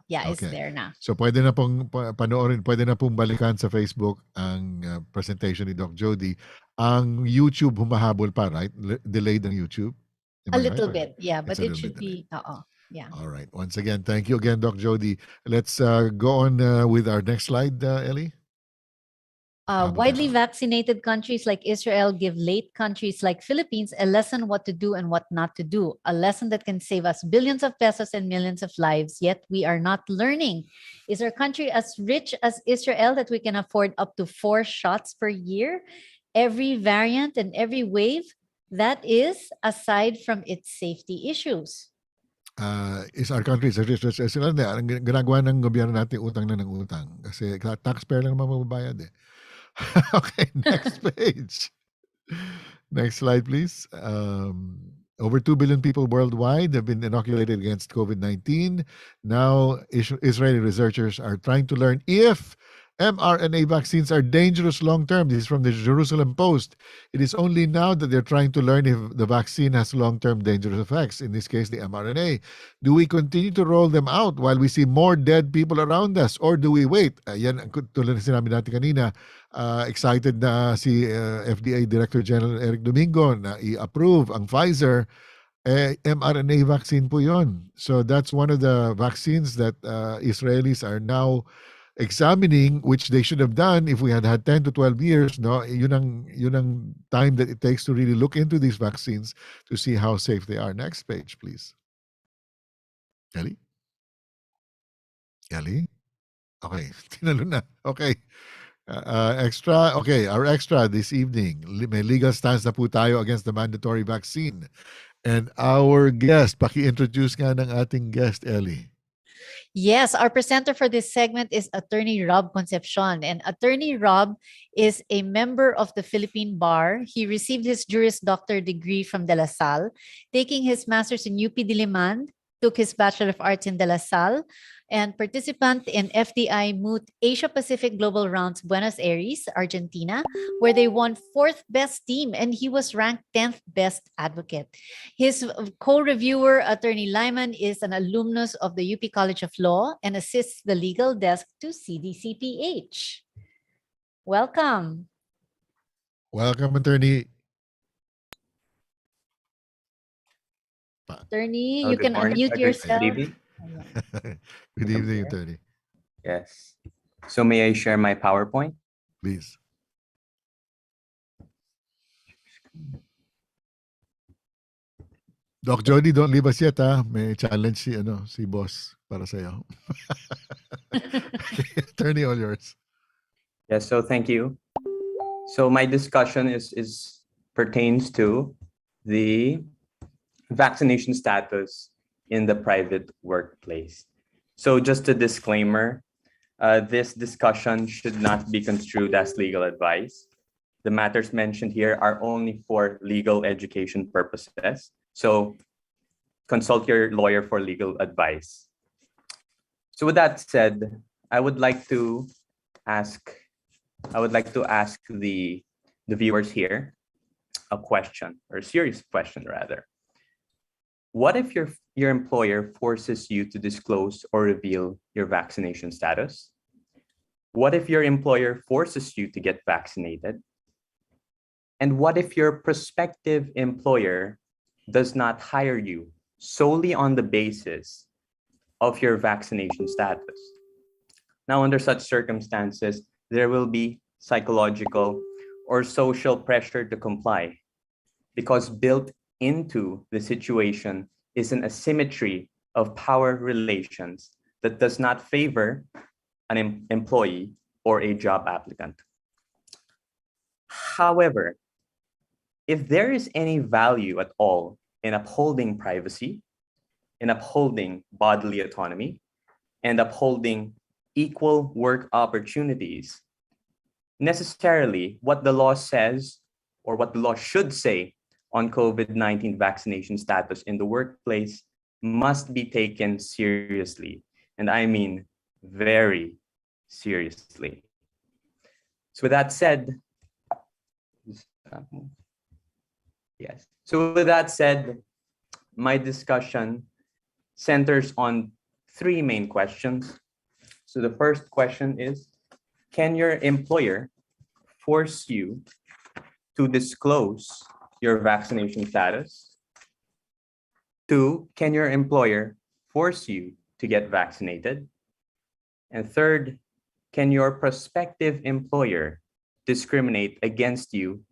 Yeah, it's Okay. there na. So pwede na pong panoorin, pwede na pong balikan sa Facebook ang presentation ni Doc Jody. Ang YouTube humahabol pa, right? Delayed ang YouTube. Am A I little right? bit, yeah, but It's a it little should bit delayed. be, yeah. All right. Once again, thank you again, Doc Jody. Let's go on with our next slide, Ellie. Widely vaccinated countries like Israel give late countries like Philippines a lesson what to do and what not to do, a lesson that can save us billions of pesos and millions of lives, yet we are not learning. Is our country as rich as Israel that we can afford up to 4 shots per year? Every variant and every wave, that is aside from its safety issues. Is our country sila na ang ginagawa ng gobyerno natin utang na ng utang kasi taxpayer lang naman mababayad eh. Okay, next page. Next slide, please. Over 2 billion people worldwide have been inoculated against COVID-19. Now, Israeli researchers are trying to learn if mRNA vaccines are dangerous long-term. This is from the Jerusalem Post. It is only now that they're trying to learn if the vaccine has long-term dangerous effects, in this case, the mRNA. Do we continue to roll them out while we see more dead people around us? Or do we wait? Yan, tulad na sinabi natin kanina, excited na si FDA Director General Eric Domingo na i-approve ang Pfizer. mRNA vaccine po yon. So that's one of the vaccines that Israelis are now examining, which they should have done if we had 10 to 12 years. No, yun ang time that it takes to really look into these vaccines to see how safe they are. Next page, please. Ellie? Okay, tinalo na. Okay. Extra, okay, our extra this evening. May legal stance na po tayo against the mandatory vaccine. And our guest, paki-introduce nga ng ating guest, Ellie. Yes, our presenter for this segment is Attorney Rob Concepcion. And Attorney Rob is a member of the Philippine Bar. He received his Juris Doctor degree from De La Salle, taking his master's in UP Diliman, took his Bachelor of Arts in De La Salle, and participant in FDI Moot Asia Pacific Global Rounds Buenos Aires, Argentina, where they won 4th best team and he was ranked 10th best advocate. His co-reviewer, Attorney Lyman, is an alumnus of the UP College of Law and assists the legal desk to CDC PH. Welcome. Welcome, Attorney. Attorney, you can unmute yourself. Good evening. Good evening, Attorney. Yes. So may I share my PowerPoint? Please. Doc Jody, don't leave us yet, ha? May challenge si boss para sa'yo. Attorney, all yours. Yes, so thank you. So my discussion is pertains to the vaccination status in the private workplace. So just a disclaimer, this discussion should not be construed as legal advice. The matters mentioned here are only for legal education purposes. So consult your lawyer for legal advice. So with that said, I would like to ask the viewers here a question, or a serious question rather. What if your employer forces you to disclose or reveal your vaccination status? What if your employer forces you to get vaccinated? And what if your prospective employer does not hire you solely on the basis of your vaccination status? Now, under such circumstances, there will be psychological or social pressure to comply, because built into the situation is an asymmetry of power relations that does not favor an employee or a job applicant. However, if there is any value at all in upholding privacy, in upholding bodily autonomy, and upholding equal work opportunities. Necessarily, what the law says, or what the law should say on COVID-19 vaccination status in the workplace must be taken seriously. And I mean very seriously. So with that said, yes. So with that said, my discussion centers on three main questions. So the first question is, can your employer force you to disclose your vaccination status? 2, can your employer force you to get vaccinated? And 3rd, can your prospective employer discriminate against you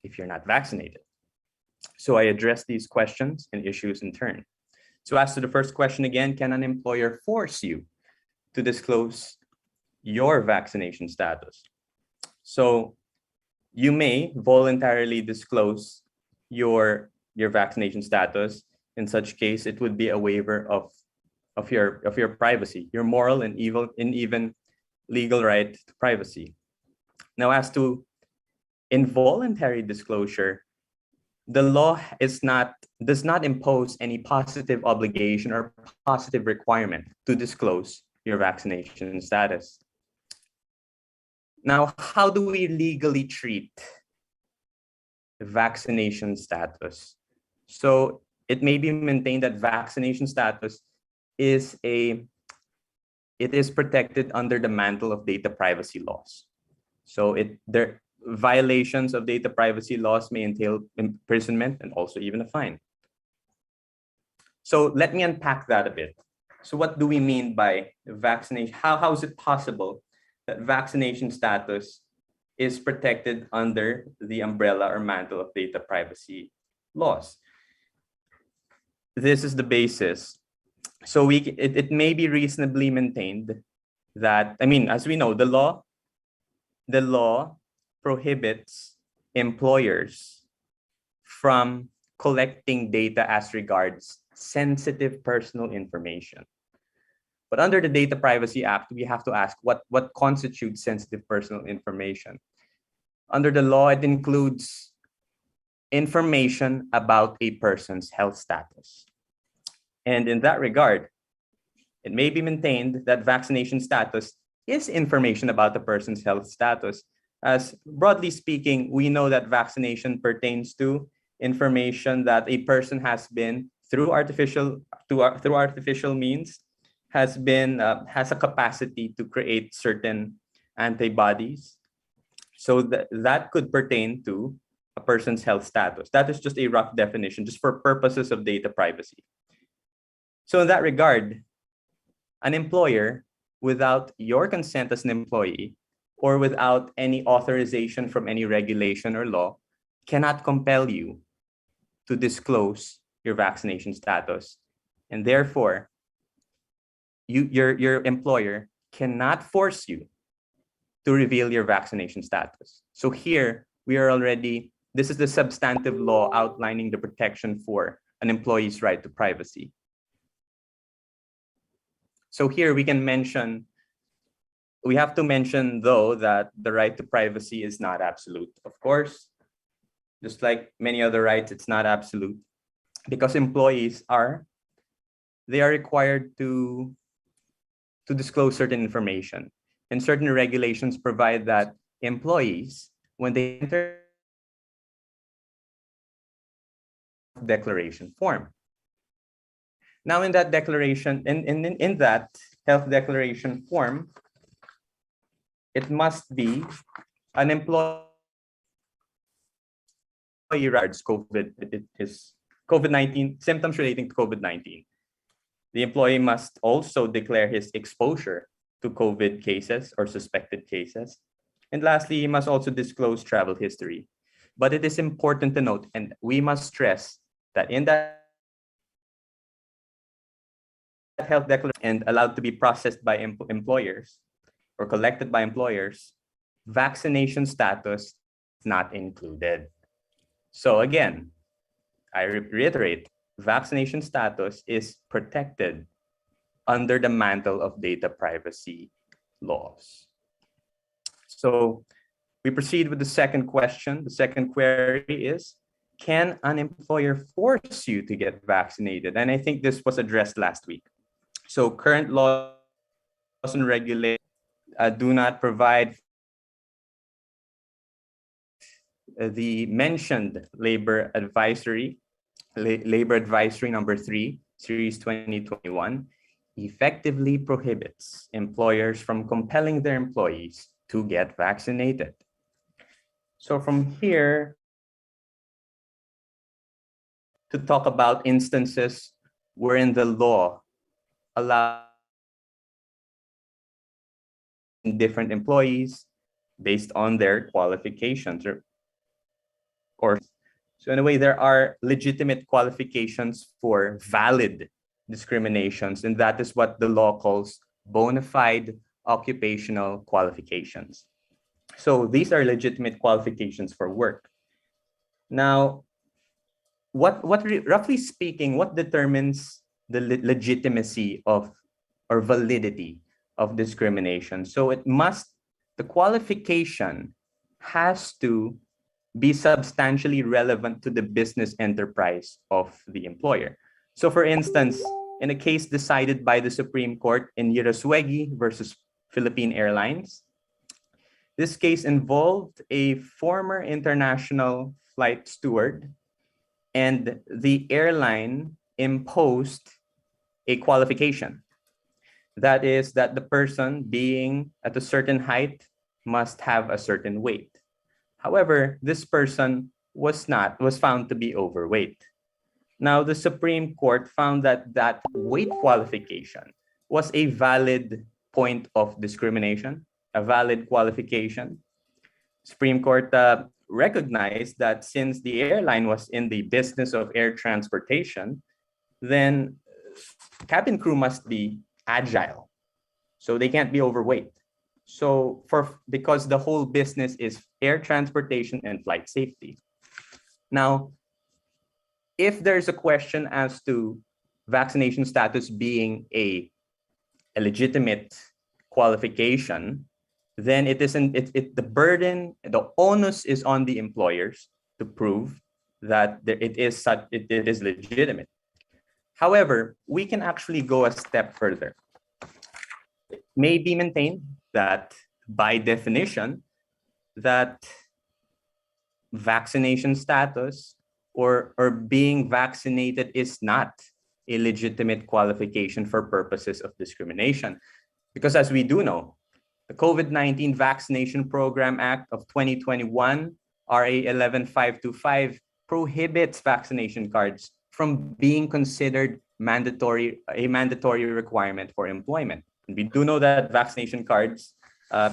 if you're not vaccinated? So I address these questions and issues in turn. So as to the first question again, can an employer force you to disclose your vaccination status? So you may voluntarily disclose your vaccination status. In such case, it would be a waiver of your privacy, your moral and even legal right to privacy. Now, as to involuntary disclosure, the law does not impose any positive obligation or positive requirement to disclose your vaccination status. Now, how do we legally treat vaccination status? So it may be maintained that vaccination status is protected under the mantle of data privacy laws. So violations of data privacy laws may entail imprisonment and also even a fine. So let me unpack that a bit. So what do we mean by vaccination? How is it possible that vaccination status is protected under the umbrella or mantle of data privacy laws? This is the basis. So it may be reasonably maintained that, as we know, the law prohibits employers from collecting data as regards sensitive personal information. But under the Data Privacy Act, we have to ask what constitutes sensitive personal information. Under the law, it includes information about a person's health status. And in that regard, it may be maintained that vaccination status is information about the person's health status. As broadly speaking, we know that vaccination pertains to information that a person has been through artificial means has a capacity to create certain antibodies. So that could pertain to a person's health status. That is just a rough definition, just for purposes of data privacy. So in that regard, an employer, without your consent as an employee, or without any authorization from any regulation or law, cannot compel you to disclose your vaccination status. And therefore, your employer cannot force you to reveal your vaccination status. So here, this is the substantive law outlining the protection for an employee's right to privacy. So here we have to mention though that the right to privacy is not absolute. Of course, just like many other rights, it's not absolute, because employees are required to disclose certain information. And certain regulations provide that employees, when they enter declaration form. Now in that declaration, in that health declaration form, it must be an employee regards COVID-19 symptoms relating to COVID-19. The employee must also declare his exposure to COVID cases or suspected cases. And lastly, he must also disclose travel history. But it is important to note, and we must stress, that in that health declaration and allowed to be processed by employers or collected by employers, vaccination status is not included. So again, I reiterate, vaccination status is protected under the mantle of data privacy laws. So we proceed with the second question. The second query is, can an employer force you to get vaccinated? And I think this was addressed last week. So current laws and regulations do not provide the mentioned labor advisory number 3, series 2021, effectively prohibits employers from compelling their employees to get vaccinated. So from here, to talk about instances wherein the law allows different employees based on their qualifications or so in a way, there are legitimate qualifications for valid discriminations, and that is what the law calls bona fide occupational qualifications. So these are legitimate qualifications for work. Now, roughly speaking, what determines the legitimacy of or validity of discrimination? So the qualification has to be substantially relevant to the business enterprise of the employer. So for instance, in a case decided by the Supreme Court in Yerasuegi versus Philippine Airlines, this case involved a former international flight steward, and the airline imposed a qualification. That is that the person being at a certain height must have a certain weight. However, this person was found to be overweight. Now, the Supreme Court found that that weight qualification was a valid point of discrimination, a valid qualification. Supreme Court recognized that since the airline was in the business of air transportation, then cabin crew must be agile, so they can't be overweight. So because the whole business is air transportation and flight safety. Now, if there's a question as to vaccination status being a legitimate qualification, then the burden, the onus is on the employers to prove that it is legitimate. However, we can actually go a step further. It may be maintained that by definition, that vaccination status or being vaccinated is not a legitimate qualification for purposes of discrimination. Because as we do know, the COVID-19 Vaccination Program Act of 2021, RA 11525, prohibits vaccination cards from being considered a mandatory requirement for employment. And we do know that vaccination cards,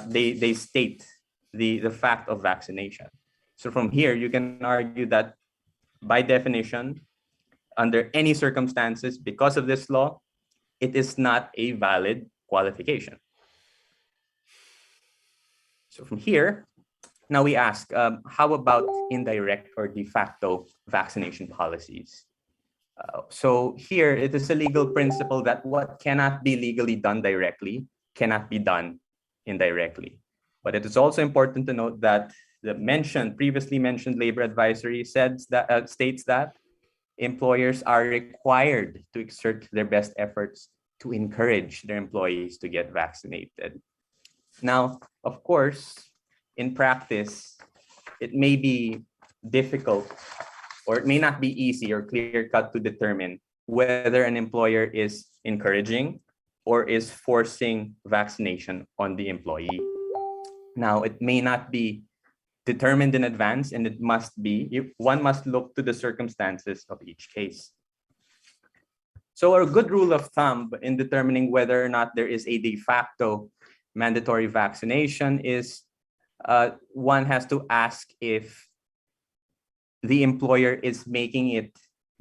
they state the fact of vaccination. So from here, you can argue that by definition, under any circumstances, because of this law, it is not a valid qualification. So from here, now we ask, how about indirect or de facto vaccination policies? So here, it is a legal principle that what cannot be legally done directly cannot be done indirectly. But it is also important to note that the previously mentioned labor advisory states that employers are required to exert their best efforts to encourage their employees to get vaccinated. Now, of course, in practice, it may be difficult or it may not be easy or clear-cut to determine whether an employer is encouraging or is forcing vaccination on the employee. Now, it may not be determined in advance, and one must look to the circumstances of each case. So a good rule of thumb in determining whether or not there is a de facto mandatory vaccination is one has to ask if the employer is making it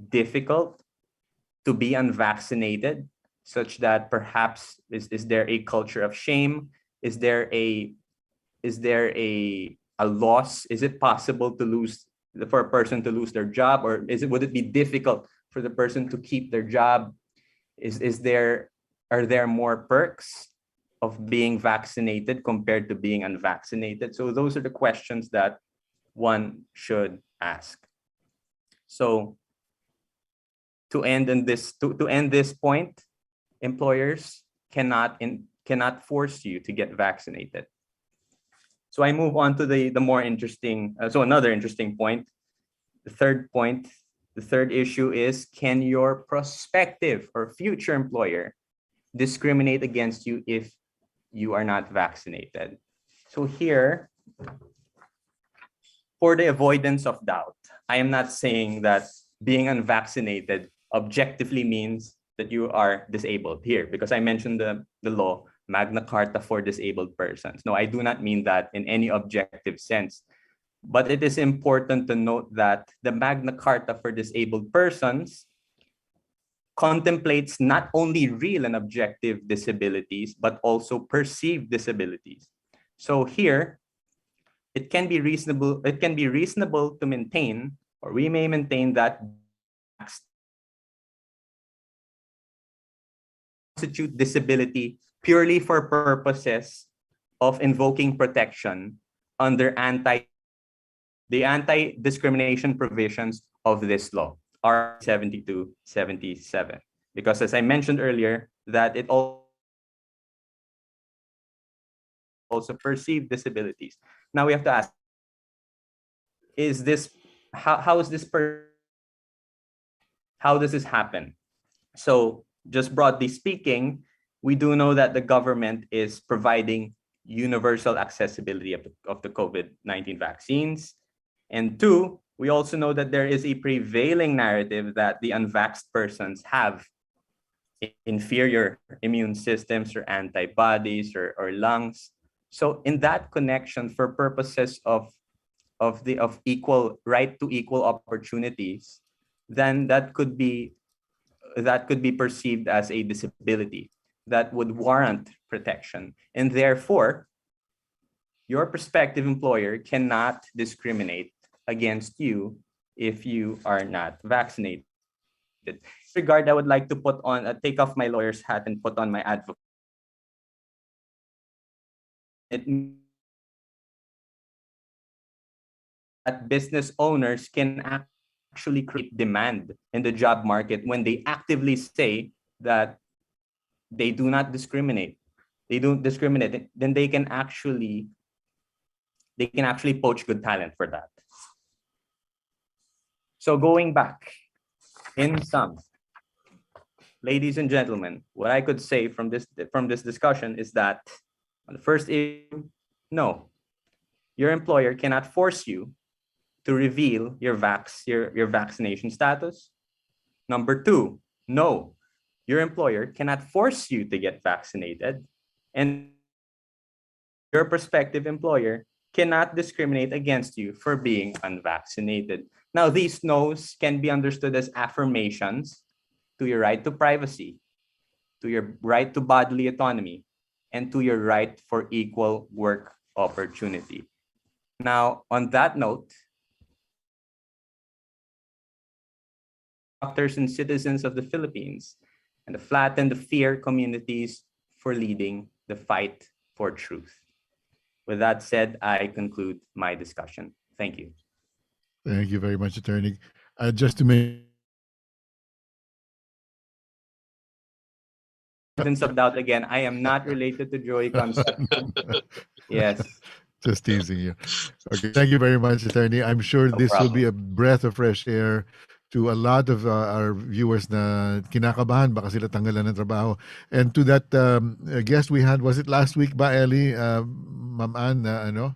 difficult to be unvaccinated, such that perhaps is there a culture of shame? Is there a loss? Is it possible to lose for a person to lose their job, or would it be difficult for the person to keep their job? Are there more perks of being vaccinated compared to being unvaccinated? So those are the questions that one should ask. So to end this point, employers cannot force you to get vaccinated. So I move on to the more interesting, another interesting point. The third point, the third issue is, can your prospective or future employer discriminate against you if you are not vaccinated? So here, for the avoidance of doubt, I am not saying that being unvaccinated objectively means that you are disabled here, because I mentioned the law, Magna Carta for disabled persons. No, I do not mean that in any objective sense. But it is important to note that the Magna Carta for disabled persons contemplates not only real and objective disabilities, but also perceived disabilities. So here, it can be reasonable to maintain, or we may maintain, that constitute disability purely for purposes of invoking protection under the anti-discrimination provisions of this law, R 7277. Because as I mentioned earlier, that it also perceived disabilities. Now we have to ask, how does this happen? So just broadly speaking, we do know that the government is providing universal accessibility of the COVID-19 vaccines. And two, we also know that there is a prevailing narrative that the unvaxxed persons have inferior immune systems or antibodies or lungs. So in that connection, for purposes of equal right to equal opportunities, then that could be perceived as a disability that would warrant protection. And therefore, your prospective employer cannot discriminate against you if you are not vaccinated. In this regard, I would like to take off my lawyer's hat and put on my advocate. That business owners can actually create demand in the job market when they actively say that they do not discriminate. They don't discriminate. Then they can actually poach good talent for that. So going back, in sum, ladies and gentlemen, what I could say from this discussion is that on the first issue, no, your employer cannot force you to reveal your vaccination status. Number two, no, your employer cannot force you to get vaccinated. And your prospective employer cannot discriminate against you for being unvaccinated. Now, these no's can be understood as affirmations to your right to privacy, to your right to bodily autonomy, and to your right for equal work opportunity. Now, on that note, doctors and citizens of the Philippines and the Flatten the Fear communities for leading the fight for truth. With that said, I conclude my discussion. Thank you. Thank you very much, Attorney. Just to make of doubt again, I am not related to Joey Concepcion. Yes. Just teasing you. Okay, thank you very much, Attorney. I'm sure No this will problem. be a breath of fresh air to a lot of our viewers na kinakabahan, baka sila tanggalan ng trabaho. And to that guest we had, was it last week ba, Ellie? Ma'am Ann,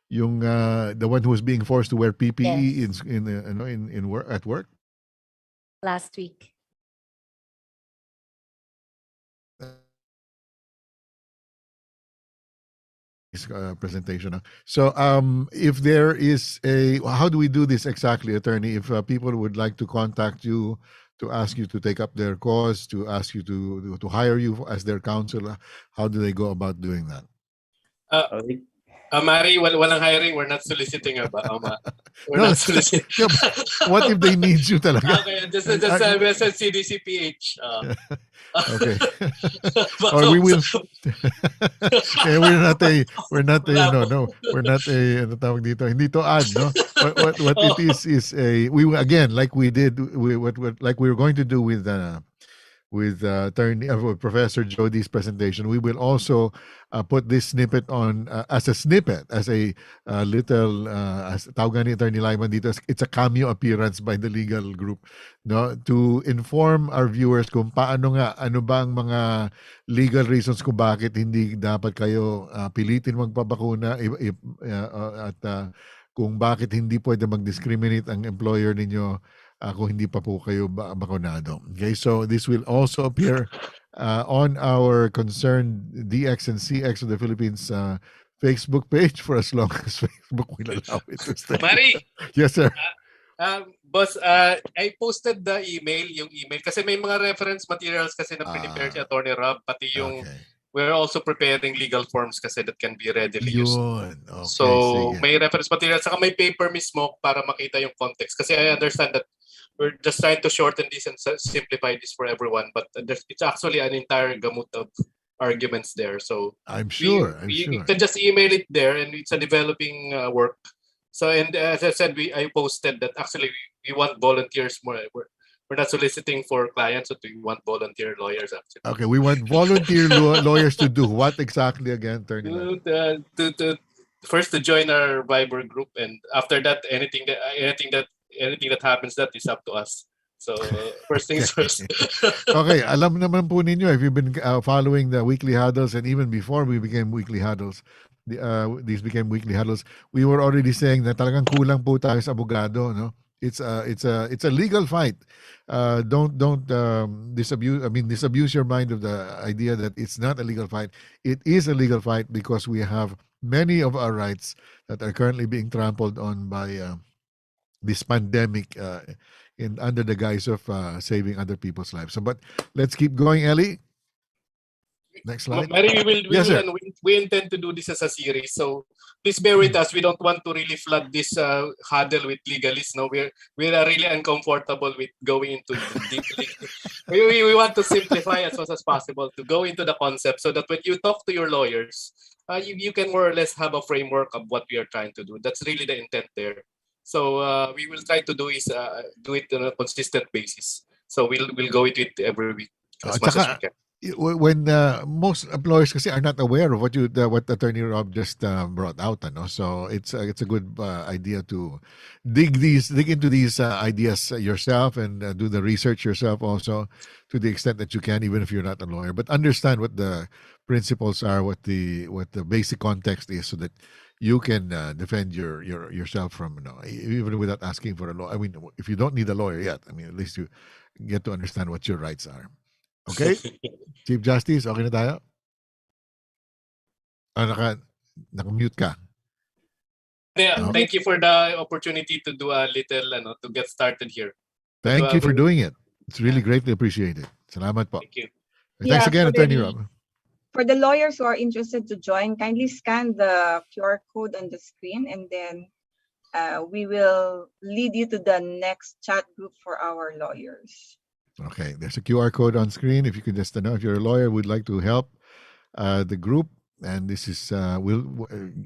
yung the one who was being forced to wear PPE Yes. in work, at work? Last week. Presentation. So if there is how do we do this exactly, Attorney? If people would like to contact you, to ask you to take up their cause, to ask you to hire you as their counsel, how do they go about doing that? Okay. Mari, walang hiring. We're not soliciting. We're No, not soliciting. yeah, what if they need you talaga? Okay, just message CDC PH. Okay. Or we will we're not a we're not a ano tawag dito, hindi to ad, no? What it is a we again, like we did what like we were going to do with Professor Jody's presentation. We will also put this snippet on as a snippet, as a little, as tawagan ni Attorney Lyman dito, it's a cameo appearance by the legal group, no, to inform our viewers kung paano nga, ano ba ang mga legal reasons kung bakit hindi dapat kayo pilitin magpabakuna at kung bakit hindi pwede mag-discriminate ang employer ninyo kung hindi pa po kayo bakunado. Okay, so this will also appear on our concerned DX and CX of the Philippines Facebook page for as long as Facebook will allow it to stay. Mari! Yes, sir. Boss, I posted the yung email kasi may mga reference materials kasi na prepare si Attorney Rob, pati yung we're also preparing legal forms kasi that can be readily used. Okay, so sige. may reference materials saka may paper mismo para makita yung context kasi I understand that we're just trying to shorten this and simplify this for everyone, but it's actually an entire gamut of arguments there. So I'm sure. You can just email it there, and it's a developing work. So, and as I said, I posted that actually we want volunteers more. We're not soliciting for clients, but we want volunteer lawyers actually. Okay, we want volunteer lawyers to do what exactly again, Attorney? First to join our Viber group, and after that, anything that happens, that is up to us. So first things first. Okay, alam naman po ninyo, if you've been following the weekly huddles, and even before we became weekly huddles, these became weekly huddles, we were already saying na talagang kulang po tayo sa abogado, no? It's a legal fight. Don't disabuse your mind of the idea that it's not a legal fight. It is a legal fight because we have many of our rights that are currently being trampled on by this pandemic under the guise of saving other people's lives. So, but let's keep going, Ellie. Next slide. Mary, we intend to do this as a series. So please bear with us. We don't want to really flood this huddle with legalists. No, we are really uncomfortable with going into deeply. we want to simplify as much as possible to go into the concept so that when you talk to your lawyers, you can more or less have a framework of what we are trying to do. That's really the intent there. So we will try to do it on a consistent basis. So we'll go into it every week as much as we can. When most employers kasi are not aware of what Attorney Rob just brought out, so it's a good idea to dig into these ideas yourself and do the research yourself also to the extent that you can, even if you're not a lawyer, but understand what the principles are, what the basic context is, so that you can defend yourself from even without asking for a lawyer. I mean, if you don't need a lawyer yet, I mean, at least you get to understand what your rights are. Okay? Chief Justice, okay na tayo? Naka-mute ka. Yeah, thank you for the opportunity to do a little, to get started here. Thank you for doing it. It's really greatly appreciated. Salamat po. Thank you. Thanks again, Attorney Rob. For the lawyers who are interested to join, kindly scan the QR code on the screen, and then we will lead you to the next chat group for our lawyers. Okay, there's a QR code on screen. If you could just know, if you're a lawyer, would like to help the group, and this is we'll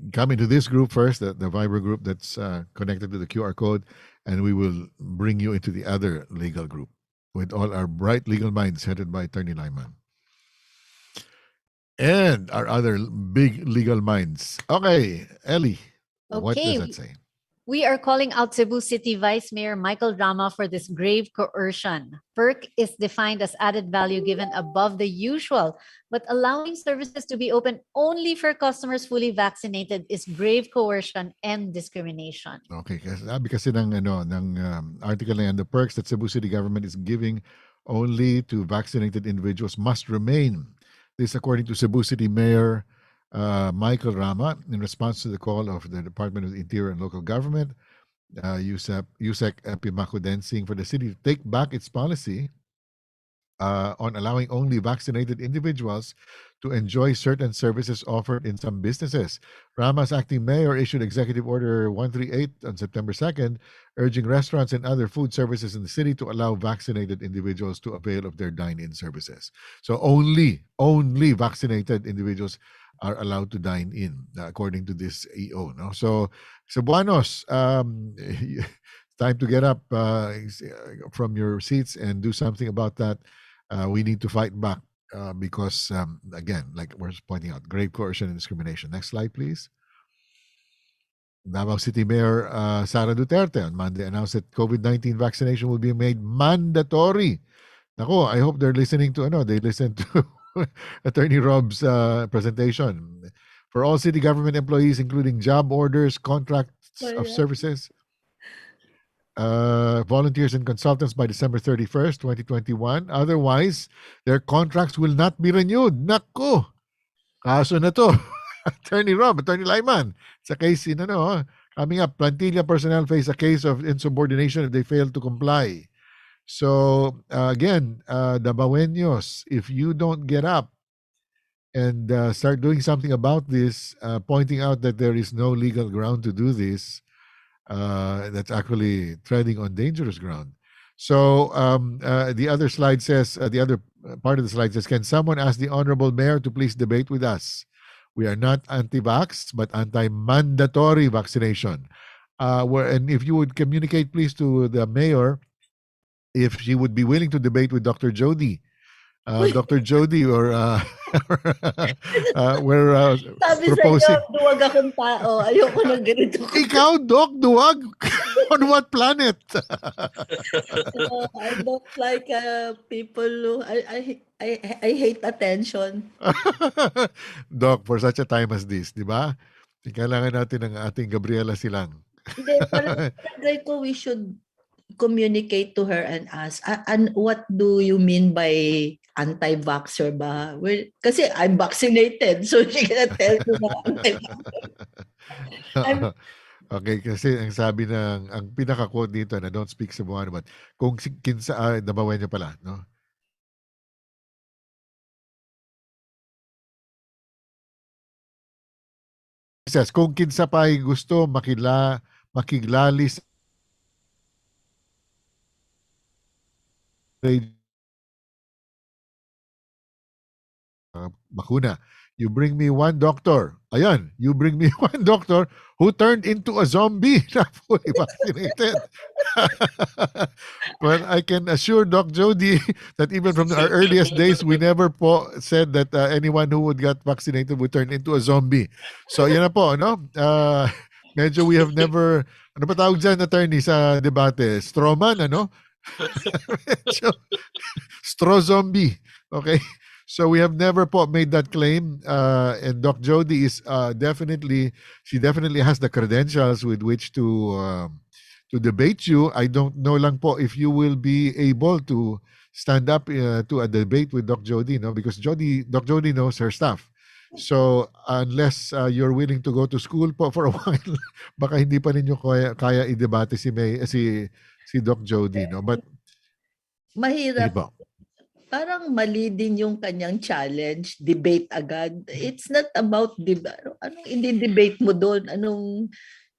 come into this group first, the Viber group that's connected to the QR code, and we will bring you into the other legal group with all our bright legal minds headed by Attorney Lyman and our other big legal minds. Okay, Ellie, what does that say? We are calling out Cebu City Vice Mayor Michael Rama for this grave coercion. PERC is defined as added value given above the usual, but allowing services to be open only for customers fully vaccinated is grave coercion and discrimination. Okay, kasi ng article na yan, the perks that Cebu City government is giving only to vaccinated individuals must remain. This according to Cebu City Mayor Michael Rama, in response to the call of the Department of the Interior and Local Government, Yusek Epimaco Densing, for the city to take back its policy on allowing only vaccinated individuals to enjoy certain services offered in some businesses. Rama's acting mayor issued Executive Order 138 on September 2nd, urging restaurants and other food services in the city to allow vaccinated individuals to avail of their dine-in services. So only vaccinated individuals are allowed to dine in, according to this EO. No, so Cebuanos, it's time to get up from your seats and do something about that. We need to fight back because, again, like we're pointing out, grave coercion and discrimination. Next slide, please. Davao City Mayor Sara Duterte on Monday announced that COVID-19 vaccination will be made mandatory. Nako, I hope they're listening to they listen to Attorney Rob's presentation. For all city government employees, including job orders, contracts of services, volunteers and consultants by December 31st, 2021. Otherwise, their contracts will not be renewed. Nako! Kaso na to. Attorney Rob, Attorney Lyman. It's a case in coming up. Plantilla personnel face a case of insubordination if they fail to comply. So, again, Dabaweños, if you don't get up and start doing something about this, pointing out that there is no legal ground to do this, that's actually treading on dangerous ground. So the other slide says, the other part of the slide says, can someone ask the Honorable Mayor to please debate with us? We are not anti-vax, but anti-mandatory vaccination. And if you would communicate, please, to the Mayor, if she would be willing to debate with Dr. Jody. Dr. Jody or we're Sabi proposing. sa inyo, duwag akong tao. Ayoko na ganito. Ikaw, Doc, duwag? On what planet? I don't like people who, I hate attention. Doc, for such a time as this, di ba? Kailangan natin ng ating Gabriela Silang. Hindi, parang ko we should communicate to her and ask, and what do you mean by anti-vaxxer ba? Well, kasi I'm vaccinated, so she gonna tell you na anti-vaxxer. Okay, kasi ang sabi ang pinaka-quote dito na don't speak Cebuano, but kung kinsa, nabawan niya pala, no? Says, kung kinsa pa ay gusto makiglali sa bakuna. You bring me one doctor. Ayan, you bring me one doctor who turned into a zombie na fully vaccinated. Well, I can assure Doc Jody that even from our earliest days, we never said that anyone who would get vaccinated would turn into a zombie. So, yan na po, no? Medyo we have never, ano pa tawag dyan, attorney, sa debate? Strawman, ano? Straw zombie. Okay? So we have never made that claim, and Doc Jody is definitely has the credentials with which to debate you. I don't know lang po if you will be able to stand up to a debate with Doc Jody, no? Because Doc Jody knows her stuff. So unless you're willing to go to school po for a while, baka hindi pa ninyo kaya i-debate si Doc Jody, no? But mahirap. Parang mali din yung kanyang challenge, debate agad. It's not about anong i-debate mo doon, anong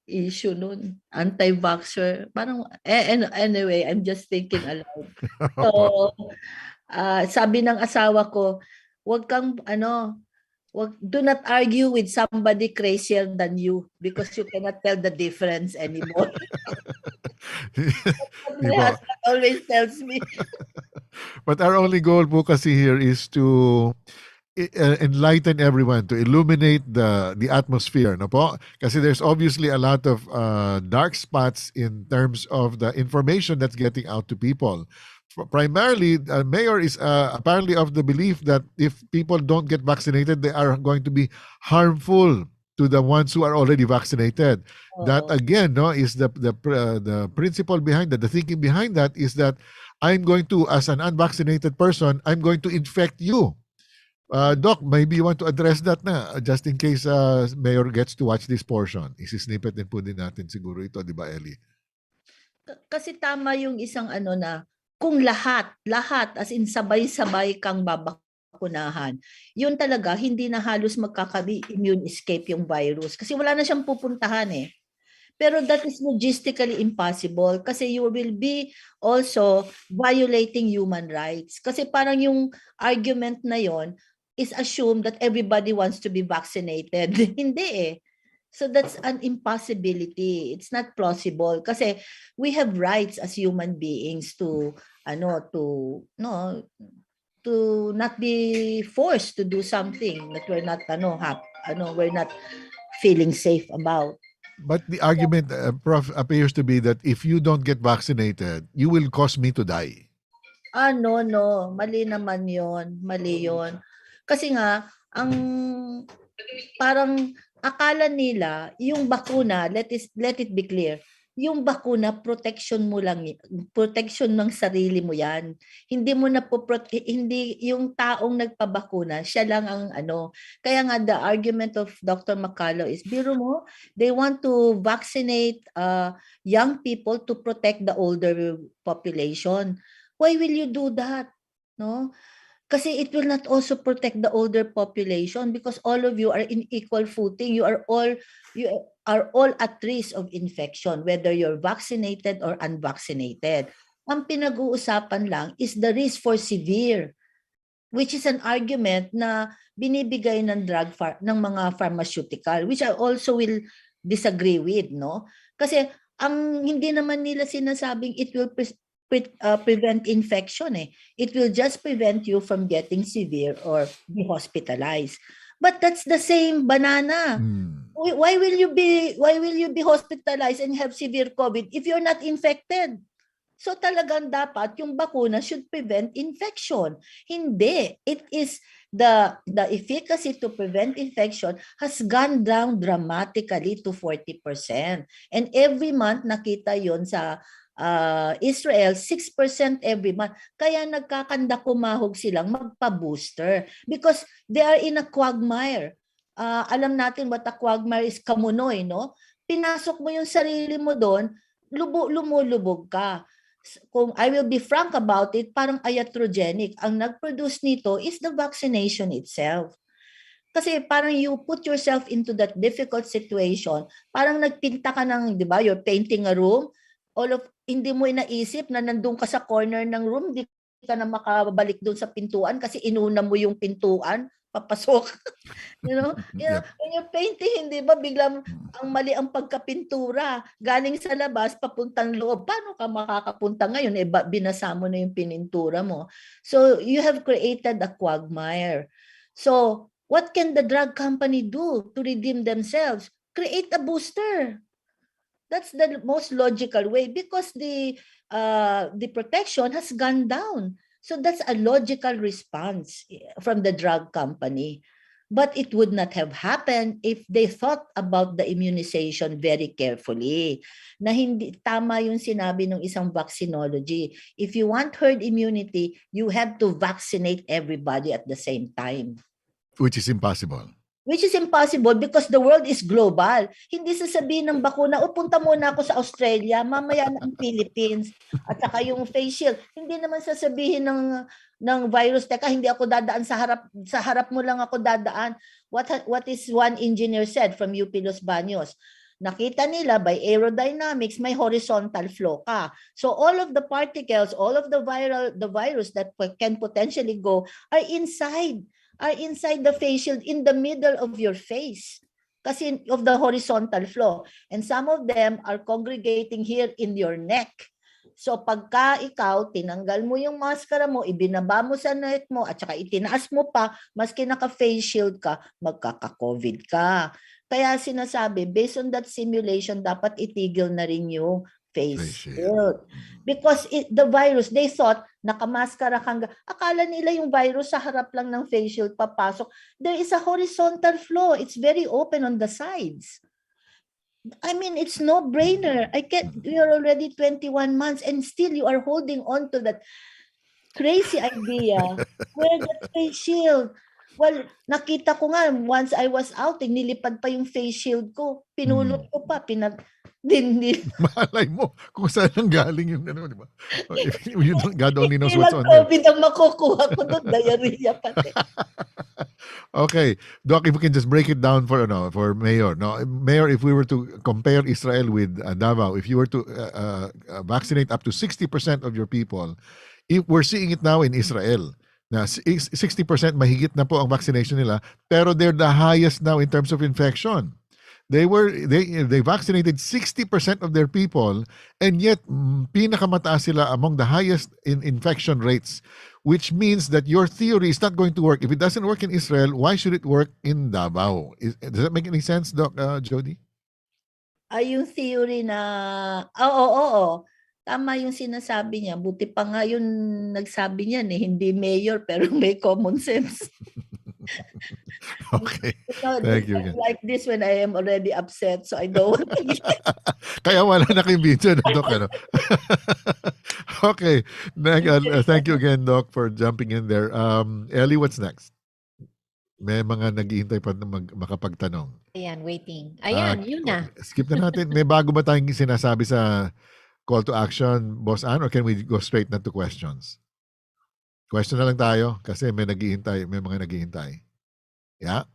issue noon, anti-vaxxer. Parang anyway, I'm just thinking aloud. So, sabi ng asawa ko, do not argue with somebody crazier than you because you cannot tell the difference anymore. My husband always tells me. But our only goal po kasi here is to enlighten everyone, to illuminate the atmosphere, no po? Kasi there's obviously a lot of dark spots in terms of the information that's getting out to people. Primarily, Mayor is apparently of the belief that if people don't get vaccinated, they are going to be harmful to the ones who are already vaccinated. That again, no, is the principle behind that. The thinking behind that is that I'm going to, as an unvaccinated person, I'm going to infect you. Doc, maybe you want to address that na, just in case Mayor gets to watch this portion. Isi-snippet din po din natin siguro ito, di ba, Ellie? Kasi tama yung isang na kung lahat, as in sabay-sabay kang babakunahan, yun talaga, hindi na halos immune escape yung virus. Kasi wala na siyang pupuntahan eh. Pero that is logistically impossible kasi you will be also violating human rights. Kasi parang yung argument na yon is assumed that everybody wants to be vaccinated. Hindi eh. So that's an impossibility. It's not plausible kasi we have rights as human beings to to not be forced to do something that we're not we're not feeling safe about. But the argument, Prof, appears to be that if you don't get vaccinated, you will cause me to die. No. Mali naman yon. Mali yon. Kasi nga, parang akala nila, yung bakuna, let it be clear, yung bakuna, protection mo lang, protection ng sarili mo yan. Hindi mo na hindi yung taong nagpabakuna, siya lang ang Kaya nga the argument of Dr. Macalo is, biro mo, they want to vaccinate young people to protect the older population. Why will you do that? No? Kasi it will not also protect the older population because all of you are in equal footing. You are all at risk of infection, whether you're vaccinated or unvaccinated. Ang pinag-uusapan lang is the risk for severe, which is an argument na binibigay ng ng mga pharmaceutical, which I also will disagree with, no? Kasi ang hindi naman nila sinasabing it will prevent infection eh. It will just prevent you from getting severe or be hospitalized. But that's the same banana. Why will you be hospitalized and have severe COVID if you're not infected? So talagang dapat yung bakuna should prevent infection. Hindi. It is the efficacy to prevent infection has gone down dramatically to 40%. And every month nakita yon sa Israel, 6% every month. Kaya nagkakanda kumahog silang magpa-booster because they are in a quagmire. Alam natin what a quagmire is, kamunoy, no? Pinasok mo yung sarili mo doon, lumulubog ka. Kung I will be frank about it, parang iatrogenic. Ang nag-produce nito is the vaccination itself. Kasi parang you put yourself into that difficult situation, parang nagpinta ka ng, di ba, you're painting a room, hindi mo inaisip na nandun ka sa corner ng room, hindi ka na makabalik doon sa pintuan kasi inuna mo yung pintuan, papasok. When you're painting, hindi ba, biglang ang mali ang pagkapintura, galing sa labas, papuntang loob. Paano ka makakapunta ngayon? Binasa mo na yung pinintura mo. So, you have created a quagmire. So, what can the drug company do to redeem themselves? Create a booster. That's the most logical way because the protection has gone down. So that's a logical response from the drug company. But it would not have happened if they thought about the immunization very carefully. Na hindi tama yung sinabi ng isang vaccinology. If you want herd immunity, you have to vaccinate everybody at the same time. Which is impossible. Which is impossible because the world is global. Hindi sasabihin ng bakuna, punta muna ako sa Australia, mamaya na ang Philippines, at saka yung face shield. Hindi naman sasabihin ng virus, teka, hindi ako dadaan sa harap mo lang ako dadaan. What is one engineer said from UP Los Baños? Nakita nila by aerodynamics, may horizontal flow ka. So all of the particles, all of the virus that can potentially go are inside the face shield in the middle of your face kasi of the horizontal flow. And some of them are congregating here in your neck. So pagka ikaw, tinanggal mo yung maskara mo, ibinaba mo sa neck mo, at saka itinaas mo pa, maski naka-face shield ka, magkaka-COVID ka. Kaya sinasabi, based on that simulation, dapat itigil na rin yung face shield. Because the virus, they thought, nakamaskara kang, akala nila yung virus sa harap lang ng face shield papasok. There is a horizontal flow. It's very open on the sides. I mean, it's no-brainer. You're already 21 months and still you are holding on to that crazy idea. Wear that face shield. Well, nakita ko nga, once I was out, nilipad pa yung face shield ko. Pinulot ko pa, Din. Malay mo kung saan ang galing yung ano, di ba? God only knows Hindi what's lang on you. COVID ang makukuha ko doon, diarrhea pati. Okay, Doc, if we can just break it down for Mayor. No, Mayor, if we were to compare Israel with Davao, if you were to vaccinate up to 60% of your people, if we're seeing it now in Israel, na 60% mahigit na po ang vaccination nila, pero they're the highest now in terms of infection. They vaccinated 60% of their people, and yet pinakamataas sila among the highest in infection rates, which means that your theory is not going to work. If it doesn't work in Israel, why should it work in Davao? Does that make any sense, Doc Jody? Ay, yung theory na, oo. Tama yung sinasabi niya. Buti pa nga yung nagsabi niyan hindi mayor pero may common sense. Okay. Thank you again. Like this when I am already upset, so I don't want to get... Kaya wala na kayong video na, Doc. Okay. Thank you again, Doc, for jumping in there. Ellie, what's next? May mga naghihintay pa na makapagtanong. Ayan, waiting. Ayan, yun na. Skip na natin. May bago ba tayong sinasabi sa call to action, Boss Ann, or can we go straight na to questions? Question na lang tayo kasi may mga naghihintay. Yeah?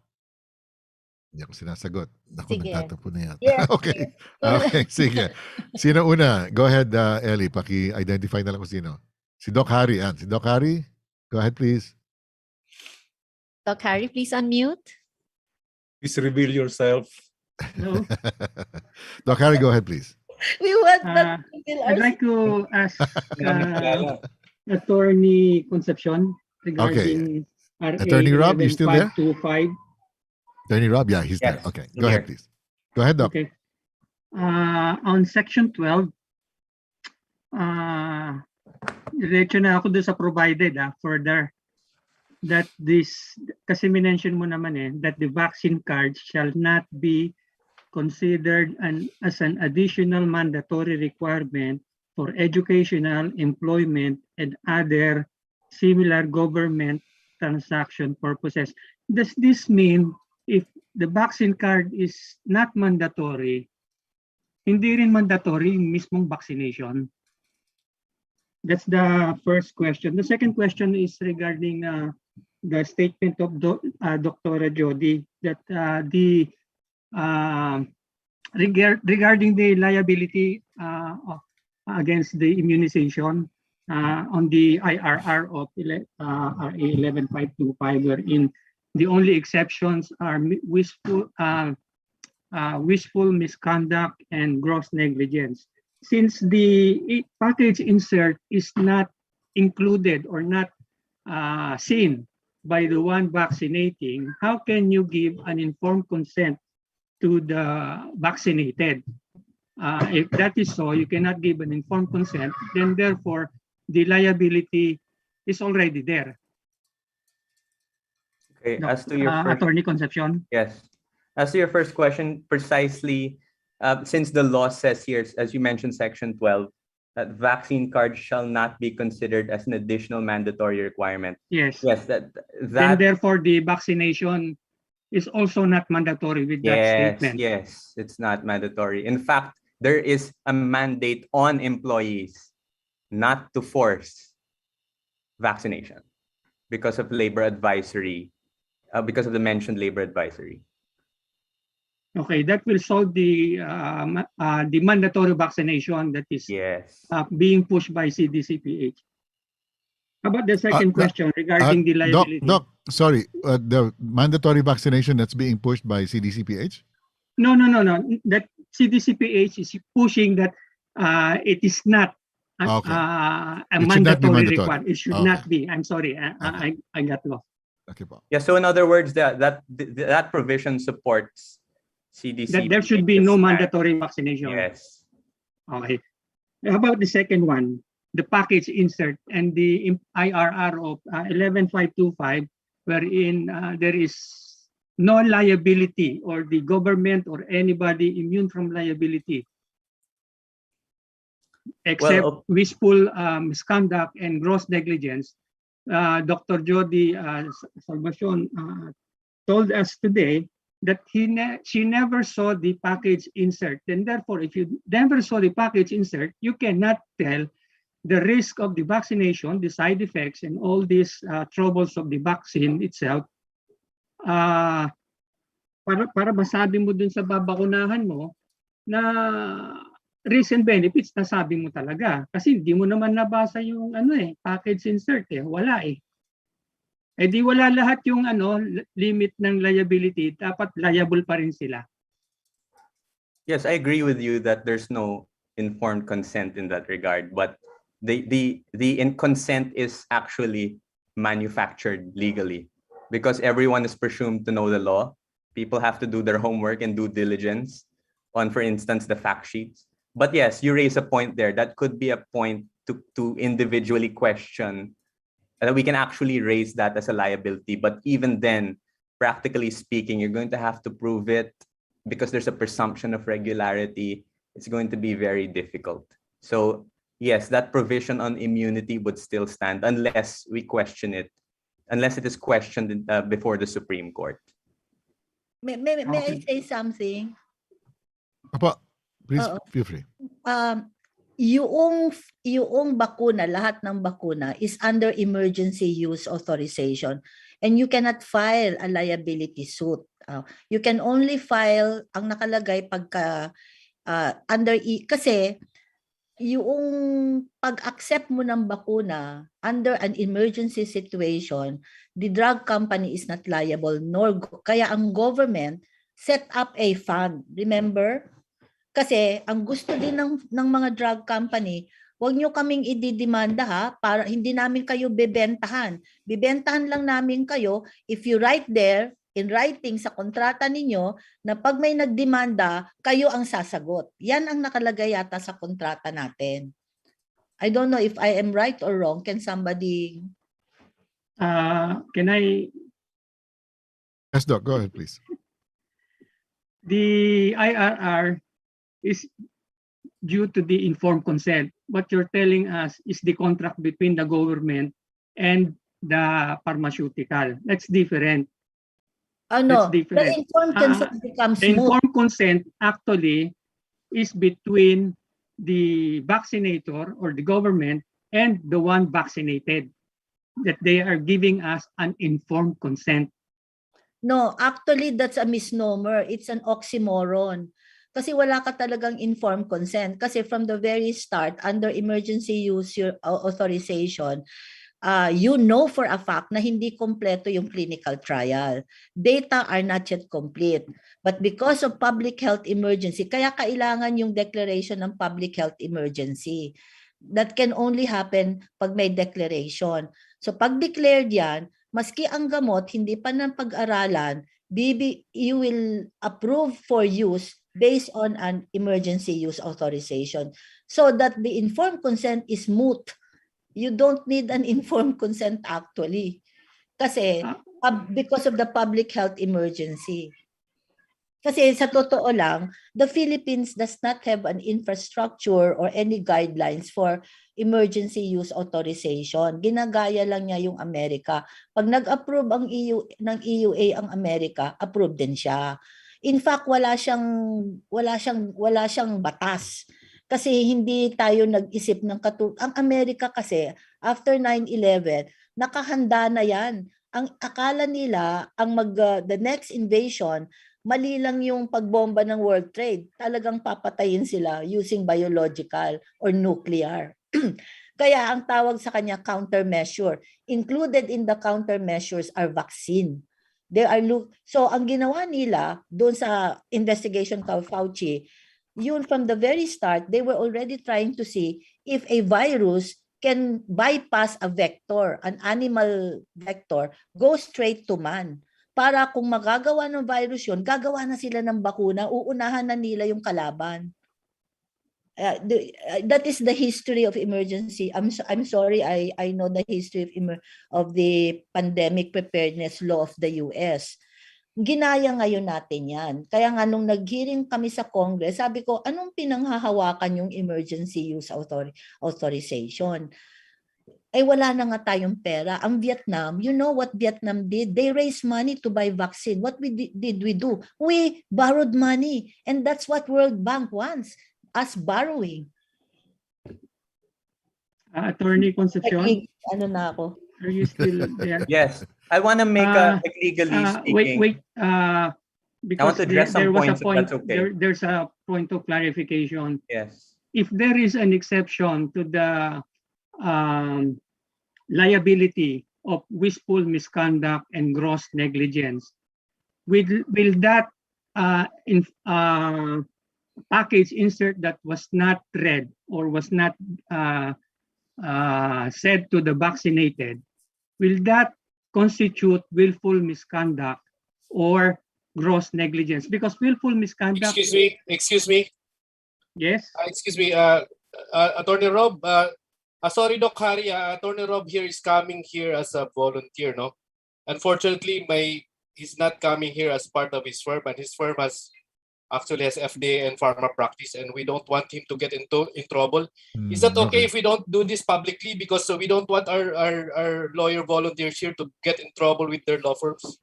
Hindi ako sinasagot. Naku, nagtatapo na yan. Yes. Okay. Okay, sige. Sino una? Go ahead, Ellie. Paki-identify na lang kung sino. Si Doc Harry. Si Doc Harry, go ahead, please. Doc Harry, please unmute. Please reveal yourself. Hello. Doc Harry, go ahead, please. We want that. I'd like to ask Attorney Concepcion regarding RA Attorney Rob, you still there? 11525. Attorney Rob, yeah, he's there. Okay, go ahead, please. Go ahead, Doc. Okay. On section 12, diretso na ako doon sa provided further that this, kasi minention mo naman that the vaccine card shall not be considered as an additional mandatory requirement for educational, employment, and other similar government transaction purposes. Does this mean if the vaccine card is not mandatory, hindi rin mandatory yung mismong vaccination? That's the first question. The second question is regarding the statement of Dr. Jody that regarding the liability against the immunization on the IRR of RA 11525, wherein the only exceptions are wishful misconduct and gross negligence. Since the package insert is not included or not seen by the one vaccinating, how can you give an informed consent to the vaccinated? If that is so, you cannot give an informed consent, then therefore the liability is already there. Okay, as to your first, Attorney Concepcion. yes, as to your first question, precisely, since the law says here, as you mentioned, section 12, that vaccine card shall not be considered as an additional mandatory requirement. Yes. Yes, Then therefore the vaccination is also not mandatory with that statement. Yes, it's not mandatory. In fact, there is a mandate on employees not to force vaccination because of labor advisory, because of the mentioned labor advisory. Okay, that will solve the mandatory vaccination that is being pushed by CDC PH. How about the second question regarding the liability? Doc, sorry, the mandatory vaccination that's being pushed by CDC PH? No. That CDC PH is pushing that it is not a mandatory requirement. It should not be. I'm sorry, I got lost. Okay, Paul. Yeah. So in other words, that provision supports CDC. That there should be no mandatory vaccination. Yes. Okay. How about the second one? The package insert and the IRR of 11525, wherein there is no liability or the government or anybody immune from liability except wishful misconduct and gross negligence. Dr. Jody Salvacion told us today that she never saw the package insert. And therefore, if you never saw the package insert, you cannot tell the risk of the vaccination, the side effects, and all these troubles of the vaccine itself. Para masabi mo dun sa babakunahan mo na risks and benefits na sabi mo talaga. Kasi hindi mo naman nabasa yung package insert wala Eh di wala lahat yung limit ng liability, dapat liable pa rin sila. Yes, I agree with you that there's no informed consent in that regard, but the consent is actually manufactured legally because everyone is presumed to know the law. People have to do their homework and due diligence on, for instance, the fact sheets. But yes, you raise a point there. That could be a point to individually question. And we can actually raise that as a liability. But even then, practically speaking, you're going to have to prove it because there's a presumption of regularity. It's going to be very difficult. So yes, that provision on immunity would still stand unless we question it, unless it is questioned before the Supreme Court. May I say something? Apo, please feel free. Yung bakuna, lahat ng bakuna is under emergency use authorization and you cannot file a liability suit. You can only file ang nakalagay pagka kasi yung pag-accept mo ng bakuna under an emergency situation, the drug company is not liable kaya ang government set up a fund. Remember? Kasi ang gusto din ng mga drug company, huwag nyo kaming ididemanda para hindi namin kayo bebentahan. Bibentahan lang namin kayo if you write there in writing sa kontrata ninyo na pag may nagdemanda, kayo ang sasagot. Yan ang nakalagay yata sa kontrata natin. I don't know if I am right or wrong. Can somebody... Can I... Yes, Doc, go ahead, please. The IRR is due to the informed consent. What you're telling us is the contract between the government and the pharmaceutical. That's different. No, That's different. the informed consent becomes the informed consent actually is between the vaccinator or the government and the one vaccinated. That they are giving us an informed consent. No, actually that's a misnomer. It's an oxymoron. Kasi wala ka talagang informed consent. Kasi from the very start, under emergency use authorization, you know for a fact na hindi kompleto yung clinical trial. Data are not yet complete. But because of public health emergency, kaya kailangan yung declaration ng public health emergency. That can only happen pag may declaration. So pag declared yan, maski ang gamot, hindi pa ng pag-aralan, you will approve for use based on an emergency use authorization. So that the informed consent is moot. You don't need an informed consent actually. Kasi because of the public health emergency. Kasi sa totoo lang, the Philippines does not have an infrastructure or any guidelines for emergency use authorization. Ginagaya lang niya yung Amerika. Pag nag-approve ang ng EUA ang Amerika, approve din siya. In fact, wala siyang batas. Kasi hindi tayo nag-isip ng ang Amerika kasi after 9/11, nakahanda na 'yan. Ang akala nila the next invasion, mali lang yung pagbomba ng world trade. Talagang papatayin sila using biological or nuclear. Kaya ang tawag sa kanya countermeasure. Included in the countermeasures are vaccine. So ang ginawa nila doon sa investigation kay Fauci, yun from the very start, they were already trying to see if a virus can bypass a vector, an animal vector, go straight to man. Para kung magagawa ng virus yun, gagawa na sila ng bakuna, uunahan na nila yung kalaban. That is the history of emergency. I'm sorry, I know the history of the pandemic preparedness law of the US. Ginaya ngayon natin yan. Kaya nga nung nag-hearing kami sa Congress, sabi ko, anong pinanghahawakan yung emergency use authorization? eh wala na nga tayong pera. Ang Vietnam, you know what Vietnam did? They raised money to buy vaccine. What did we do? We borrowed money. And that's what World Bank wants, us borrowing. Attorney Concepcion, Ano na ako? are you still there? Yes, I want to make a legally speaking. Because I want to address some there was a points, if point. that's okay. There's a point of clarification. Yes. If there is an exception to the liability of wishful misconduct and gross negligence, will that package insert that was not read or was not said to the vaccinated, will that constitute willful misconduct or gross negligence? Because willful misconduct... Excuse me. Yes? Excuse me, Attorney Rob. Sorry, Doc Harry. Attorney Rob here is coming here as a volunteer, no? Unfortunately, he's not coming here as part of his firm, and his firm actually has FDA and pharma practice, and we don't want him to get in trouble. Is that okay if we don't do this publicly? Because we don't want our lawyer volunteers here to get in trouble with their law firms.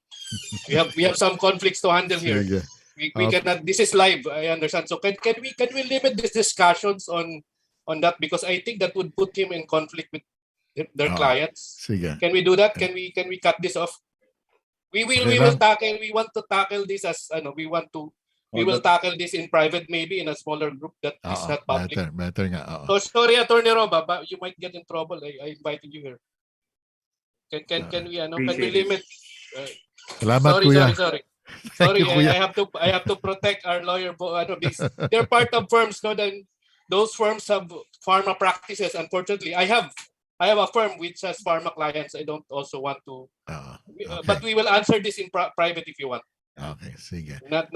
We have some conflicts to handle here. We cannot. This is live. I understand. So can we limit these discussions on that, because I think that would put him in conflict with their clients. Can we do that? Can we cut this off? We will tackle. We want to tackle this as we will tackle this in private, maybe in a smaller group that is not public. Better nga. So sorry, Attorney Rob, you might get in trouble. I invited you here. Can we limit? Salamat, kuya. Sorry, I have to protect our lawyer. Because they're part of firms, no? Then those firms have pharma practices. Unfortunately, I have a firm which has pharma clients. I don't also want to. But we will answer this in private if you want. Okay, sige. Not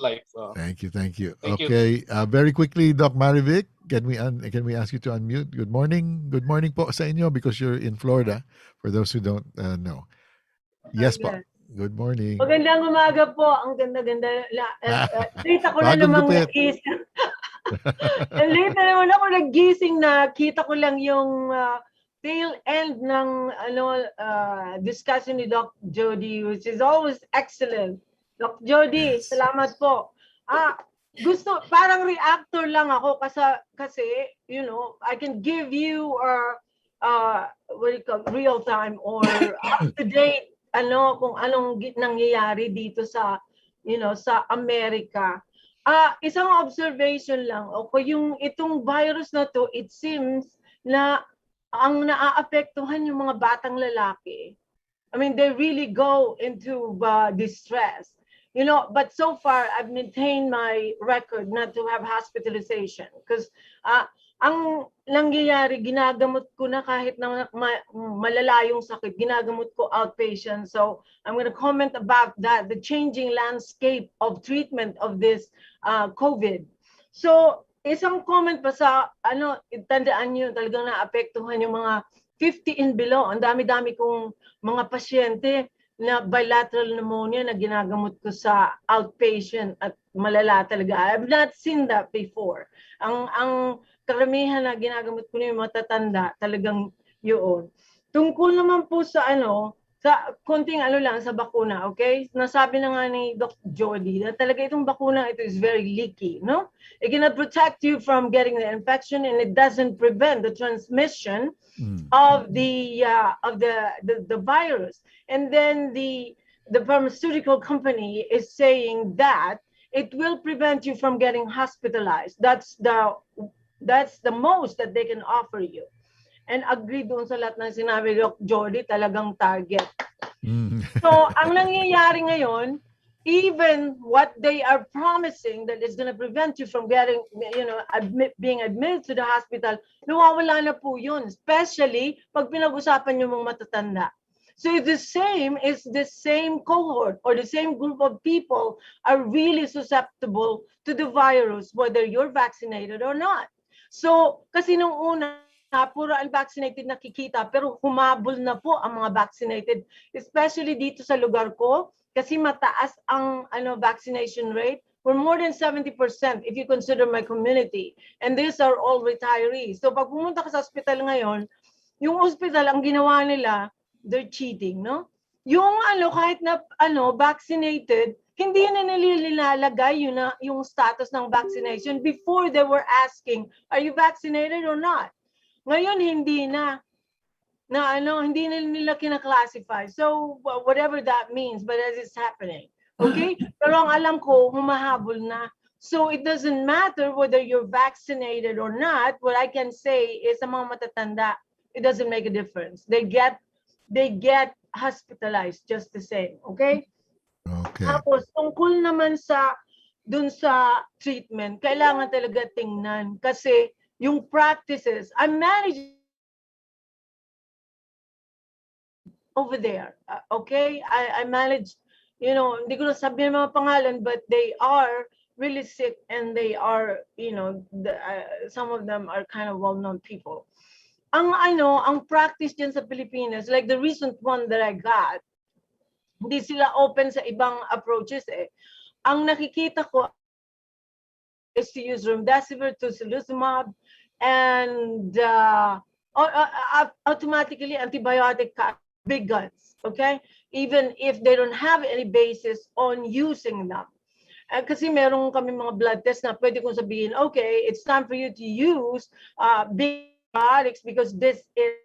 live. Thank you. Thank you. You. Very quickly, Doc Marivic, can we ask you to unmute? Good morning. Good morning po sa inyo, because you're in Florida. For those who don't know. Yes po. Good morning. Magandang umaga po. Ang ganda-ganda. Kita ko na namang nagising. Late na naman ako nagising na kita ko lang yung tail end ng discussion ni Doc Jody, which is always excellent. Doc Jody, salamat po. Parang reactor lang ako kasi I can give you what do you call real time or up to date kung anong nangyayari dito sa sa Amerika. Isang observation lang, itong virus na to, it seems na ang naaapektuhan yung mga batang lalaki. I mean, they really go into distress. But so far, I've maintained my record not to have hospitalization because ang nangyayari, ginagamot ko na kahit na malala yung sakit, ginagamot ko outpatient. So I'm going to comment about that, the changing landscape of treatment of this COVID. So isang comment pa sa, tandaan nyo, talagang naapektuhan yung mga 50 and below. Ang dami-dami kong mga pasyente na bilateral pneumonia na ginagamot ko sa outpatient at malala talaga. I've not seen that before. Ang karamihan na ginagamot ko na yung matatanda, talagang yun. Tungkol naman po sa sa konting lang sa bakuna, okay? Nasabi na nga ni Doc Jody na talaga itong bakuna ito is very leaky, no? It cannot protect you from getting the infection, and it doesn't prevent the transmission of the virus. And then the pharmaceutical company is saying that it will prevent you from getting hospitalized. That's the most that they can offer you. And agree doon sa lahat ng sinabi Doc Jody, talagang target. So, ang nangyayari ngayon, even what they are promising that is going to prevent you from getting, being admitted to the hospital, nawawala na po yun. Especially pag pinag-usapan yung mga matatanda. So the same cohort or the same group of people are really susceptible to the virus, whether you're vaccinated or not. So, kasi nung una, puro unvaccinated nakikita, pero humabol na po ang mga vaccinated, especially dito sa lugar ko, kasi mataas ang vaccination rate. We're more than 70% if you consider my community. And these are all retirees. So pag pumunta ka sa hospital ngayon, yung hospital, ang ginawa nila, they're cheating, no? Yung kahit na vaccinated, hindi na nilalagay yung status ng vaccination before they were asking, are you vaccinated or not? Ngayon hindi na hindi na nila kina-classify. So whatever that means, but as it's happening. Okay? Pero ang alam ko, humahabol na. So it doesn't matter whether you're vaccinated or not. What I can say is sa mga matatanda, it doesn't make a difference. They get hospitalized just the same. Okay? Okay. Tapos tungkol naman dun sa treatment, kailangan talaga tingnan kasi yung practices, I'm managing over there. Okay? I manage, hindi ko na sabihin mga pangalan, but they are really sick and they are, some of them are kind of well-known people. Ang practice dyan sa Pilipinas, like the recent one that I got, hindi sila open sa ibang approaches eh. Ang nakikita ko is to use remdesivir, tocilizumab, and automatically antibiotic big guns, okay? Even if they don't have any basis on using them. Kasi meron kami mga blood test na pwede kong sabihin, okay, it's time for you to use big antibiotics because this is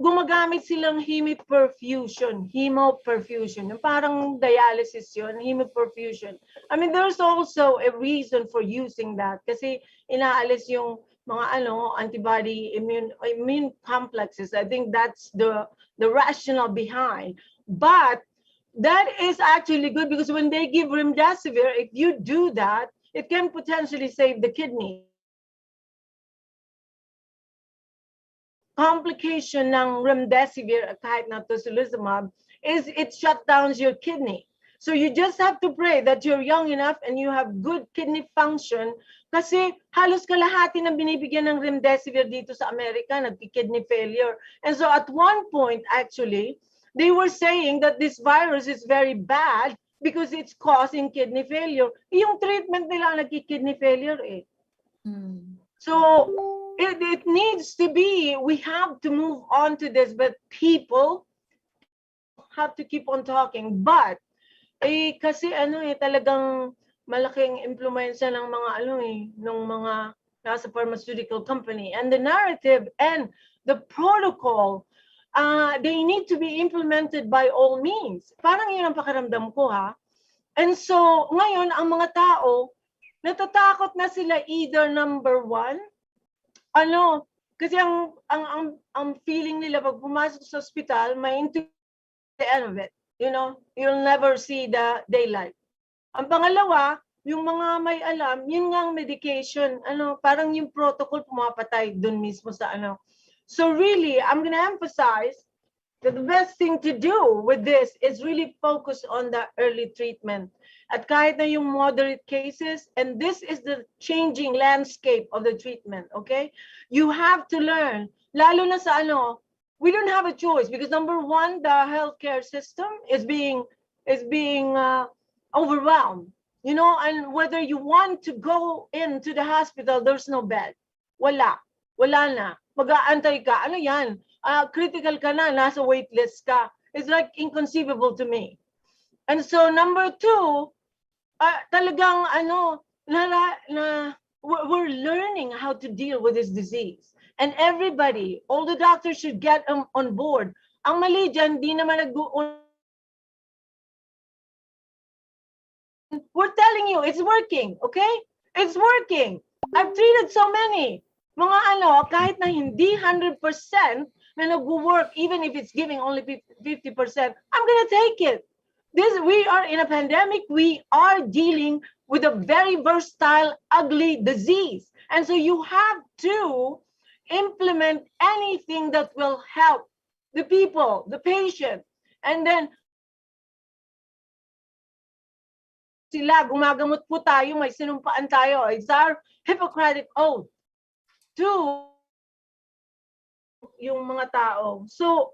gumagamit silang hemoperfusion, yung parang dialysis yun, hemoperfusion. I mean, there's also a reason for using that kasi inaalis yung mga antibody immune complexes. I think that's the rationale behind. But that is actually good because when they give remdesivir, if you do that, it can potentially save the kidney. Complication ng remdesivir kahit na tocilizumab is it shut down your kidney. So you just have to pray that you're young enough and you have good kidney function kasi halos kalahati ng binibigyan ng remdesivir dito sa Amerika nagki-kidney failure. And so at one point actually they were saying that this virus is very bad because it's causing kidney failure. Yung treatment nila nagki-kidney failure eh. So it needs to be, we have to move on to this, but people have to keep on talking. But kasi talagang malaking impluwensya ng mga ng mga nasa pharmaceutical company, and the narrative and the protocol they need to be implemented by all means. Parang yun ang pakiramdam ko ha. And so ngayon ang mga tao natatakot na sila either number one, kasi ang feeling nila pag pumasok sa ospital, may into the end of it. You'll never see the daylight. Ang pangalawa, yung mga may alam, yun nga ang medication, parang yung protocol pumapatay dun mismo sa So really, I'm gonna emphasize that the best thing to do with this is really focus on the early treatment. At kahit na yung moderate cases, and this is the changing landscape of the treatment, okay? You have to learn, lalo na sa we don't have a choice because number one, the healthcare system is being overwhelmed, and whether you want to go into the hospital, there's no bed. Wala na. Mag-aantay ka. Ano yan? Critical ka na, nasa wait list ka. It's like inconceivable to me. And so number two, talagang we're learning how to deal with this disease. And everybody, all the doctors should get on board. Ang mali dyan, di naman we're telling you, it's working, okay? It's working. I've treated so many. Mga kahit na hindi 100% na nag-work, even if it's giving only 50%, I'm gonna take it. We are in a pandemic. We are dealing with a very versatile, ugly disease. And so you have to implement anything that will help the people, the patient. And then, sila, gumagamot po tayo, may sinumpaan tayo. It's our Hippocratic oath to yung mga tao. So,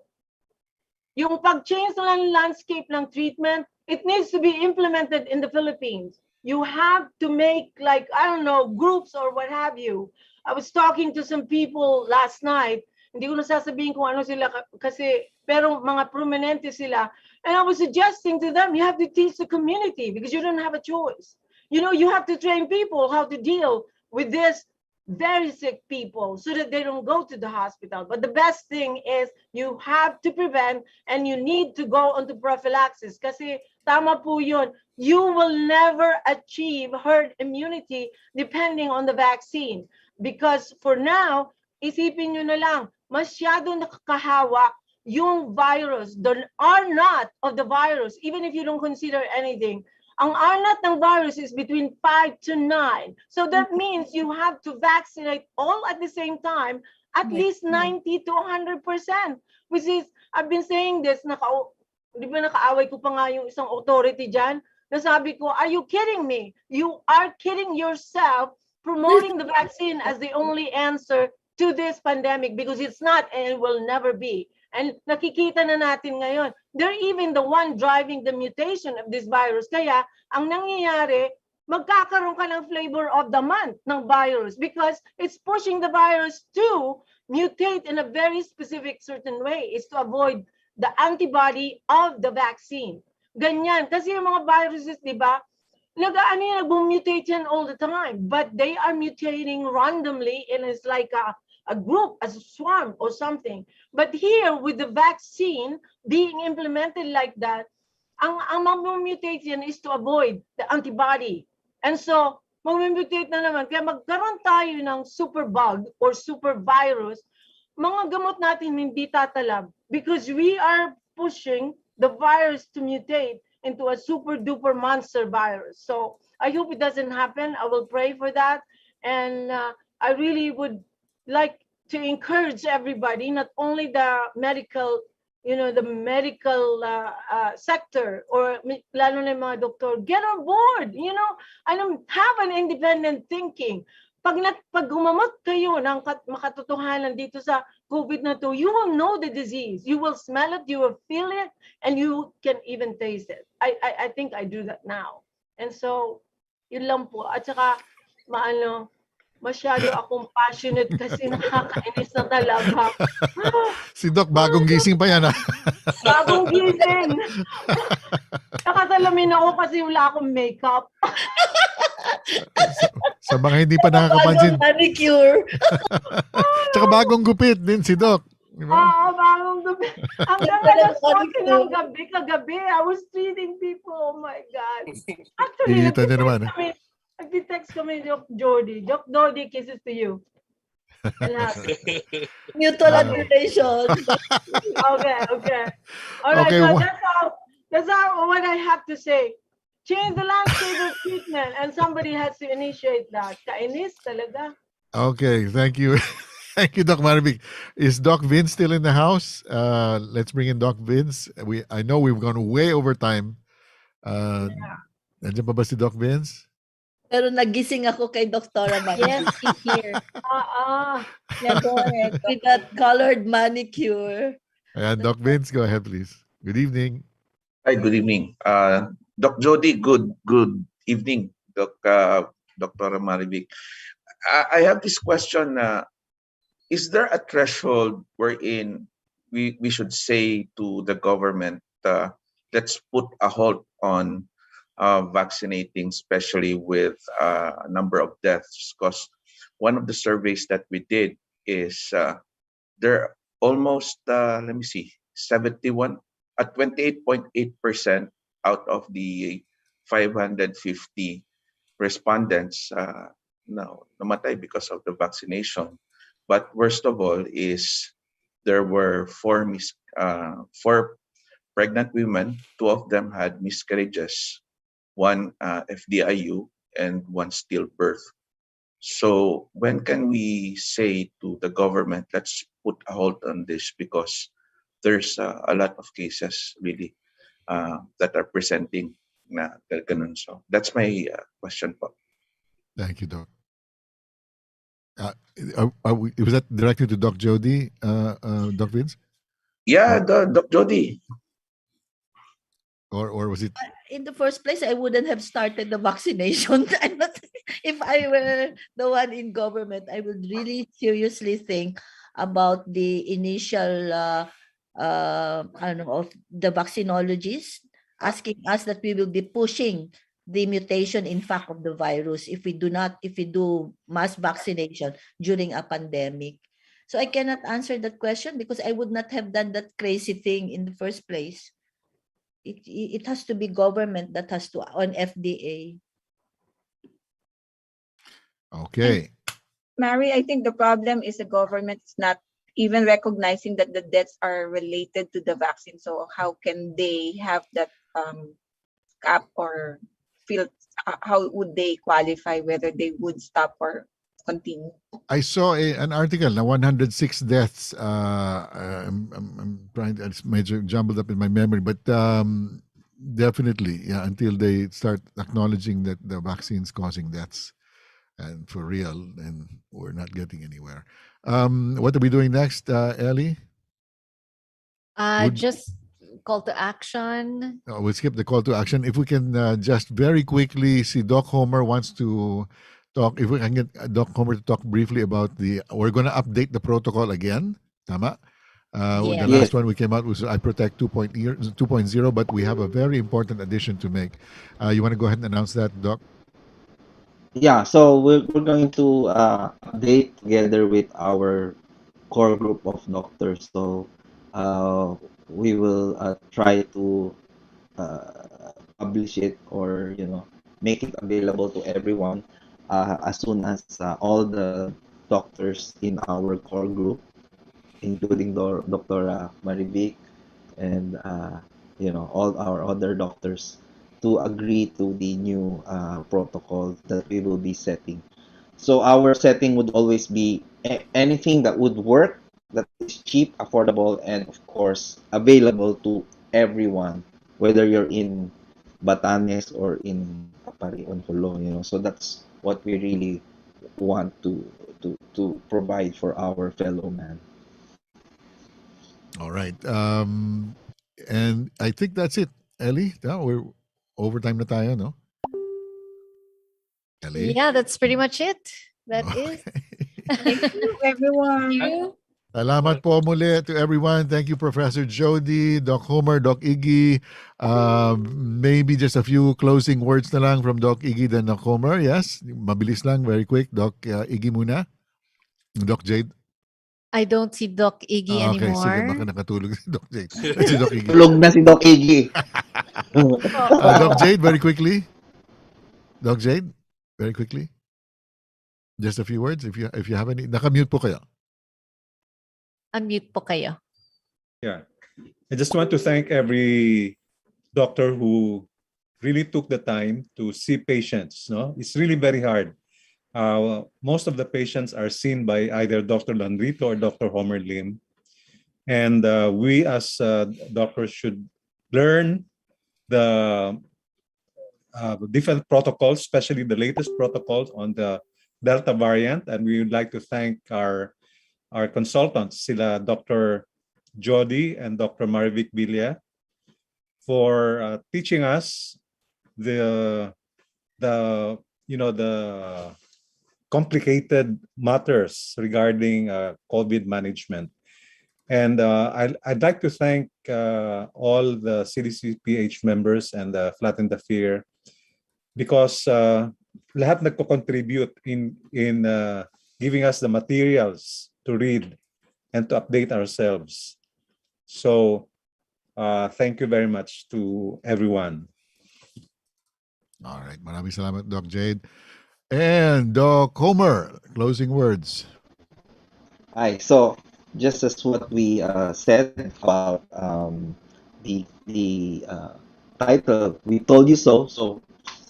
yung pag-change ng landscape ng treatment, it needs to be implemented in the Philippines. You have to make, like, I don't know, groups or what have you. I was talking to some people last night. Hindi ko nasasabihin kung ano sila kasi pero mga prominente sila. And I was suggesting to them, you have to teach the community because you don't have a choice. You know, you have to train people how to deal with this very sick people so that they don't go to the hospital. But the best thing is you have to prevent and you need to go onto prophylaxis kasi tama po yun. You will never achieve herd immunity depending on the vaccine. Because for now, isipin nyo na lang, masyado nakakahawak yung virus. The R0 of the virus, even if you don't consider anything, ang R0 ng virus is between 5 to 9. So that means you have to vaccinate all at the same time, at least 90 to 100%. Which is, I've been saying this, di ba nakaaway ko pa nga yung isang authority dyan, nasabi ko, are you kidding me? You are kidding yourself promoting the vaccine as the only answer to this pandemic because it's not and it will never be. And nakikita na natin ngayon, they're even the one driving the mutation of this virus. Kaya, ang nangyayari, magkakaroon ka ng flavor of the month ng virus because it's pushing the virus to mutate in a very specific certain way. It's to avoid the antibody of the vaccine. Ganyan. Kasi yung mga viruses, di ba, nag-mutate yan all the time. But they are mutating randomly and it's like a group, as a swarm or something. But here, with the vaccine being implemented like that, ang mutation is to avoid the antibody. And so, mag-mutate na naman. Kaya magkaroon tayo ng super bug or super virus, mga gamot natin hindi tatalab because we are pushing the virus to mutate into a super duper monster virus. So, I hope it doesn't happen. I will pray for that. And I really would like to encourage everybody, not only the medical, the medical sector or lalo na yung mga doktor, get on board, have an independent thinking. Pag gumamot kayo ng makatotohanan dito sa COVID na to, you will know the disease. You will smell it, you will feel it, and you can even taste it. I think I do that now. And so, yun lang po. At saka, masyado akong passionate kasi nakakainis na talaga. Si Doc, bagong gising pa yan, ha? Bagong gising. Nakasalamin ako kasi wala akong makeup. Sa mga hindi pa nakakapansin. Bagong manicure. Tsaka bagong gupit din si Doc. Oo, bagong gupit. Hanggang alas 8 ng gabi, kagabi, I was treating people. Oh my God. Actually, nag-text kami Doc Jody. Doc Jody, kisses to you. Mutual admiration. Okay. All right, Okay, so that's all what I have to say. Change the landscape of treatment and somebody has to initiate that. Kainis talaga. Okay, thank you. Thank you, Doc Maribig. Is Doc Vince still in the house? Let's bring in Doc Vince. I know we've gone way over time. Nandiyan pa ba si Doc Vince? Pero nagising ako kay Dr. Maribig. Yes, he's here. Yeah, go ahead. With that colored manicure. Doc Vince, go ahead, please. Good evening. Hi, good evening. Doc Jody, good evening, Dr. Maribig. I have this question. Is there a threshold wherein we should say to the government, let's put a halt on vaccinating, especially with a number of deaths? Because one of the surveys that we did is there are almost, 28.8% out of the 550 respondents namatay because of the vaccination. But worst of all is there were four pregnant women. 2 of them had miscarriages, 1 FDIU, and 1 stillbirth. So when can we say to the government, let's put a halt on this because there's a lot of cases really that are presenting na ganun. So that's my question po. Thank you, Doc. Was that directed to Doc Jody, Doc Vince? Yeah, Doc Jody. or was it? In the first place, I wouldn't have started the vaccination. If I were the one in government, I would really seriously think about the initial, I don't know, of the vaccinologists asking us that we will be pushing the mutation, in fact, of the virus if we do mass vaccination during a pandemic. So I cannot answer that question because I would not have done that crazy thing in the first place. It has to be government that has to on FDA. Okay. Mary, I think the problem is the government is not even recognizing that the deaths are related to the vaccine. So how can they have that cap or feel? How would they qualify whether they would stop or continue? I saw an article na 106 deaths. I'm trying. It's major jumbled up in my memory, but definitely, yeah. Until they start acknowledging that the vaccine's causing deaths, and for real, and we're not getting anywhere. What are we doing next, Ellie? Just call to action. We'll skip the call to action. If we can just very quickly, see Doc Homer wants to talk. If we can get Doc Homer to talk briefly about we're going to update the protocol again. Tama? The last one we came out was I Protect 2.0, but we have a very important addition to make. You want to go ahead and announce that, Doc? Yeah, so we're going to update together with our core group of doctors. So we will try to publish it or make it available to everyone as soon as all the doctors in our core group, including Dr. Marivic and all our other doctors, to agree to the new protocol that we will be setting. So our setting would always be anything that would work, that is cheap, affordable, and of course available to everyone, whether you're in Batanes or in Aparion, Jolo. So that's what we really want to provide for our fellow man. All right. And I think that's it, Ellie. We're overtime na tayo, no? Ellie? Yeah, that's pretty much it. That is. Thank you, everyone. Thank you. Salamat po muli to everyone. Thank you, Professor Jody, Doc Homer, Doc Iggy. Maybe just a few closing words na lang from Doc Iggy then Doc Homer. Yes, mabilis lang, very quick. Doc Iggy muna. Doc Jade. I don't see Doc Iggy Okay, anymore. sige, baka nakatulog si Doc Jade. Si Doc Iggy. Tulog na si Doc Iggy. Doc Jade, very quickly. Doc Jade, very quickly. Just a few words if you have any. Naka-mute po kayo. Unmute po kayo. Yeah. I just want to thank every doctor who really took the time to see patients. No, it's really very hard. Most of the patients are seen by either Dr. Landrito or Dr. Homer Lim. And we as doctors should learn the different protocols, especially the latest protocols on the Delta variant. And we would like to thank our consultants, sila Dr. Jody and Dr. Marivic Villa, for teaching us the complicated matters regarding COVID management. And I'd like to thank all the CDC PH members and the Flatten the Fear, because lahat nagko-contribute in giving us the materials to read and to update ourselves. So thank you very much to everyone. All right. Maraming salamat, Doc Jade. And Doc Homer, closing words. Hi. So just as what we said about the title, we told you so. So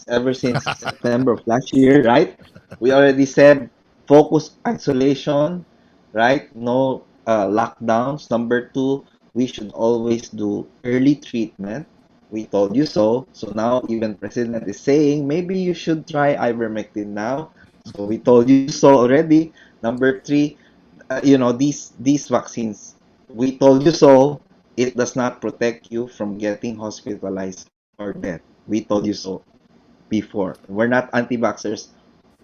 ever since September of last year, right? We already said focus isolation, right? No lockdowns. Number 2, we should always do early treatment. We told you so. So now even President is saying maybe you should try Ivermectin now. So we told you so already. Number 3, these vaccines, we told you so. It does not protect you from getting hospitalized. or death. We told you so before. We're not anti-vaxxers.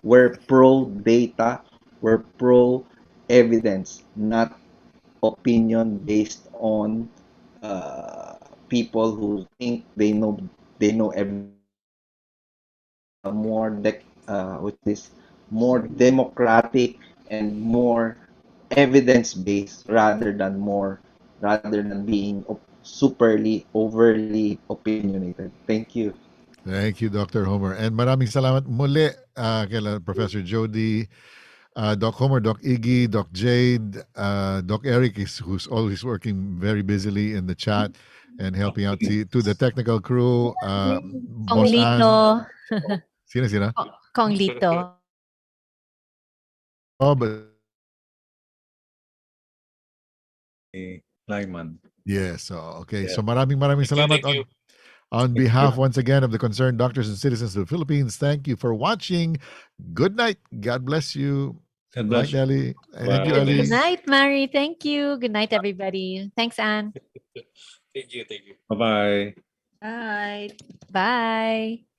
We're pro-data. We're pro-evidence, not opinion based on people who think they know everything. Which is more democratic and more evidence based rather than being superly overly opinionated. Thank you. Thank you, Dr. Homer. And maraming salamat muli kay Professor Jody, Doc Homer, Doc Iggy, Doc Jade, Doc Eric, who's always working very busily in the chat and helping out to the technical crew. Kong Boss Lito. Ann. Sino? Kong Lito. Oh, but Lyman. yes. Okay. Yeah. So maraming salamat Thank you. on behalf once again of the concerned doctors and citizens of the Philippines. Thank you for watching. Good night. God bless you. God Good night, bless you. Ellie. Thank you, Bye. Ellie. Good night, Mary. Thank you. Good night, everybody. Thanks, Anne. Thank you. Bye-bye. Bye. Bye.